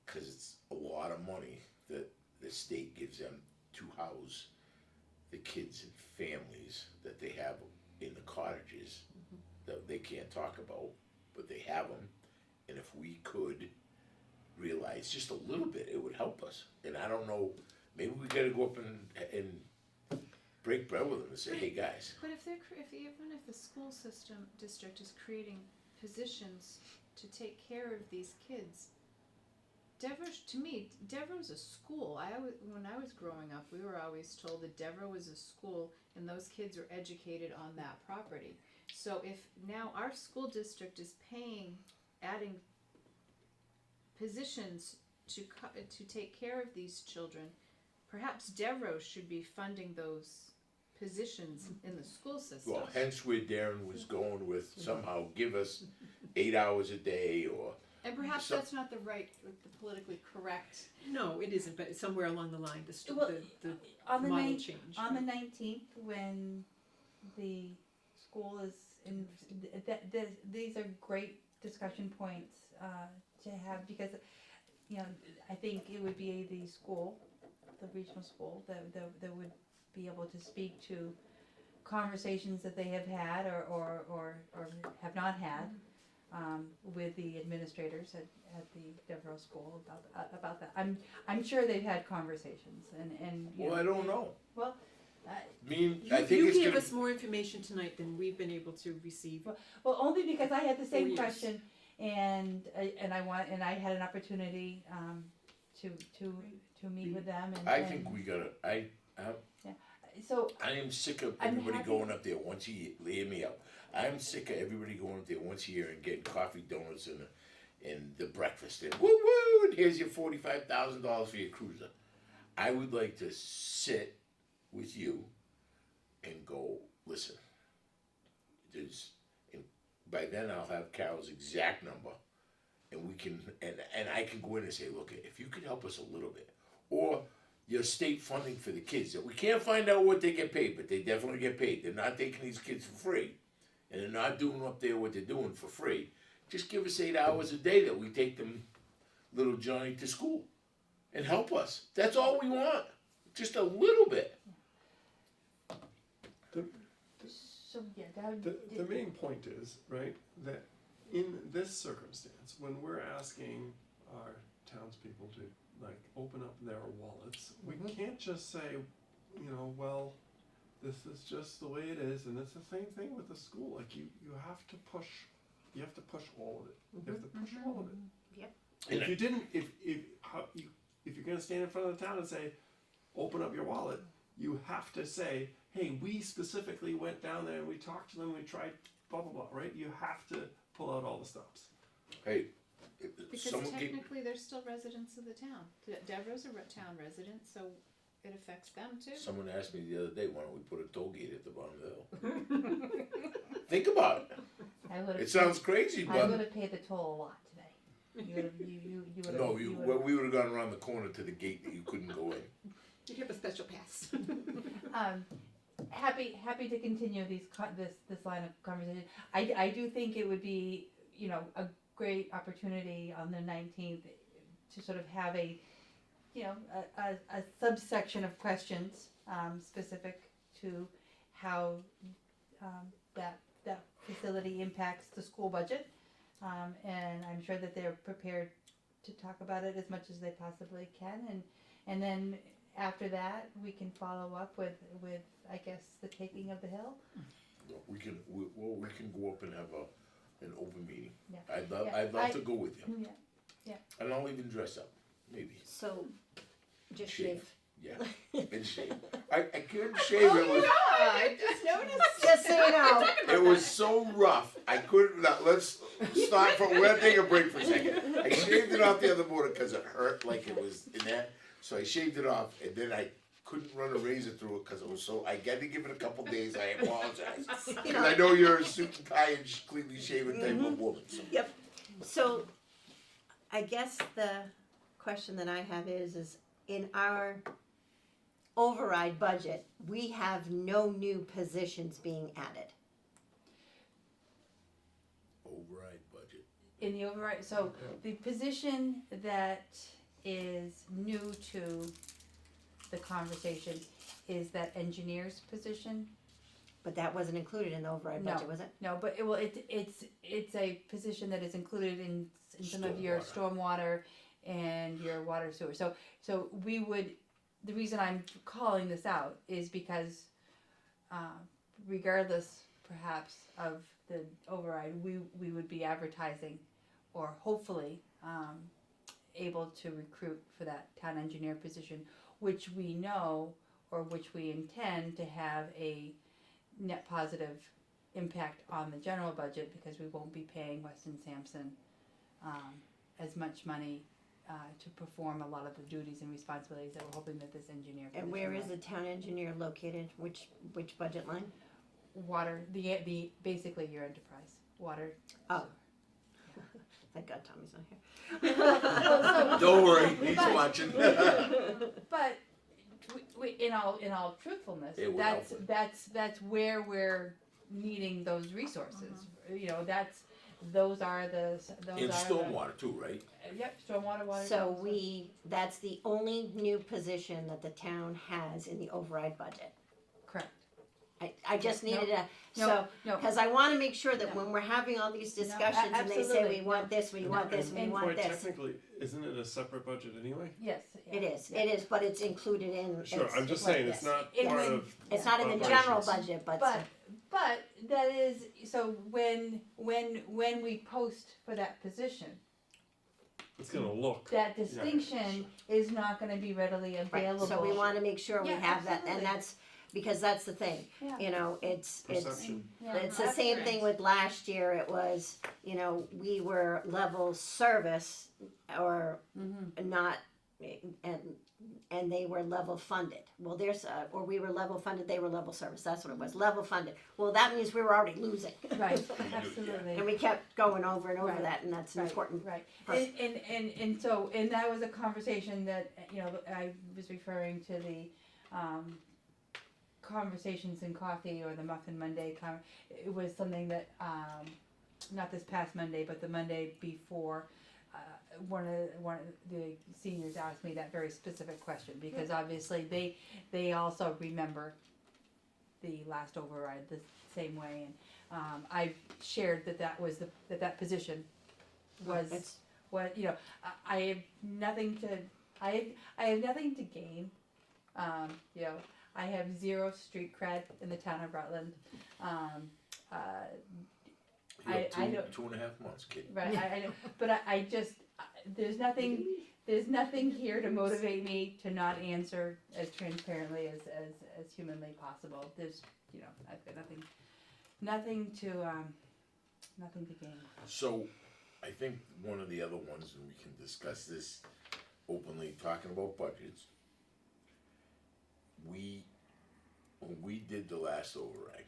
cause it's a lot of money that the state gives them to house the kids and families that they have in the cottages that they can't talk about, but they have them. And if we could realize just a little bit, it would help us. And I don't know, maybe we gotta go up and break bread with them and say, hey guys. But even if the school district is creating positions to take care of these kids, Devereux's a school. When I was growing up, we were always told that Devereux was a school and those kids were educated on that property. So if now our school district is adding positions to take care of these children, perhaps Devereux should be funding those positions in the school system. Well, hence where Darren was going with somehow give us 8 hours a day or. And perhaps So- that's not the politically correct. No, it isn't, but somewhere along the line, Well, the on the model nine- change. On the 19th, when the school is in, these are great discussion points to have, because, I think it would be the school, the regional school, that would be able to speak to conversations that they have had or have not had with the administrators at the Devereux School about that. I'm sure they've had conversations and Well, I don't know. Well, I You think gave it's gonna. us more information tonight than we've been able to receive. well, only because I had the same years. question and I had an opportunity to meet with them and. I think we gotta. So I am sick of I'm everybody happy- going up there once a year. Hear me out. I'm sick of everybody going up there once a year and getting coffee, donuts, and the breakfast. And woo woo! And here's your $45,000 for your cruiser. I would like to sit with you and go, listen. And by then I'll have Carol's exact number, and we can and I can go in and say, look, if you could help us a little bit, or your state funding for the kids. That we can't find out what they get paid, but they definitely get paid. They're not taking these kids for free, and they're not doing up there what they're doing for free. Just give us 8 hours a day that we take them, little Johnny, to school, and help us. That's all we want. Just a little bit. so yeah, that The main point is, right, that in this circumstance, when we're asking our townspeople to like open up their wallets, we can't just say, well, this is just the way it is, and it's the same thing with the school. Like you have to push all of it. You have to push all of it. Yep. And if you didn't, if you're gonna stand in front of the town and say, open up your wallet, you have to say, hey, we specifically went down there and we talked to them, we tried blah blah blah, right? You have to pull out all the stops. Hey, Because someone get, technically they're still residents of the town. Devereux's a town resident, so it affects them too. someone asked me the other day, why don't we put a toll gate at the bottom of the hill? Think about it. I would It sounds crazy, I but would have paid the toll a lot today. You would have you would have. no, we would have gone around the corner to the gate that you couldn't go in. You have a special pass. Happy to continue this line of conversation. I do think it would be a great opportunity on the 19th to sort of have a subsection of questions specific to how that facility impacts the school budget, and I'm sure that they're prepared to talk about it as much as they possibly can, and then after that we can follow up with I guess the taking of the hill. We can go up and have an open meeting. Yeah. I'd love to go with you, Yeah. and I'll even dress up, maybe. So, just Shave. shave. Yeah, and shave. I couldn't shave. It was I just noticed. Just so you know. it was so rough. I couldn't. Let's stop for. We're gonna take a break for a second. I shaved it off the other morning because it hurt like it was in that. So I shaved it off, and then I couldn't run a razor through it because it was so. I got to give it a couple days. I apologize. You Because know, I know you're a suit and tie and cleanly shaven type of woman. So. Yep. So, I guess the question that I have is in our override budget, we have no new positions being added. Override budget. In the override, so the position that is new to the conversation is that engineer's position. But that wasn't included in the override No. budget, was it? No, but it's a position that is included in some of your stormwater and your water sewer. So we would, the reason I'm calling this out is because regardless perhaps of the override, we would be advertising or hopefully able to recruit for that town engineer position, which we know or which we intend to have a net positive impact on the general budget because we won't be paying Weston Sampson as much money to perform a lot of the duties and responsibilities that we're hoping that this engineer. And where is the town engineer located? Which budget line? Water, the basically your enterprise, water. Oh. Thank God Tommy's not here. Don't worry, he's watching. But we, in all truthfulness, It would that's where we're needing those resources. You know, those are In stormwater too, right? Yep, stormwater, water. So that's the only new position that the town has in the override budget. Correct. I just needed No, because I want to make sure that when we're having all these discussions and they say absolutely, we want this, we want this, we want Quite this. technically, isn't it a separate budget anyway? Yes. It is, but it's included in. Sure, it's- I'm just right, saying, it's yes. not It part was- of. It's not in the general operations. budget, but. But that is, so when we post for that position, It's gonna look. that distinction is not gonna be readily Right, available. so we want to make sure we Yeah, have that, and absolutely. that's, because that's the thing, Yeah. you know, it's, Perception. Yeah. it's the same thing with last year, it was, you know, we were level service, or not, and they were level funded. Well, or we were level funded, they were level service, that's what it was, level funded. Well, that means we were already losing. Right, absolutely. And we kept going over and over Right. that, and that's an important. Right, part. and so, and that was a conversation that, you know, I was referring to the, conversations in coffee or the Muffin Monday, it was something that, not this past Monday, but the Monday before, one of the seniors asked me that very specific question, because obviously they also remember the last override the same way, and, I shared that was that position was, It's- what, you know, I have nothing to, I have nothing to gain, you know, I have zero street cred in the town of Rutland, You have I don't- 2.5 months, kid. right, I know, but I just, there's nothing here to motivate me to not answer as transparently as humanly possible. There's, you know, I've got nothing to gain. So, I think one of the other ones, and we can discuss this openly, talking about budgets. When we did the last override,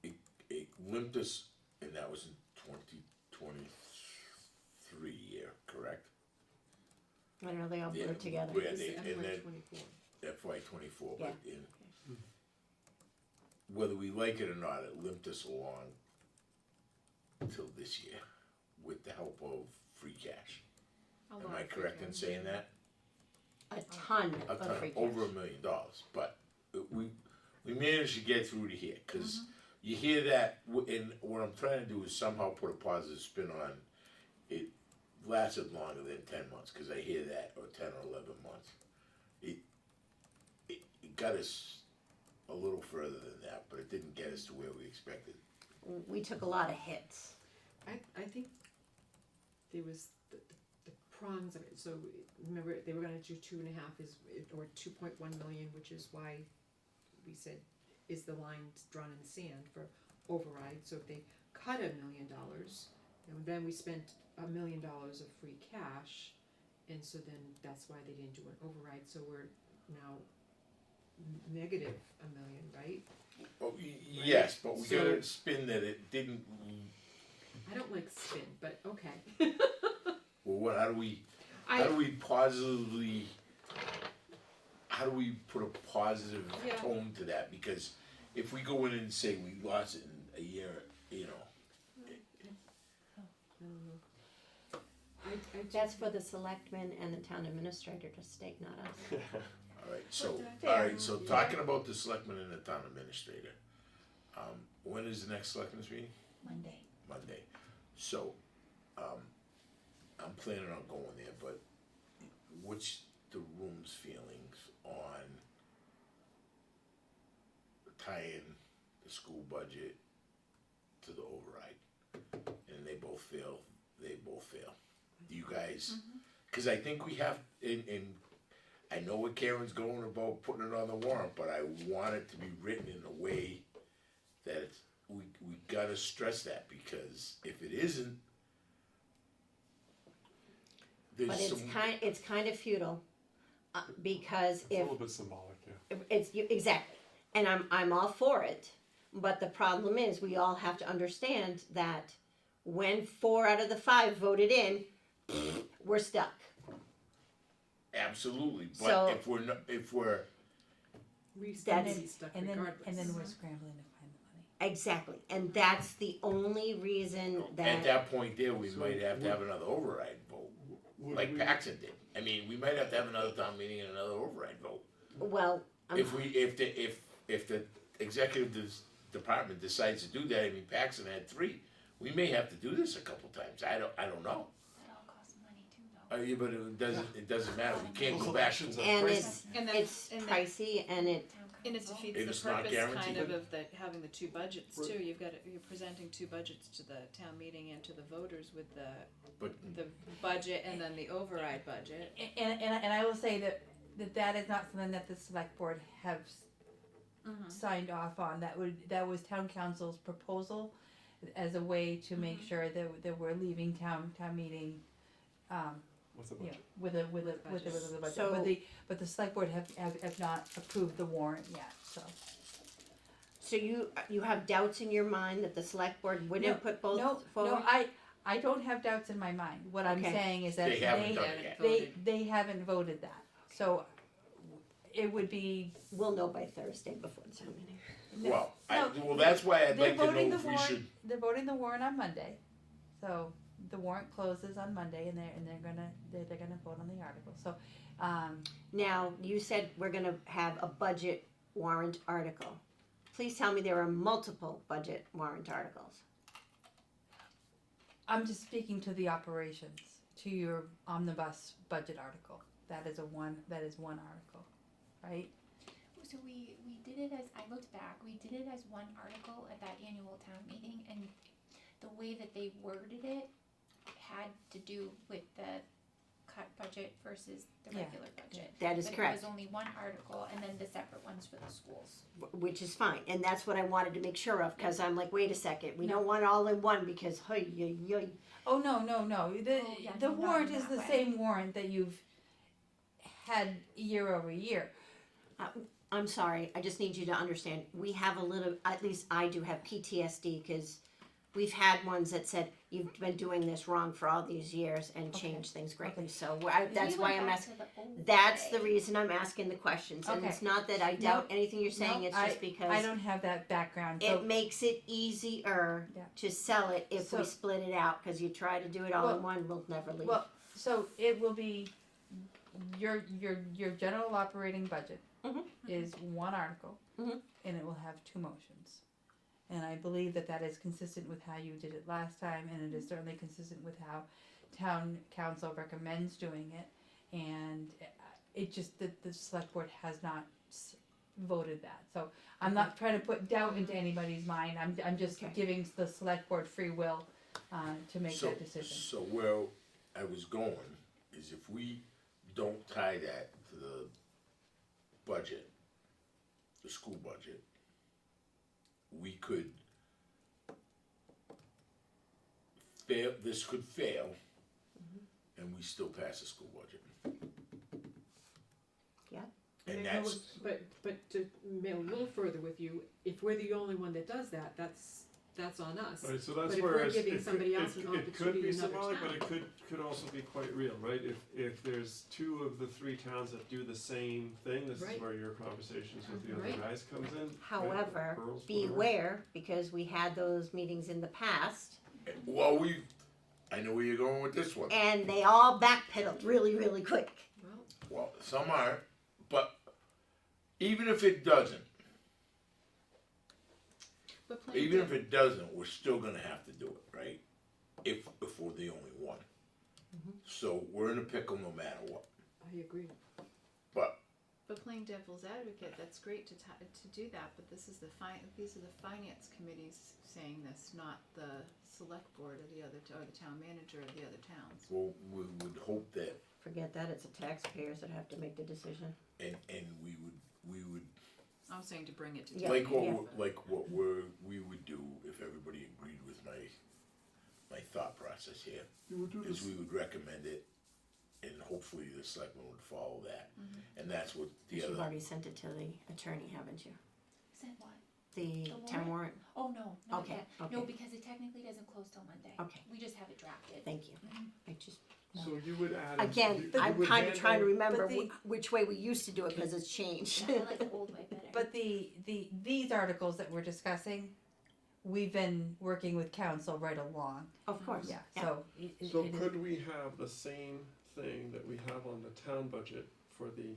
it limped us, and that was in 2023 year, correct? I don't know, they all Yeah, blur together. yeah, This they- is and FY then- 24. FY24, Yeah. but whether we like it or not, it limped us along until this year with the help of free cash. Am I correct in saying that? A ton A of ton, free cash. over $1 million, but we managed to get through to here, cause you hear that, and what I'm trying to do is somehow put a positive spin on, it lasted longer than 10 months, cause I hear that, or 10 or 11 months. It got us a little further than that, but it didn't get us to where we expected. We took a lot of hits. I think there was the prongs of it, so remember, they were gonna do 2.5 or 2.1 million, which is why we said, is the line drawn in the sand for override, so if they cut $1 million, and then we spent $1 million of free cash, and so then that's why they didn't do an override, so we're now negative $1 million, right? Oh, yes, but we So- gotta spin that it didn't, I don't like spin, but okay. well, how do we positively, how do we put a positive Yeah. tone to that? Because if we go in and say we lost it in a year, you know, I don't know. I That's for the selectmen and the town administrator to state, not us. alright, so, Fair. alright, so talking about the selectmen and the town administrator, when is the next selectmen's meeting? Monday. Monday. So, I'm planning on going there, but what's the room's feelings on tying the school budget to the override? And they both fail. Do you guys, cause I think we have, and I know what Karen's going about putting it on the warrant, but I want it to be written in a way that it's, we gotta stress that, because if it isn't, But there's some, it's kind of futile, because It's a if, little bit symbolic, yeah. exactly, and I'm all for it, but the problem is, we all have to understand that when 4 out of the 5 voted in, we're stuck. absolutely, So- but if we're not, if we're, We still That's- be stuck And then regardless. we're scrambling to find the money. Exactly, and that's the only reason at that, that point there, we So might have to would- have another override vote, Would like we- Paxton did. I mean, we might have to have another town meeting and another override vote. well, If the executive department decides to do that, I mean, Paxton had 3. We may have to do this a couple times. I don't know. That all costs money too, though. Yeah, but it doesn't matter. We can't Those go back. elections are and crazy. it's, And then, it's and then, pricey, and it, Town and it council. defeats It the is not purpose guaranteed. kind of the, having the 2 budgets Right. too, you're presenting 2 budgets to the town meeting and to the voters with But the budget and then the override budget. And I will say that is not something that the select board have signed off on. That was town council's proposal as a way to make sure that we're leaving town meeting, What's the you know, budget? with a budget. So- But the select board have not approved the warrant yet, so. so you have doubts in your mind that the select board wouldn't put both No, forward? I don't have doubts in my mind. What I'm Okay. saying is that they haven't done it yet. they haven't voted that. So it would be, We'll know by Thursday before the town meeting. Well, No. that's why I'd they're like to know voting the if we warrant, should. they're voting the warrant on Monday. So the warrant closes on Monday and they're gonna vote on the article. So, Now, you said we're gonna have a budget warrant article. Please tell me there are multiple budget warrant articles. I'm just speaking to the operations, to your omnibus budget article. That is one article, right? So we did it as, I looked back, we did it as one article at that annual town meeting, and the way that they worded it had to do with the cut budget versus the Yeah. regular budget. That is But correct, it was only one article, and then the separate ones for the schools. which is fine, and that's what I wanted to make sure of, cause I'm like, wait a second, we don't want it all in one, because, hey, Oh, no. yeah, The no, not warrant in is that the way. same warrant that you've had year over year. I'm sorry, I just need you to understand, we have a little, at least I do have PTSD, cause we've had ones that said, you've been doing this wrong for all these years and Okay. changed things greatly, Okay. so that's We why went I'm back asking. to the old That's the way. reason I'm asking the questions, and Okay. it's not that I doubt anything you're saying, No, it's just because I don't have that background, it so, makes it easier Yeah. to sell it if we So- split it out, cause you try to do it all in Well- one, we'll never leave. well, so it will be, your general operating budget Mhm. is one article, Mhm. and it will have 2 motions. And I believe that is consistent with how you did it last time, and it is certainly consistent with how town council recommends doing it. And it just, the select board has not voted that, so I'm not trying to put doubt into anybody's mind, I'm just Okay. giving the select board free will, to make that decision. So where I was going is if we don't tie that to the budget, the school budget, we could fail, this could fail, and we still pass the school budget. And it that's, goes- but to mail a little further with you, if we're the only one that does that, that's on us. Right, so But that's if where we're it's, giving it could, somebody else an it could opportunity be in another symbolic, but town. it could also be quite real, right? If there's 2 of the 3 towns that do the same thing, this Right. is where your conversations with the Right. other guys comes in. right? However, Pearls, whatever. beware, because we had those meetings in the past, well, I know where you're going with this one. and they all backpedaled really, really quick. Well, Well, some aren't, but even if it doesn't, But playing even if it doesn't, we're still gonna have to do it, right? If we're the only one. So we're in a pickle no matter what. I agree. But But playing devil's advocate, that's great to do that, but this is these are the finance committees saying this, not the select board or or the town manager of the other towns. well, we would hope that, Forget that, it's the taxpayers that have to make the decision. and we would I'm saying to bring it to Yeah. town. like what we would do if everybody agreed with my thought process here. You would do Is this. we would recommend it, and hopefully the selectmen would follow that. And that's what the You've other, already sent it to the attorney, haven't you? Said what? The The town warrant? Oh, no, not Okay, yet. okay. No, because it technically doesn't close till Monday. Okay. We just have it drafted. Thank you. I just, So you would add. again, you I'm would kinda trying to handle- remember But the- which way we used to do it, cause it's changed. Yeah, I like the old way better. But these articles that we're discussing, we've been working with council right along. Of course, Yeah, yeah. so So it is- could we have the same thing that we have on the town budget for the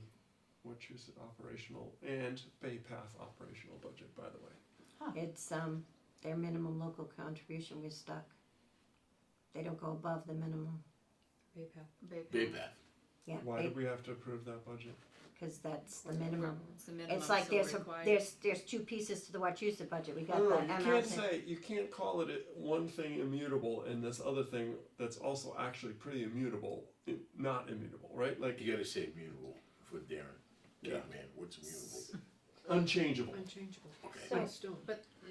Wachusett operational and Bay Path operational budget, by the way? It's, their minimum local contribution, we're stuck. They don't go above the minimum, PayPal. Bay Path. yeah, Why did we have to approve that budget? cause that's the minimum. It's the minimum, It's like so there's required. there's 2 pieces to the Wachusett budget, we got No, the you MRC. can't say, you can't call it one thing immutable and this other thing that's also actually pretty immutable, not immutable, right? Like, You gotta say immutable for Darren. Yeah. Man, what's immutable? unchangeable. Unchangeable. Okay. So- Like stone.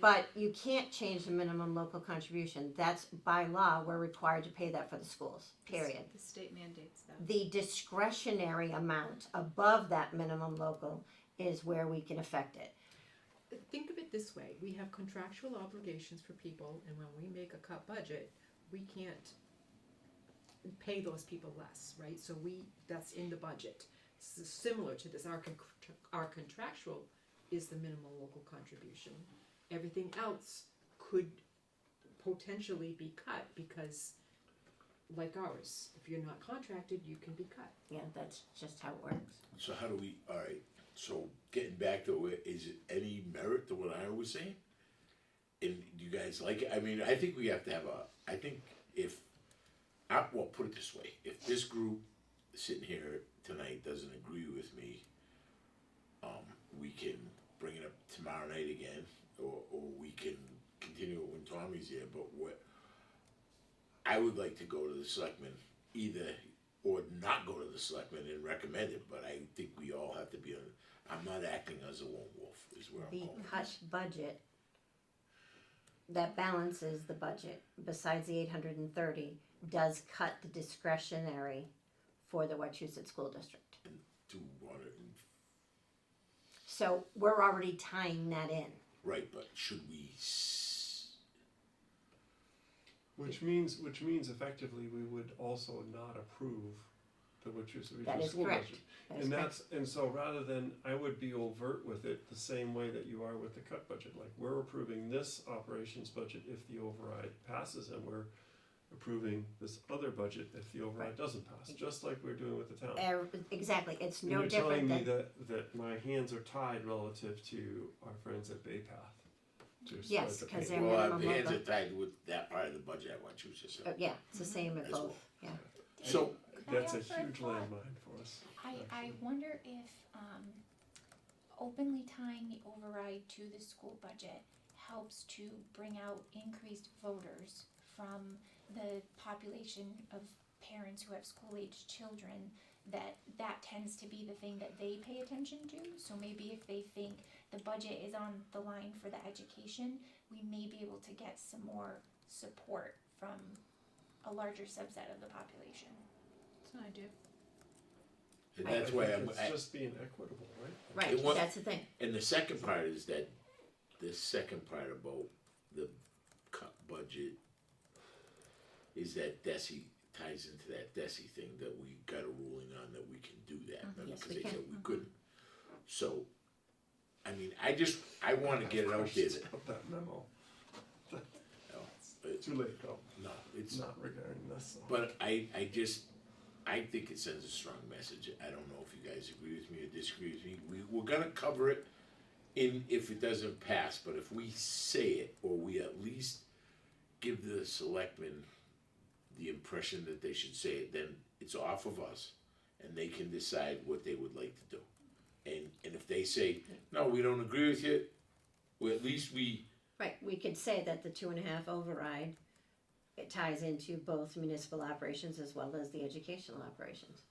But you can't change the minimum local contribution, that's by law, we're required to pay that for the schools, period. The state mandates that. The discretionary amount above that minimum local is where we can affect it. Think of it this way, we have contractual obligations for people, and when we make a cut budget, we can't pay those people less, right? So that's in the budget. Similar to this, our contractual is the minimum local contribution. Everything else could potentially be cut because, like ours, if you're not contracted, you can be cut. Yeah, that's just how it works. So how do we, alright, so getting back to it, is it any merit to what I was saying? And do you guys like it? I mean, I think we have to have I think if, well, put it this way, if this group sitting here tonight doesn't agree with me, we can bring it up tomorrow night again, or we can continue it when Tommy's here, but I would like to go to the selectmen, either, or not go to the selectmen and recommend it, but I think we all have to be I'm not acting as a lone wolf, is where I'm The going. cut budget, that balances the budget, besides the 830, does cut the discretionary for the Wachusett School District. 200, So we're already tying that in. right, but should we, Which means effectively we would also not approve the Wachusett That Regional is School correct. Budget. That is And correct. so rather than, I would be overt with it the same way that you are with the cut budget, like we're approving this operations budget if the override passes, and we're approving this other budget if the override Right. doesn't pass, just like we're doing with the town. Exactly, it's And no you're telling different me than, that my hands are tied relative to our friends at Bay Path to spread Yes, the 'cause pain. they're well, our minimum hands local. are tied with that part of the budget at Wachusett, so. yeah, it's the same at As both, well. yeah. So, Could I That's a offer huge thought? landmine for us. I actually. wonder if openly tying the override to the school budget helps to bring out increased voters from the population of parents who have school-aged children, that tends to be the thing that they pay attention to. So maybe if they think the budget is on the line for the education, we may be able to get some more support from a larger subset of the population. an idea. And Right. that's why It's I, just being equitable, right? Right, It wa- that's the thing. and the second part is that, the second part about the cut budget is that DESI ties into that DESI thing that we got a ruling on that we can do that. remember? Yes, 'Cause we they can. said we couldn't. So, I mean, I wanna get it out there Questions that, about that memo. it- Too late, though. no, it's, Not regarding this. but I think it sends a strong message. I don't know if you guys agree with me or disagree with me. We're gonna cover it if it doesn't pass, but if we say it, or we at least give the selectmen the impression that they should say it, then it's off of us, and they can decide what they would like to do. And if they say, no, we don't agree with you, well, at least we, Right, we could say that the 2.5 override, it ties into both municipal operations as well as the educational operations.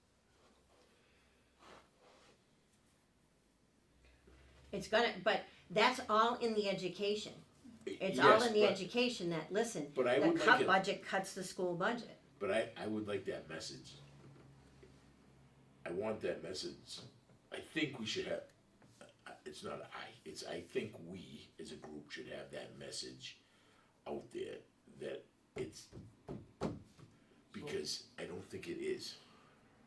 It's gonna, but that's all in the education. It's all yes, in the but- education that, listen, But I the would like cut it, budget cuts the school budget. but I would like that message. I want that message. I think we should have, it's not it's I think we as a group should have that message out there that it's, because I don't think it is.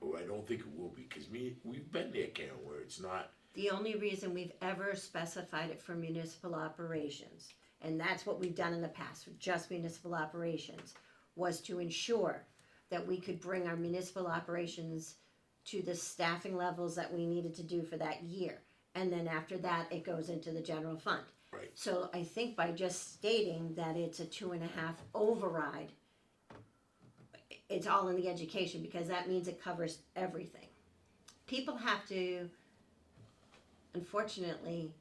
Or I don't think it will be, cause we've been there, Karen, where it's not, The only reason we've ever specified it for municipal operations, and that's what we've done in the past, for just municipal operations, was to ensure that we could bring our municipal operations to the staffing levels that we needed to do for that year. And then after that, it goes into the general fund. right. So I think by just stating that it's a 2.5 override, it's all in the education, because that means it covers everything. People have to, unfortunately,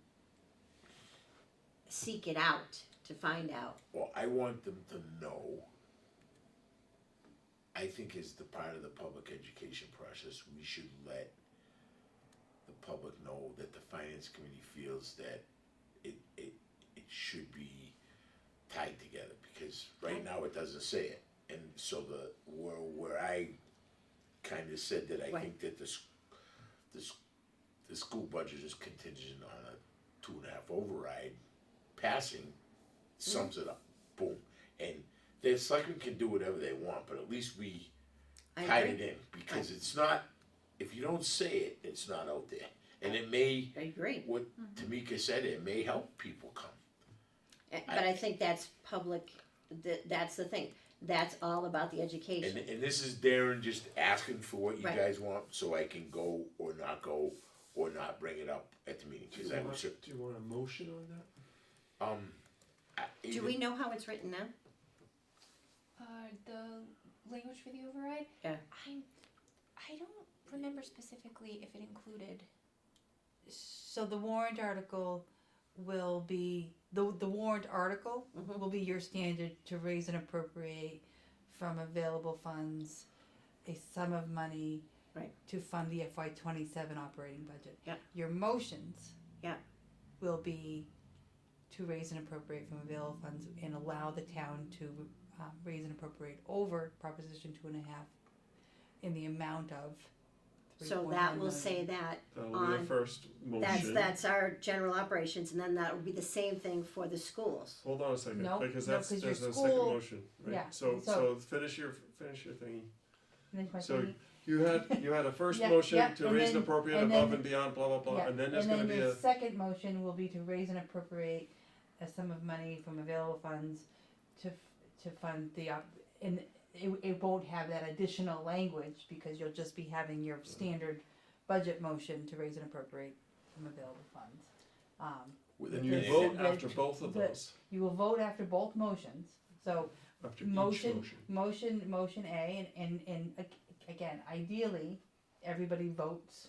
seek it out to find out. Well, I want them to know, I think as the part of the public education process, we should let the public know that the finance committee feels that it should be tied together, because right now it doesn't say it. And so where I kinda said that I Right. think that the school budget is contingent on a 2.5 override passing, sums it up, boom. And the selectmen can do whatever they want, but at least we I tied agree. it in, because it's not, if you don't say it, it's not out there. And it may, I agree. what Tamika said, it may help people come. But I think that's public, that's the thing. That's all about the education. And this is Darren just asking for what you Right. guys want, so I can go, or not bring it up at the meeting, cause I was, Do you want a motion on that? Do we know how it's written now? The language for the override? Yeah. I don't remember specifically if it included. So the warrant article will be, the warrant article Mhm. will be your standard to raise and appropriate from available funds a sum of money Right. to fund the FY 27 operating budget. Yep. Your motions Yep. will be to raise and appropriate from available funds and allow the town to raise and appropriate over Proposition 2.5 in the amount of So 3.1 that will million. say that That'll be on, the first motion. that's our general operations, and then that will be the same thing for the schools. Hold on a second, No, because no, that's, 'cause your there's a second school- motion, right? yeah, So so- finish your thingy. Finish my So thingy? you had a first Yeah, motion yeah, to and raise and then- appropriate and above then- and beyond, blah, blah, blah, Yeah, and then there's gonna be your a, second motion will be to raise and appropriate a sum of money from available funds to fund the and it won't have that additional language because you'll just be having your standard budget motion to raise and appropriate from available funds. with and a you This- vote the- after both of the- those, You will vote after both motions, so after each motion, motion. motion A, and again, ideally, everybody votes,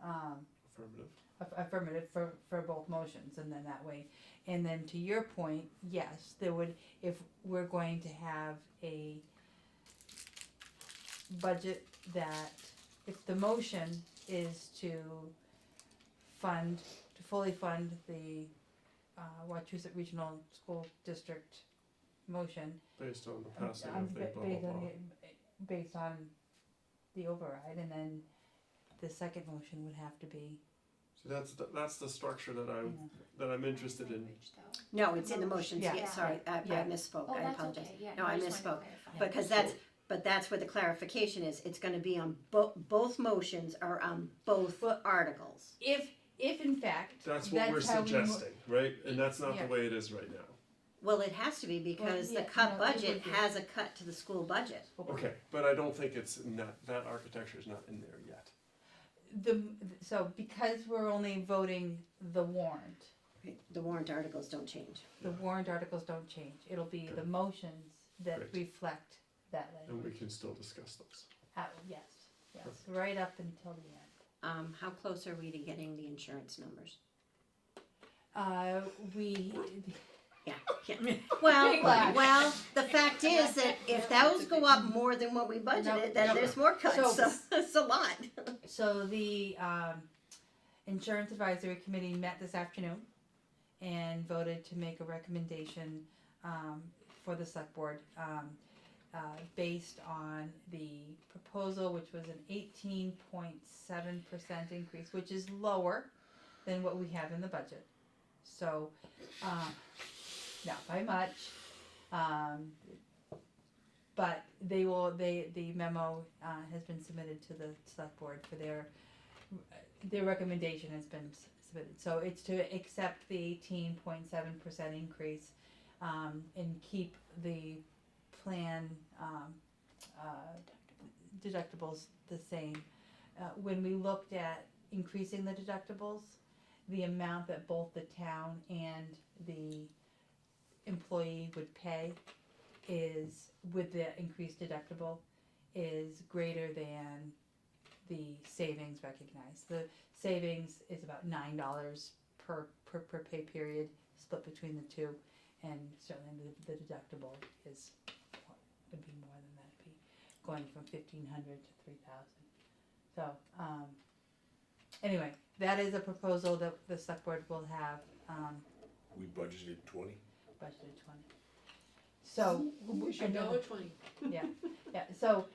Affirmative. affirmative for both motions, and then that way, and then to your point, yes, there would, if we're going to have a budget that, if the motion is to fully fund the Wachusett Regional School District motion, Based on the passing um, of the ba- blah, blah, blah. based on the override, and then the second motion would have to be, So that's the structure that I'm interested in. No, it's in the motion, Yeah. yeah, sorry, I Yeah. misspoke, Oh, I that's apologize. okay, yeah, No, I just wanted to misspoke. clarify. Because but that's where the clarification is, it's gonna be on both motions are on both Well- articles. if in fact, That's what we're how we suggesting, right? And that's not Yeah. the way it is right now. Well, it has to be because Well, the yeah, cut no, it budget would be. has a cut to the school budget. Okay, but I don't think it's not, that architecture is not in there yet. so because we're only voting the warrant, The warrant articles don't change. the warrant articles don't change. It'll be the motions that Great. reflect that And we language. can still discuss those. Yes, right up until the end. How close are we to getting the insurance numbers? We, Yeah. Well, Backlash. well, the fact is that if those go up more than what we budgeted, then there's more cuts, so it's a lot. so the, Insurance Advisory Committee met this afternoon and voted to make a recommendation, for the select board, based on the proposal, which was an 18.7% increase, which is lower than what we have in the budget. So, not by much, but the memo, has been submitted to the select board for their recommendation has been submitted. So it's to accept the 18.7% increase, and keep the plan, deductibles the same. When we looked at increasing the deductibles, the amount that both the town and the employee would pay is, with the increased deductible, is greater than the savings recognized. The savings is about $9 per pay period, split between the two, and certainly the deductible is, would be more than that, it'd be going from 1,500 to 3,000. So, anyway, that is a proposal that the select board will have, We budgeted 20. budgeted 20. So, We should another- $1.20. yeah, so,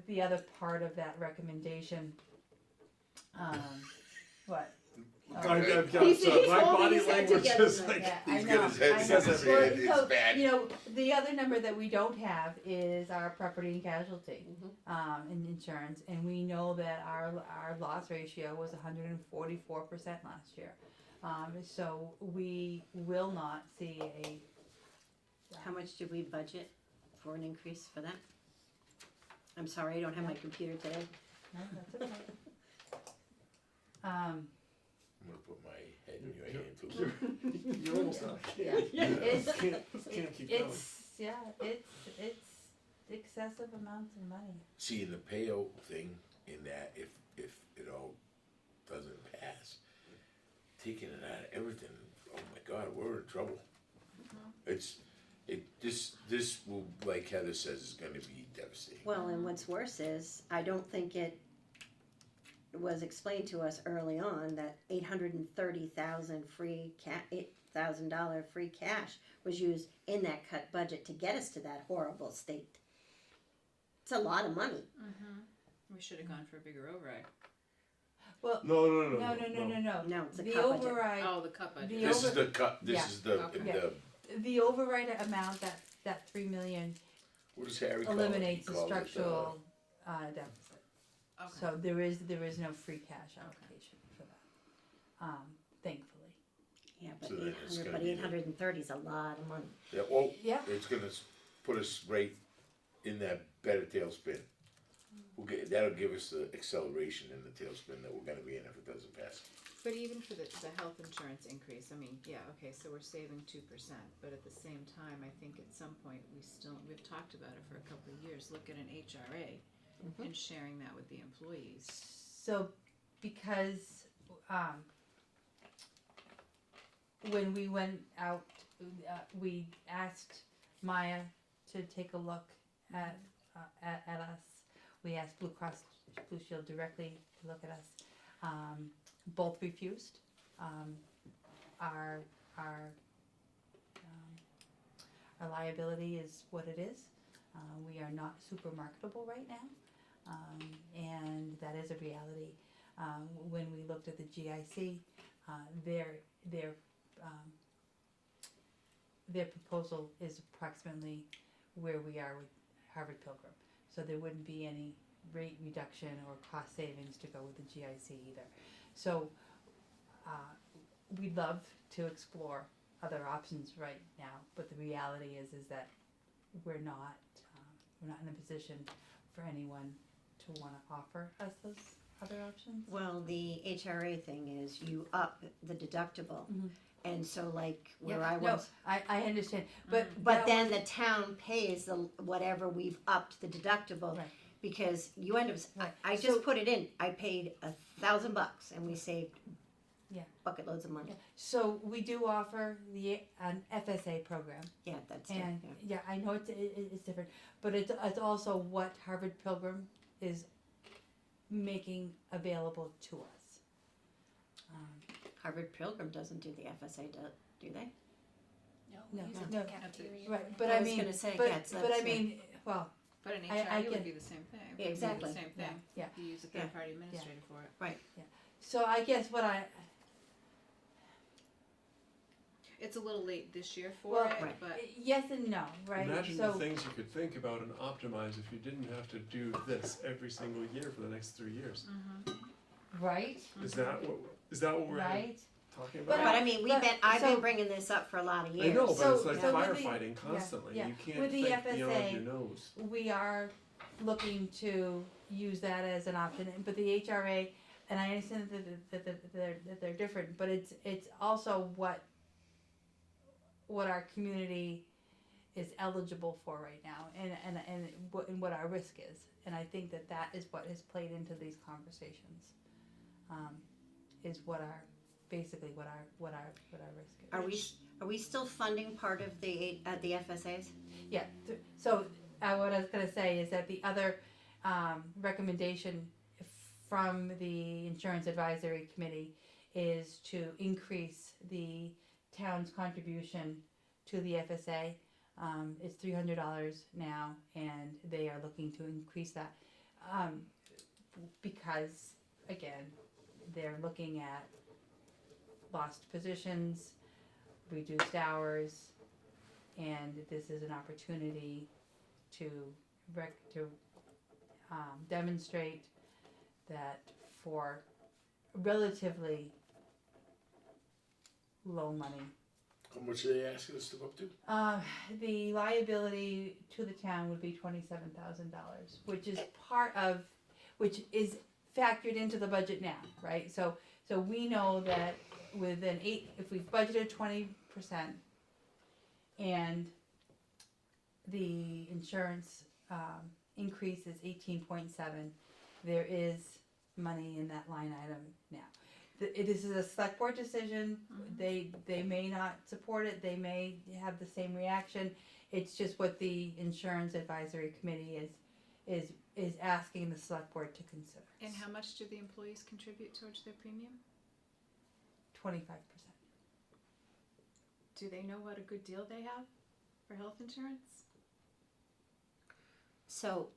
the other part of that recommendation, what? I've got, He's my holding body his head language together. is like, Yeah, He's I got know, his head, I he know. says Well, it's so, bad. you know, the other number that we don't have is our property and casualty, and insurance, and we know that our loss ratio was 144% last year. So we will not see a. How much did we budget for an increase for that? I'm sorry, I don't have my computer today. No, that's okay. I'm gonna put my head in your hand too. you're almost not. It's, Can't keep going. it's excessive amounts of money. See, in the payout thing, in that if it all doesn't pass, taking it out of everything, oh my God, we're in trouble. This will, like Heather says, is gonna be devastating. Well, and what's worse is, I don't think it was explained to us early on that $830,000 $8,000 free cash was used in that cut budget to get us to that horrible state. It's a lot of money. We should have gone for a bigger override. Well, No. no. No, it's a The cut budget. override, Oh, the cut budget. The This over- is the cut, this yeah. is the, Okay. the override amount, that 3 million what does Harry call it? eliminates He the calls it, structural, deficit. Okay. So there is no free cash allocation for that, thankfully. Yeah, but So then it's 800, gonna but be the- 830 is a lot of money. Yeah, well, Yeah. it's gonna put us right in that better tailspin. That'll give us the acceleration in the tailspin that we're gonna be in if it doesn't pass. But even for the health insurance increase, I mean, yeah, okay, so we're saving 2%, but at the same time, I think at some point, we've talked about it for a couple of years, look at an HRA and sharing that with the employees. So, because, when we went out, we asked Maya to take a look at us. We asked Blue Cross Blue Shield directly to look at us. Both refused. Our liability is what it is. We are not super marketable right now. And that is a reality. When we looked at the GIC, their proposal is approximately where we are with Harvard Pilgrim. So there wouldn't be any rate reduction or cost savings to go with the GIC either. So we'd love to explore other options right now, but the reality is that we're not in a position for anyone to want to offer us those other options. Well, the HRA thing is you up the deductible, and so like where I was. No, I understand, but But then the town pays the whatever we've upped the deductible, Right. because you end up. Right. I just So- put it in. I paid $1,000 and we saved. Yeah. Bucket loads of money. Yeah. So we do offer an FSA program, Yeah, that's and different. yeah, I know it's different, but it's also what Harvard Pilgrim is making available to us. Harvard Pilgrim doesn't do the FSA, do they? No, use no, it cafeteria. Right, but I I was mean, gonna say, but, yeah, it's- but I that's, mean, well, But an I HRU can- would be the same thing. Yeah, exactly. It would be the same thing. Yeah. You use a Yeah. third-party administrator for it. so I guess It's a little late this year for Well, it, Right. but yes and no, right? Imagine So the things you could think about and optimize if you didn't have to do this every single year for the next 3 years. right, Is that what we're right. talking But about? But I mean, But- I've been so- bringing this up for a lot of I years. know, but So- it's like so with the- firefighting constantly. yeah. You can't With the think beyond FSA, your nose. We are looking to use that as an option, but the HRA, and I understand that they're different, but it's also what our community is eligible for right now, and what our risk is, and I think that is what has played into these conversations, is what our risk is. Are we still funding part of the FSAs? Yeah, so what I was gonna say is that the other recommendation from the Insurance Advisory Committee is to increase the town's contribution to the FSA. It's $300 now, and they are looking to increase that, because, again, they're looking at lost positions, reduced hours, and this is an opportunity to demonstrate that for relatively low money. How much are they asking us to go up to? The liability to the town would be $27,000, which is factored into the budget now, right? So we know that if we've budgeted 20%, and the insurance increase is 18.7, there is money in that line item now. This is a select board decision. They may not support it. They may have the same reaction. It's just what the Insurance Advisory Committee is asking the select board to consider. and how much do the employees contribute towards their premium? 25%. Do they know what a good deal they have for health insurance? So,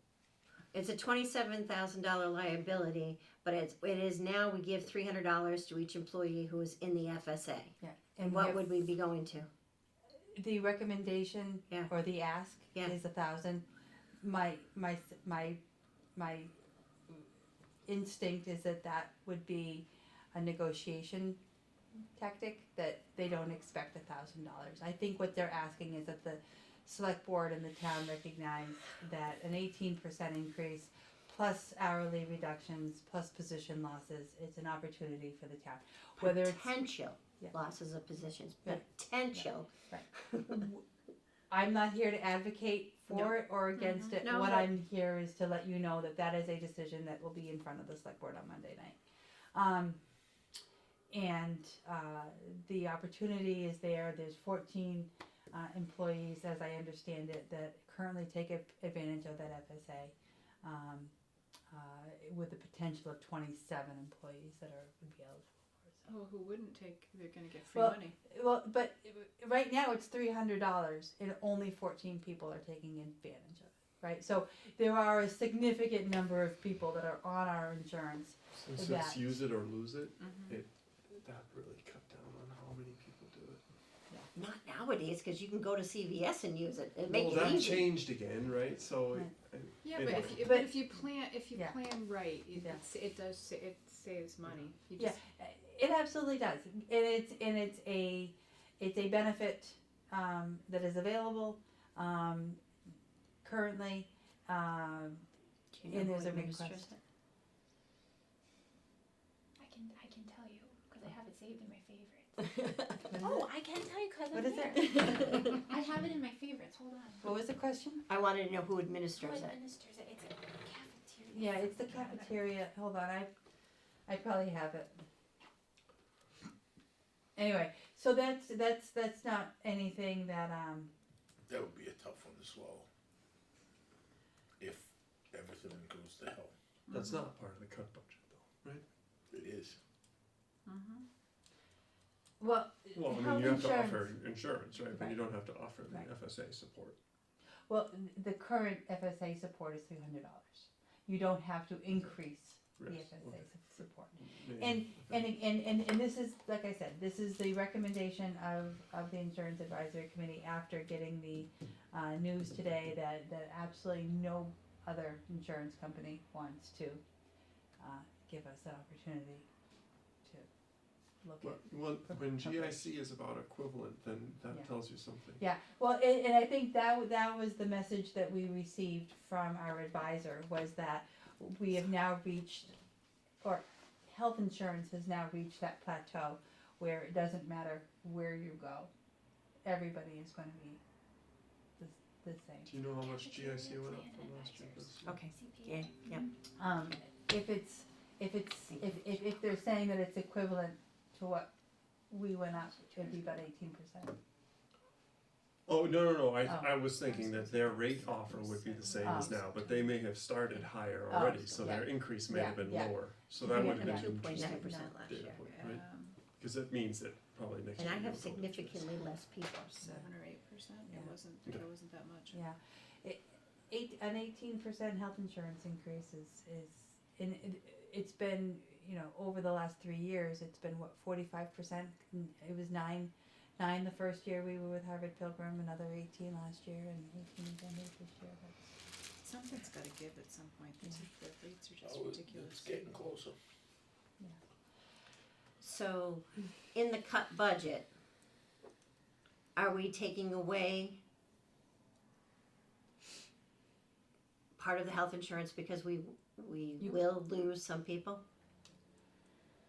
it's a $27,000 liability, but it is now, we give $300 to each employee who is in the FSA. Yeah. And what would we be going to? The recommendation Yeah. or the ask Yeah. is 1,000. My instinct is that would be a negotiation tactic, that they don't expect $1,000. I think what they're asking is that the select board and the town recognize that an 18% increase plus hourly reductions plus position losses, it's an opportunity for the town. Whether it's Potential Yeah. losses of positions, Yeah. potential. I'm not here to advocate for it or against it. No, What but- I'm here is to let you know that is a decision that will be in front of the select board on Monday night. The opportunity is there. There's 14 employees, as I understand it, that currently take advantage of that FSA, with the potential of 27 employees that would be eligible for it. So. Oh, who wouldn't take? They're going to get free Well, money. Well, but right now it's $300, and only 14 people are taking advantage of it. right? So there are a significant number of people that are on our insurance. Since That- it's use it or lose it, Mhm. that really cut down on how many people do it. Not nowadays, cause you can go to CVS and use it, and make Well, it that easy. changed again, right? So, Right. Yeah, It- but it- but if you plan Yeah. right, Yeah. it does it saves money. You Yeah, just, it absolutely does, and it's a benefit that is available currently. Do you know And who there's a administers request. it? I can tell you, cause I have it saved in my favorites. Oh, I can tell you, cause What I'm is there. it? I have it in my favorites, hold on. What was the question? I wanted to know who Who administers it. administers it? It's a cafeteria. Yeah, it's the cafeteria. Hold on, I probably have it. Anyway, so that's not anything that That would be a tough one to swallow. If everything goes to hell. that's not part of the cut budget though, right? It is. well, Well, I mean, health you have to insurance. offer insurance, right? But you Right. don't have to offer the Right. FSA support. Well, the current FSA support is $300. You don't have to increase the Yes, FSA okay. support. Maybe. And this is, like I said, this is the recommendation of the Insurance Advisory Committee after getting the news today that absolutely no other insurance company wants to give us an opportunity to look at. Well, when GIC is about equivalent, then that Yeah. tells you something. Yeah, well, and I think that was the message that we received from our advisor, was that we have now reached, or health insurance has now reached that plateau where it doesn't matter where you go, everybody is gonna be the same. Do you know how much GIC went up from last year? This year? Okay, CPA. yeah, yeah. If they're saying that it's equivalent to what we went up, it'd be about 18%. Oh, no, Oh. I was thinking that their rate offer would be the same as Oh. now, but they may have started higher Oh, already, so yeah. their increase may have been Yeah, yeah. lower. So that would have Yeah. been an 2.9% last data year. point, right? um, Because it means that probably next And year. I have we'll go with this. significantly less people, so. 7 or 8%. Yeah. It wasn't that much. Yeah, an 18% health insurance increase is, and it's been, over the last 3 years, it's been what, 45%? It was nine the first year we were with Harvard Pilgrim, another 18 last year, and 18 again this year. Something's got to give at some point. The rates are just Oh, ridiculous. it's getting closer. So, in the cut budget, are we taking away part of the health insurance because we You- will lose some people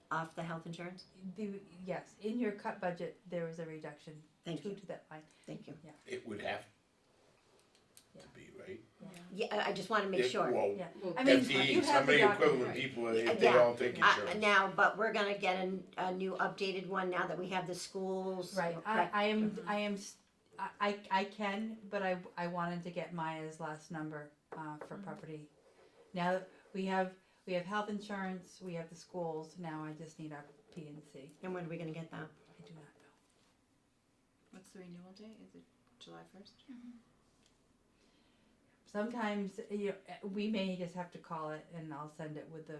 off the health insurance? Yes, in your cut budget, there was a reduction Thank you, to that line. thank you. It would have Yeah. to be, right? Yeah, I just wanna make If- sure. Well, Yeah. Well, I mean, if you the, have how the many document, equivalent right. people, if they Yeah. all take insurance? Now, but we're gonna get a new updated one now that we have the schools. Right, correct? I can, but I wanted to get Maya's last number, for property. Now that we have health insurance, we have the schools, now I just need our P and C. And when are we gonna get that? I do not know. What's the renewal date? Is it July 1st? Sometimes, we may just have to call it and I'll send it with the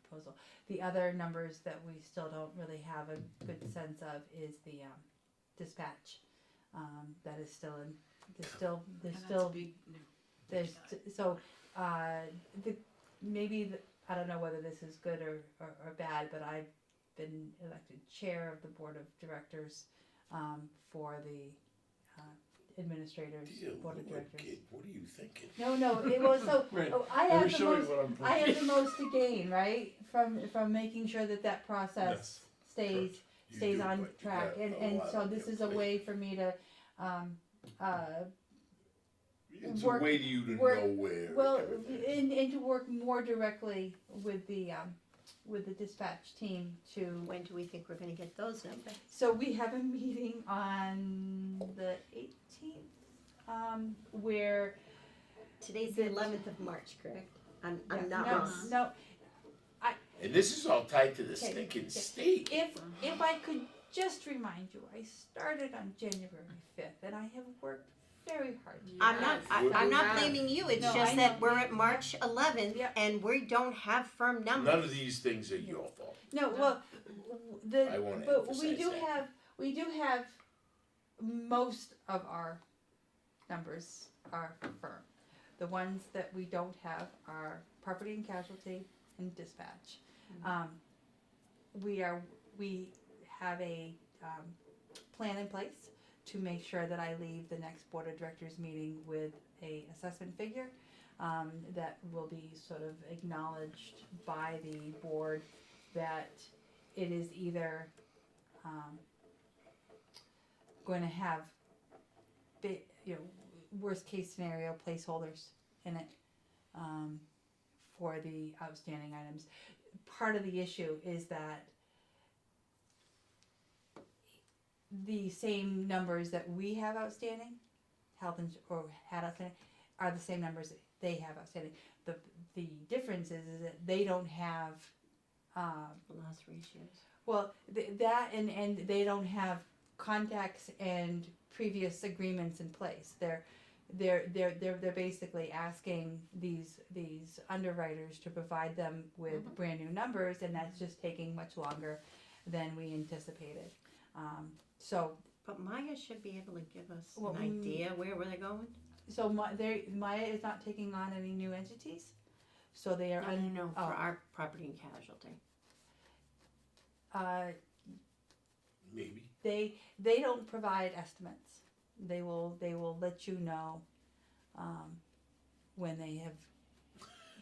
proposal. The other numbers that we still don't really have a good sense of is the, dispatch. That is still in, there's still, And that's a big, there's, so, I don't know whether this is good or bad, but I've been elected chair of the board of directors, for the, administrators, Dear board of Lord, directors. kid, what are you thinking? No, it was so, Right. I Let me have the show you most, what I'm I thinking. have the most to gain, right, from making sure that process Yes. stays, You stays do, on but you track, got a and lot so on this your is a plate. way for me to, It's work- a way to you to work- know where well, everything. and to work more directly with the dispatch team to, When do we think we're gonna get those numbers? so we have a meeting on the 18th, where. Today's the 11th of March, correct? I'm not no, wrong. No, And this is all tied to the Okay, stinking okay. state. if I could just remind you, I started on January 5th, and I have worked very hard. I'm not, I'm not blaming you, it's No, just I that know. we're at March 11th Yep. and we don't have firm numbers. None of these things are your fault. No, well, I wanna but we emphasize do that. have most of our numbers are firm. The ones that we don't have are property and casualty and dispatch. We have a plan in place to make sure that I leave the next board of directors meeting with a assessment figure that will be sort of acknowledged by the board that it is either going to have worst case scenario placeholders in it for the outstanding items. Part of the issue is that the same numbers that we have outstanding, or had outstanding, are the same numbers that they have outstanding. The difference is that they don't have Loss ratios. well, that and they don't have contacts and previous agreements in place. They're basically asking these underwriters to provide them with brand new numbers, and that's just taking much longer than we anticipated. But Maya should be able to give us Well, an idea where they're going. So Maya is not taking on any new entities, so they are No, for our property and casualty. Maybe. They don't provide estimates. They will let you know when they have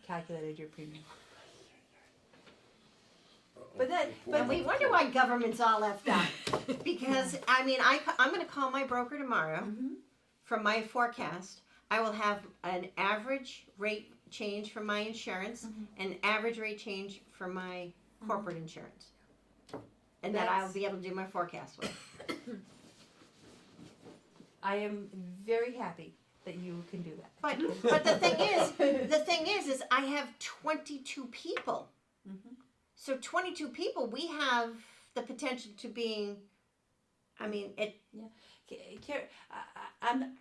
calculated your premium. But that, And we wonder why government's all left out. Because, I mean, I'm going to call my broker tomorrow. From my forecast, I will have an average rate change for my insurance and average rate change for my corporate insurance. And that I'll be able to do my forecast with. I am very happy that you can do that. But the thing is I have 22 people. So 22 people, we have the potential to being, I mean, it. I'm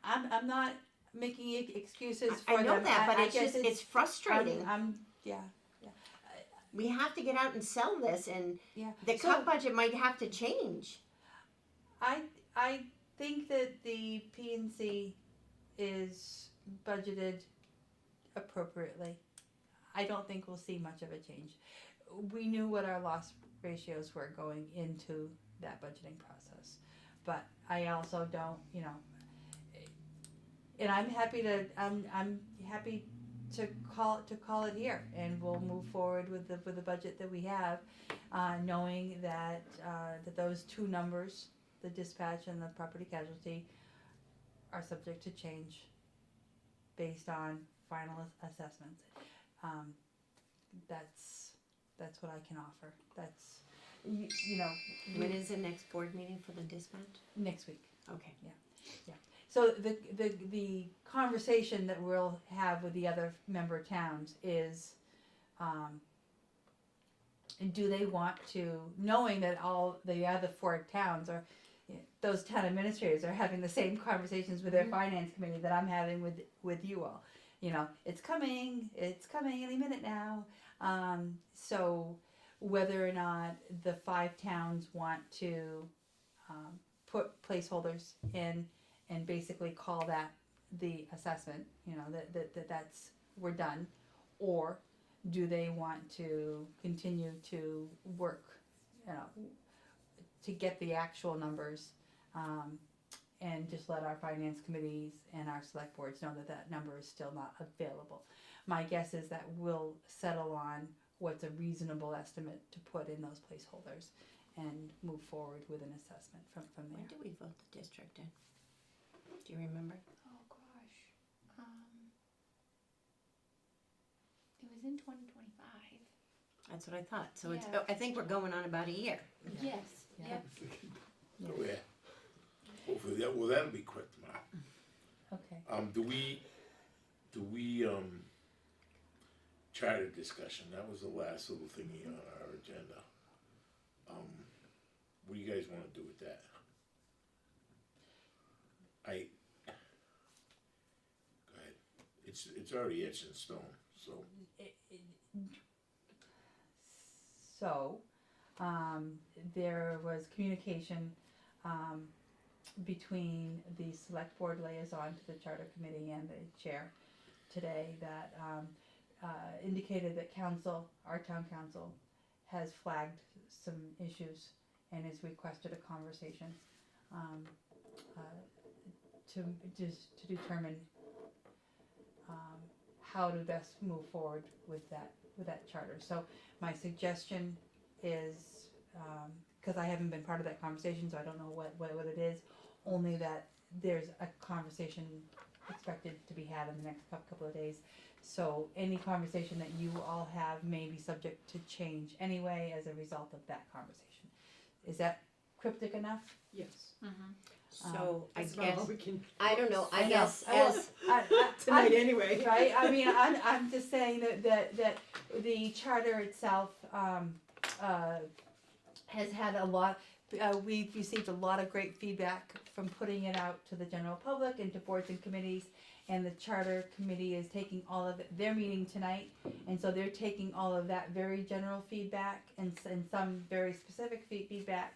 not making excuses for I know them. that, but I it's guess just it's frustrating. Yeah. We have to get out and sell this, and Yeah. the cut budget might have to change. I think that the P&C is budgeted appropriately. I don't think we'll see much of a change. We knew what our loss ratios were going into that budgeting process, but I also don't, and I'm happy to call it here, and we'll move forward with the budget that we have, knowing that those two numbers, the dispatch and the property casualty, are subject to change based on final assessments. That's what I can offer. That's When is the next board meeting for the dispatch? next week. Okay. So the conversation that we'll have with the other member towns is, do they want to, knowing that all the other 4 towns are, those town administrators are having the same conversations with their finance committee that I'm having with you all. It's coming any minute now. So whether or not the 5 towns want to put placeholders in and basically call that the assessment, that's we're done, or do they want to continue to work, to get the actual numbers, and just let our finance committees and our select boards know that number is still not available. My guess is that we'll settle on what's a reasonable estimate to put in those placeholders and move forward with an assessment from there. When do we vote the district in? Do you remember? Oh gosh, it was in 2025. That's what I thought. So Yeah. I think we're going on about a year. Yes. Yeah. Yep. Oh, yeah. Hopefully that'll be quick tomorrow. Okay. Do we charter discussion? That was the last little thingy on our agenda. What do you guys wanna do with that? it's already etched in stone, so. So, there was communication, between the select board liaison to the charter committee and the chair today that, indicated that council, our town council, has flagged some issues and has requested a conversation, to determine, how to best move forward with that charter. So my suggestion is, cause I haven't been part of that conversation, so I don't know what it is, only that there's a conversation expected to be had in the next couple of days. So any conversation that you all have may be subject to change anyway as a result of that conversation. Is that cryptic enough? Yes. So I That's about guess, all we can I don't know, I know. guess Well, as, tonight anyway. Right, I mean, I'm just saying that the charter itself, has had a lot, we've received a lot of great feedback from putting it out to the general public and to boards and committees. And the charter committee is taking all of it, they're meeting tonight, and so they're taking all of that very general feedback and some very specific feedback,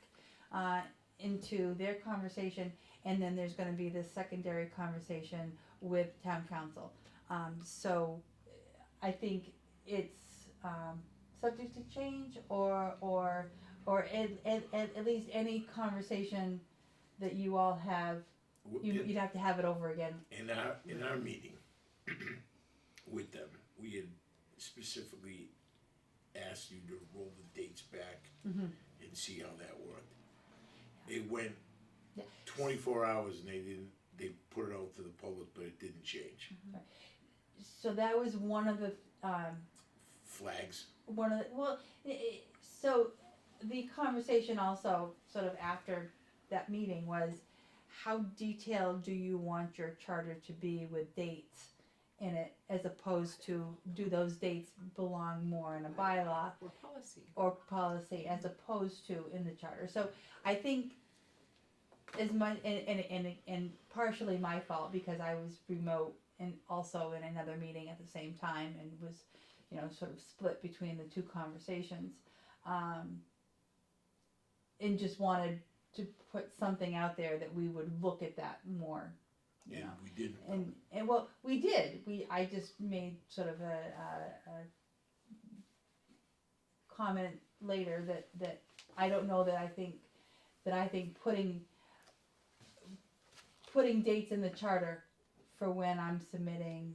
into their conversation, and then there's gonna be this secondary conversation with town council. So I think it's, subject to change or at least any conversation that you all have, you'd have to have it over again. In our meeting with them, we had specifically asked you to roll the dates back Mhm. and see how that worked. It went Yeah. 24 hours and they put it out to the public, but it didn't change. So that was one of the, Flags. so the conversation also, sort of after that meeting, was how detailed do you want your charter to be with dates in it, as opposed to, do those dates belong more in a bylaw Or policy. or policy as opposed to in the charter? So I think as much, and partially my fault because I was remote and also in another meeting at the same time and was, sort of split between the two conversations, and just wanted to put something out there that we would look at that more, And we didn't. and well, we did. I just made sort of a comment later that I don't know that I think putting dates in the charter for when I'm submitting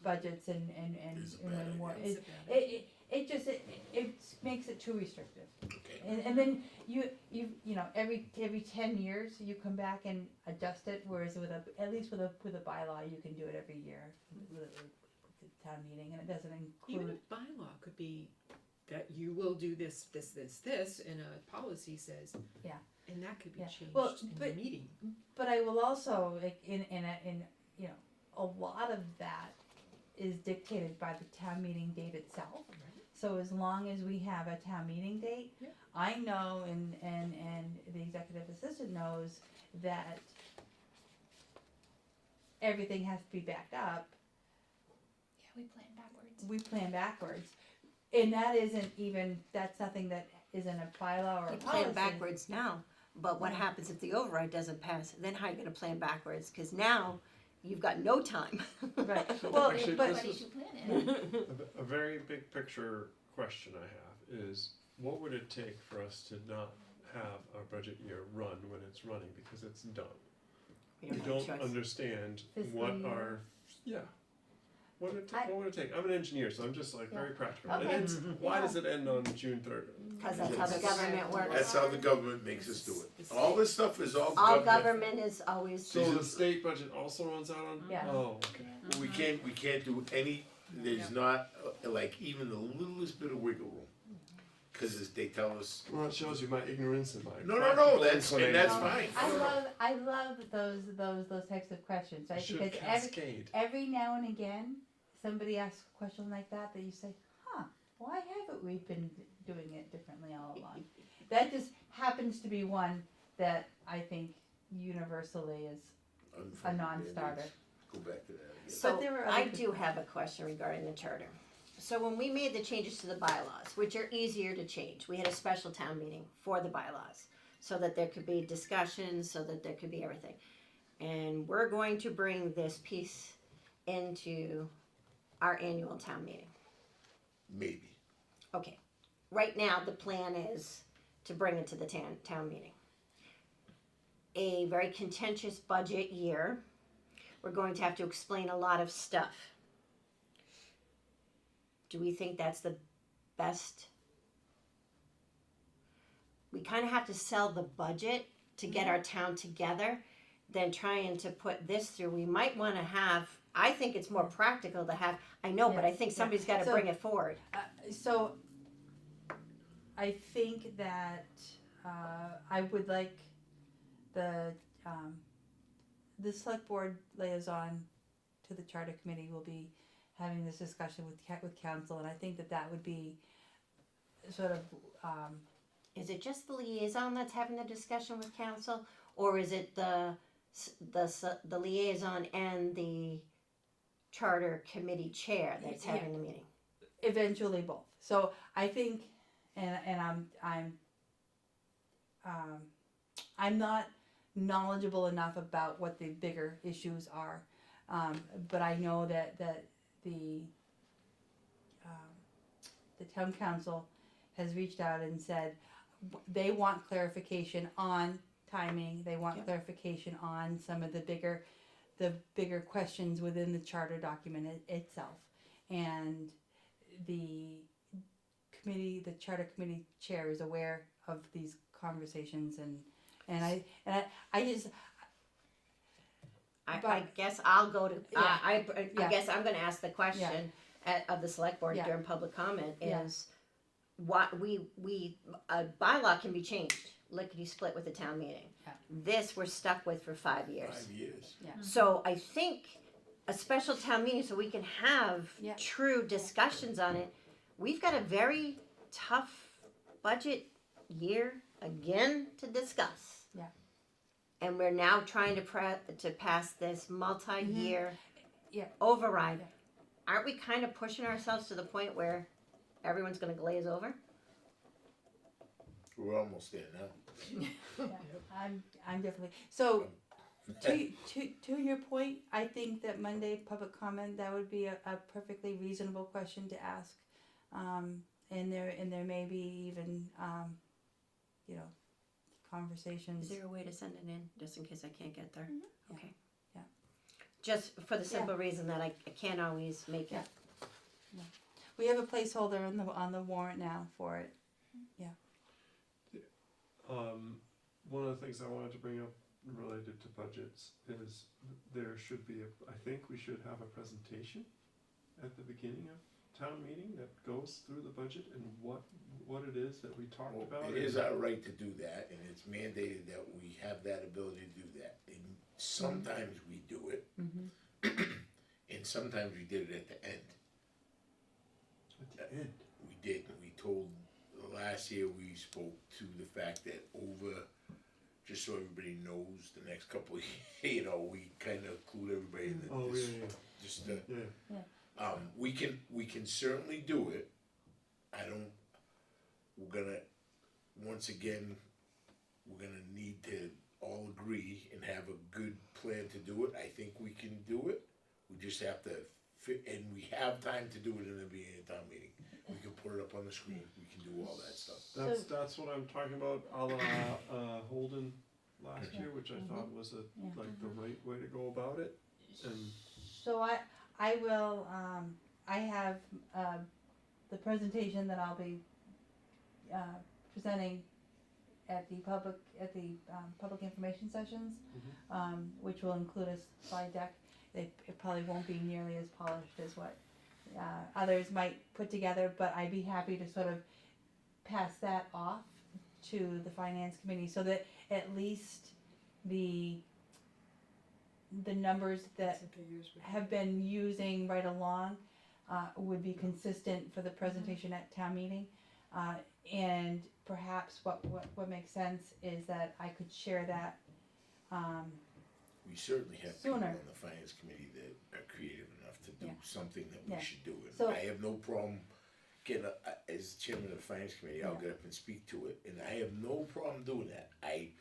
budgets and Is a bad more idea. it makes it too restrictive. Okay. And then you every 10 years you come back and adjust it, whereas at least with a bylaw you can do it every year with the town meeting, and it doesn't Even include. a bylaw could be that you will do this, and a policy says. Yeah. And that could be Yeah. changed Well, in the but- meeting. But I will also, like, in a lot of that is dictated by the town meeting date itself. Right. So as long as we have a town meeting date, Yeah. I know and the executive assistant knows that everything has to be backed up. Yeah, we plan backwards. We plan backwards. And that's nothing that isn't a bylaw or a you policy. plan backwards now, but what happens if the override doesn't pass? Then how are you gonna plan backwards? Cause now you've got no time. Right, So well, actually, but, this Ready is to plan it. a very big picture question I have is, what would it take for us to not have our budget year run when it's running, because it's done? We We don't have a don't choice. understand Fiscal what year? our, what would I- it take? I'm an engineer, so I'm just like very practical. Okay. And it's, why Yeah. does it end on June 3rd? Cause that's how the government works. That's how the government makes us do it. All this stuff is all All government. government is always. So the state budget also runs out on? Yeah. Oh, okay. We can't do any, there's not, like, even the littlest bit of wiggle room. Cause they tell us, Well, it shows you my ignorance and my. no, practical that's inclination. fine. I love those types of questions, right? It should Because cascade. every now and again, somebody asks a question like that you say, why haven't we been doing it differently all along? That just happens to be one that I think universally is a non-starter. go back to that again. So But there were I other- do have a question regarding the charter. So when we made the changes to the bylaws, which are easier to change, we had a special town meeting for the bylaws so that there could be discussions, so that there could be everything. And we're going to bring this piece into our annual town meeting. Maybe. Okay. Right now, the plan is to bring it to the town meeting. A very contentious budget year. We're going to have to explain a lot of stuff. Do we think that's the best? We kind of have to sell the budget to get our town together than trying to put this through. We might want to have, I think it's more practical to have, I know, but I think somebody's got to So- bring it forward. So, I think that, I would like the select board liaison to the charter committee will be having this discussion with council, and I think that would be sort of, Is it just the liaison that's having the discussion with council, or is it the liaison and the charter committee chair that's Yeah. having the meeting? eventually both. So I think, and I'm not knowledgeable enough about what the bigger issues are, but I know that the town council has reached out and said they want clarification on timing. They want clarification on some of the bigger questions within the charter document itself, and the charter committee chair is aware of these conversations, and I just I But- guess I'll go to, Yeah. I Yeah. guess I'm gonna ask the question of the select board Yeah. during public comment Yeah. is what a bylaw can be changed, lickety split with the town meeting. Yeah. This we're stuck with for 5 years. 5 years. So I think a special town meeting so we can have Yeah. true discussions on it. We've got a very tough budget year again to discuss. Yeah. And we're now trying to pass this multi-year Yeah. override. Yeah. Aren't we kind of pushing ourselves to the point where everyone's going to glaze over? We're almost there now. I'm definitely so. To your point, I think that Monday public comment, that would be a perfectly reasonable question to ask, and there may be even conversations. Is there a way to send it in just in case I can't get there? Yeah. Okay. Yeah. Just for the simple reason that I can't always make it. We have a placeholder on the warrant now for it. One of the things I wanted to bring up related to budgets is there should be I think we should have a presentation at the beginning of town meeting that goes through the budget and what it is that we talked Well, about. it is our right to do that, and it's mandated that we have that ability to do that. And sometimes we do it, and sometimes we did it at the end. At the end. We did. We told, last year we spoke to the fact that just so everybody knows, the next couple of years, we kind of clued everybody in that Oh, this, yeah. just Yeah. we can certainly do it. We're gonna, once again, we're gonna need to all agree and have a good plan to do it. I think we can do it. We just have to and we have time to do it in the beginning of town meeting. We can put it up on the screen, we can do all that stuff. That's what I'm talking about, a la Holden last year, which I thought was like the right way to go about it. And So I will I have the presentation that I'll be presenting at the public information sessions, which will include a slide deck. It probably won't be nearly as polished as what others might put together, but I'd be happy to sort of pass that off to the finance committee so that at least the numbers that have been using right along would be consistent for the presentation at town meeting. And perhaps what makes sense is that I could share that we certainly have people Sooner. on the finance committee that are creative enough to do Yeah. something that we Yeah. should do. And So- I have no problem getting, as chairman of the finance committee, I'll Yeah. get up and speak to it, and I have no problem doing that. I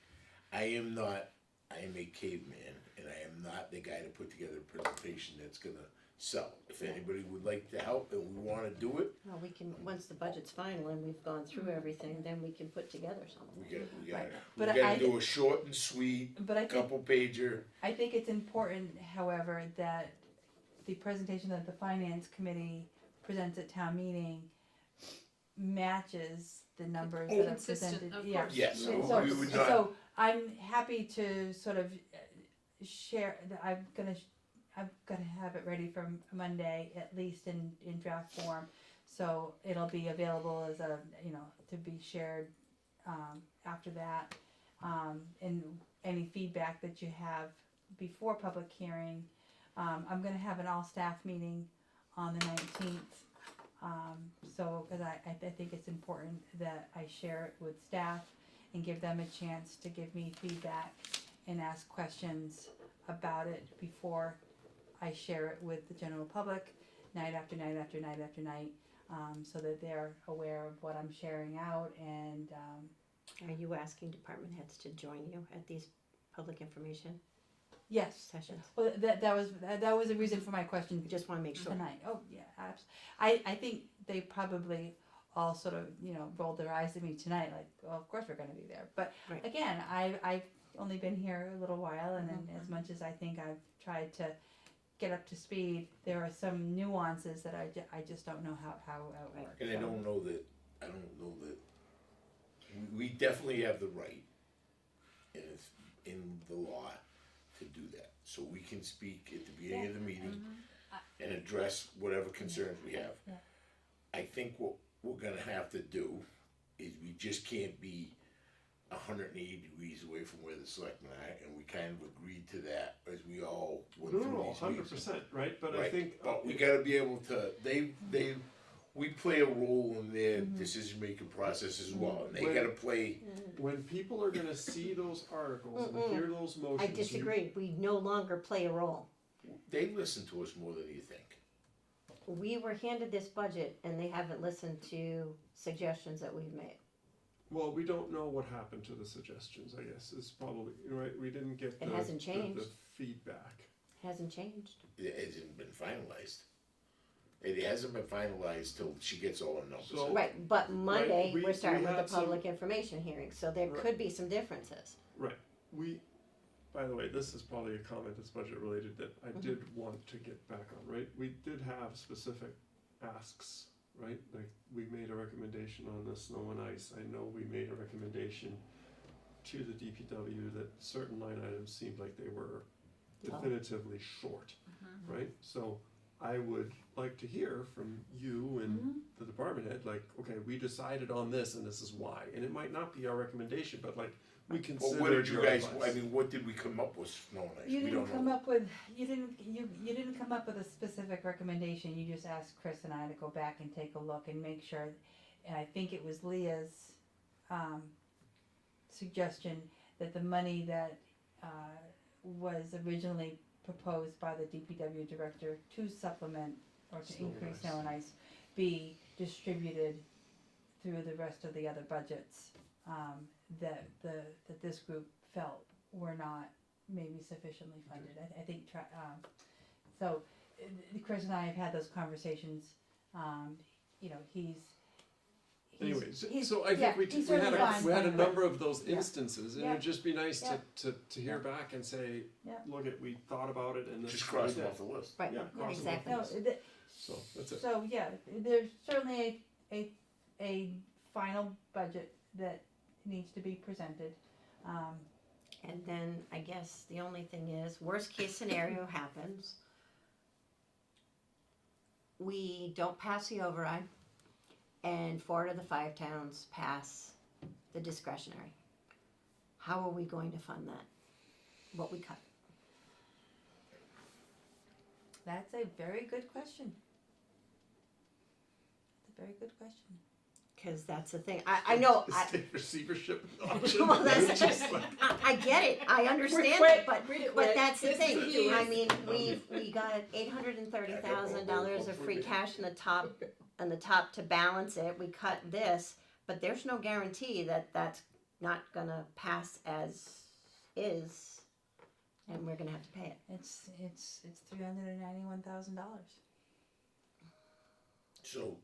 am a caveman, and I am not the guy to put together a presentation that's gonna sell. If anybody would like to help and we wanna do it, Well, we can, once the budget's final and we've gone through everything, then we can put together something. we gotta, Right. we But gotta do a short and sweet, But I think, couple pager. I think it's important, however, that the presentation that the finance committee presents at town meeting matches the numbers that are Consistent, presented. of Yeah. course. Yes, And we would not. So I'm happy to sort of share, I'm gonna have it ready for Monday, at least in draft form. So it'll be available as a, to be shared, after that. And any feedback that you have before public hearing. I'm gonna have an all-staff meeting on the 19th. So, cause I think it's important that I share it with staff and give them a chance to give me feedback and ask questions about it before I share it with the general public, night after night after night after night, so that they're aware of what I'm sharing out and, Are you asking department heads to join you at these public information yes. sessions? Well, that was a reason for my question I just wanna make sure. tonight. Oh, yeah, I think they probably all sort of, rolled their eyes at me tonight, like, well, of course we're gonna be there. But Right. again, I've only been here a little while, and then as much as I think I've tried to get up to speed, there are some nuances that I just don't know how it works. And I don't know that, we definitely have the right, and it's in the law to do that. So we can speak at the beginning of the meeting and address whatever concerns we have. Yeah. I think what we're gonna have to do is we just can't be 180 degrees away from where the selectmen are, and we kind of agreed to that as we all went through No, these meetings. 100%, right? But I Right, think. but we gotta be able to, we play a role in their decision-making process as well, and they When- gotta play. When people are gonna see those articles and hear those motions. I disagree, we no longer play a role. They listen to us more than you think. We were handed this budget and they haven't listened to suggestions that we've made. Well, we don't know what happened to the suggestions, I guess, is probably, right, we didn't get It hasn't changed. the feedback. Hasn't changed. It hasn't been finalized. It hasn't been finalized till she gets all her numbers. So- Right, but Monday, we- we're starting we with had the some- public information hearing, so there Right. could be some differences. Right, by the way, this is probably a comment that's budget related that I did want to get back on, right? We did have specific asks, right? Like, we made a recommendation on the snow and ice. I know we made a recommendation to the DPW that certain line items seemed like they were definitively short, right? So I would like to hear from you and the department head, like, okay, we decided on this and this is why. And it might not be our recommendation, but like, we But considered what did you your guys, advice. I mean, what did we come up with, Snow and Ice? You We didn't don't come know. up with, you didn't come up with a specific recommendation, you just asked Chris and I to go back and take a look and make sure, and I think it was Leah's, suggestion that the money that, was originally proposed by the DPW director to supplement or to Snow and increase ice. snow and ice be distributed through the rest of the other budgets, that this group felt were not maybe sufficiently funded. I think, so Chris and I have had those conversations. He's Anyways, he's- so I yeah, think he's we had certainly fine, we had a but- number of those Yeah. instances, and Yeah. it'd just be nice Yeah. to hear back and say, Yeah. look at, we thought about it and this Just is what we cross them did. off the list. Right, Yeah, cross them off exactly. the no, list. So that's it. so yeah, there's certainly a final budget that needs to be presented. And then I guess the only thing is, worst case scenario happens. We don't pass the override, and 4 of the 5 towns pass the discretionary. How are we going to fund that? What we cut? That's a very good question. It's a very good question. cause that's the thing, I know, State receivership. well, that's just, I get it, I understand it, but that's the thing, I mean, we got $830,000 of free cash in the top to balance it, we cut this, but there's no guarantee that that's not gonna pass as is, and we're gonna have to pay it. It's $391,000. So,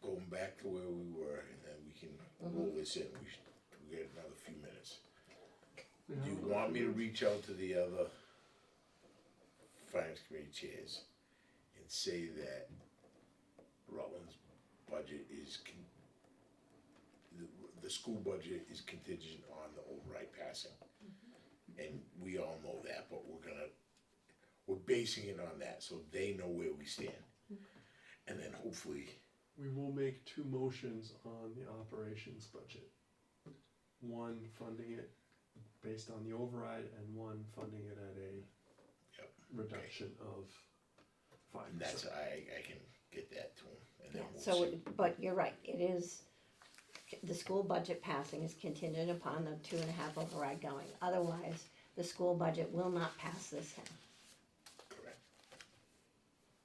going back to where we were, and then we can roll this in, we got another few minutes. Do you want me to reach out to the other finance committee chairs and say that Rutland's budget is, the school budget is contingent on the override passing? And we all know that, but we're basing it on that, so they know where we stand. And then hopefully, We will make two motions on the operations budget. One funding it based on the override and one funding it at a Yep. reduction of 5%. and that's, I can get that to them, and then Yeah, we'll so, see. but you're right, it is, the school budget passing is contingent upon the 2.5 override going. Otherwise, the school budget will not pass this town. Correct.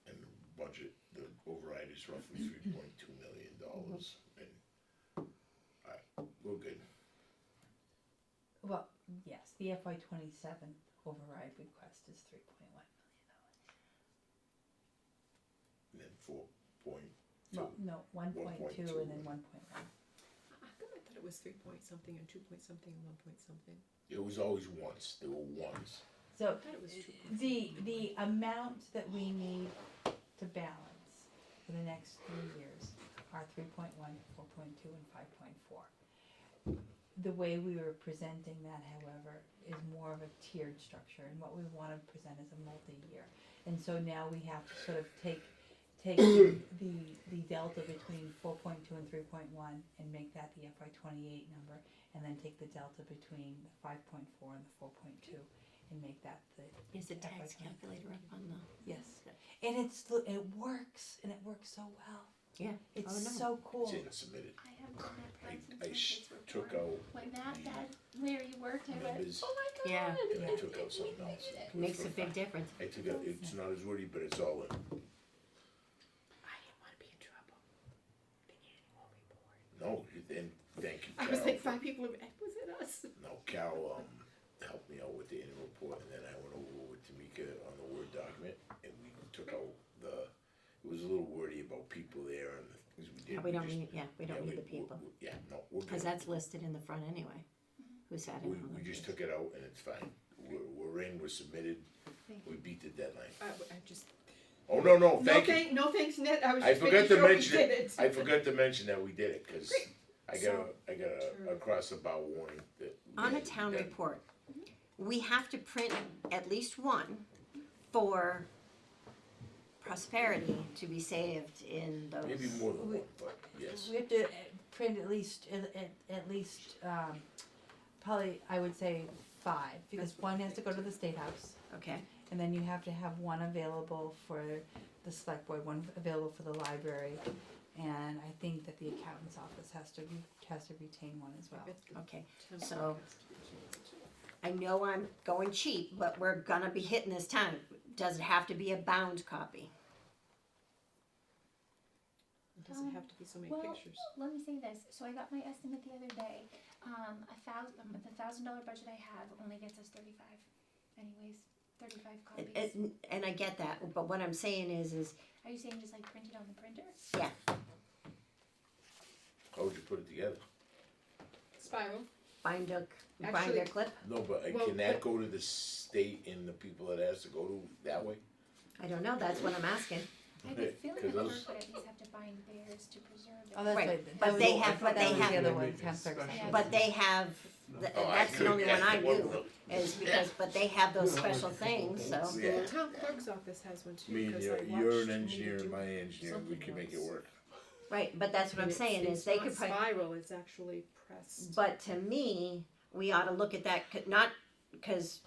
And the budget, the override is roughly $3.2 million, and, alright, we're good. Well, yes, the FY27 override request is $3.1 million. And then 4.2. Well, no, 1.2 and then 1.1. How come I thought it was 3 point something and 2 point something and 1 point something? It was always ones, there were ones. So I thought it was 2 point the amount that we need to balance for the next 3 years are 3.1, 4.2, and 5.4. The way we were presenting that, however, is more of a tiered structure, and what we want to present is a multi-year. And so now we have to sort of take the delta between 4.2 and 3.1 and make that the FY28 number, and then take the delta between the 5.4 and the 4.2 and make that the Is the tax FY24. calculator up on the? Yes, and it works, and it works so well. Yeah. It's Oh, no. so cool. It's in submitted. I have done that I, since I my sh- kids were took born. out When that Larry worked, I went, numbers, oh my god! Yeah. and I took out something else. It makes a big difference. I took out, it's not as wordy, but it's all in. I didn't wanna be in trouble. The annual report. No, and thank you, I was Carol. like, 5 people, was it us? No, Carol, helped me out with the annual report, and then I went over with Tamika on the Word document, and we took out it was a little wordy about people there and the things we did. Yeah, we don't just- need, we don't need the people, Yeah, no, we're cause good. that's listed in the front anyway, who sat in We, on we those just days. took it out and it's fine. We're in, we're submitted, we beat the deadline. I just. Oh, no, thank you. No thanks, Ned, I was I just forgot making to sure we mention did it. it. I forgot to mention that we did it, cause I got So- a across the bow warning that. On a yeah, town that- report, we have to print at least one for prosperity to be saved in those. Maybe more than one, but yes. We have to print at least probably I would say 5, because one has to go to the State House, Okay, and then you have to have one available for the select board, one available for the library, and I think that the accountant's office has to retain one as well. okay, Template so- has to be changed. I know I'm going cheap, but we're gonna be hitting this time. Does it have to be a bound copy? Does it have to be so many Well, pictures? let me say this. So I got my estimate the other day. The $1,000 budget I have only gets us 35. Anyways, 35 copies. And I get that, but what I'm saying is Are you saying just like print it on the printer? How would you put it together? Spiral. binder Actually- clip? No, but Well, can that but- go to the state and the people it has to go to that way? I don't know, that's what I'm asking. I have a feeling Cause the those- clerk would at least have to bind theirs to preserve it. Oh, that's Right, right. but they have- but they that was have- the other They one, make town it clerk's special. office. But they have, Oh, I that's the agree. only one I That's the do, one. is because, but they have those special things, so. Yeah. The town clerk's office has one I too, mean, because you're I watched an Nita engineer, do my engineer, we something can make it once. work. Right, but that's what I'm And saying, it's is they could not probably, spiral, it's actually pressed. but to me, we ought to look at that, not, cause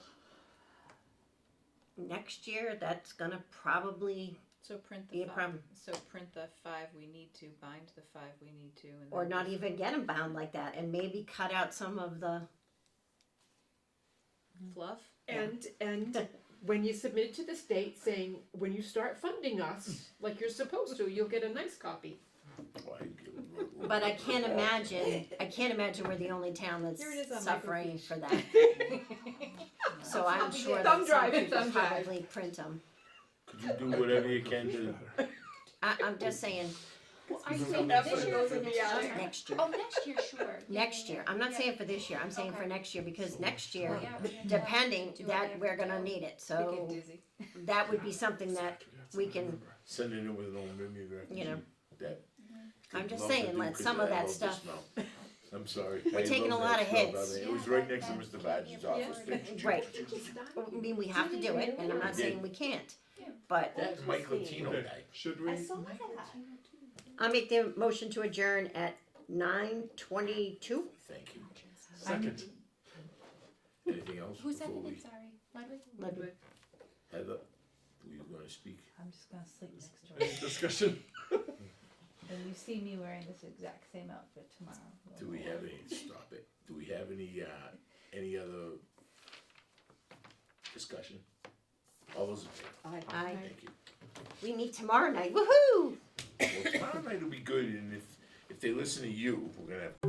next year, that's gonna probably So print Be the a five, problem. so print the 5 we need to, bind the 5 we need to, and Or then not just- even get them bound like that, and maybe cut out some of the, fluff. And when you submit it to the state saying, when you start funding us, like you're supposed to, you'll get a nice copy. but I can't imagine we're the only town that's Here it is on suffering microfiche. for that. So I'm sure that Thumb some drive, people thumb drive. probably print them. Could you do whatever you can to, I'm just saying, Well, are you That's saying what this year or goes for in the next attic. year? next year. Oh, next year, sure. Next year, I'm not Yeah. saying for this year, I'm saying for Okay. next year, because next year, Well, yeah, we're gonna depending, have to do that what we we're have to gonna do. need it, They so get dizzy. that would be something that we can, send it in with an old mimeograph? You know. That. I'm just love to saying, do, let 'cause some I of that love the stuff- smell. I'm sorry. We're I taking love a lot that of smell, hits. brother. It was Yeah, right that- next to that Mr. can't be Badger's avoided. office. right, I mean, we have to do it, and I'm not saying we can't, but That Mike Latino Okay, guy. should we? I make the motion to adjourn at 9:22. Thank you. Second. Anything else Who before we, seconded, sorry, Ludwig? Ludwig. Heather, were you gonna speak? I'm just gonna sleep next door. Any discussion? And you see me wearing this exact same outfit tomorrow. Do we have any, stop it, do we have any other discussion? All those in favor? Aye. Thank you. We meet tomorrow night, woohoo! Well, tomorrow night will be good, and if they listen to you, we're gonna have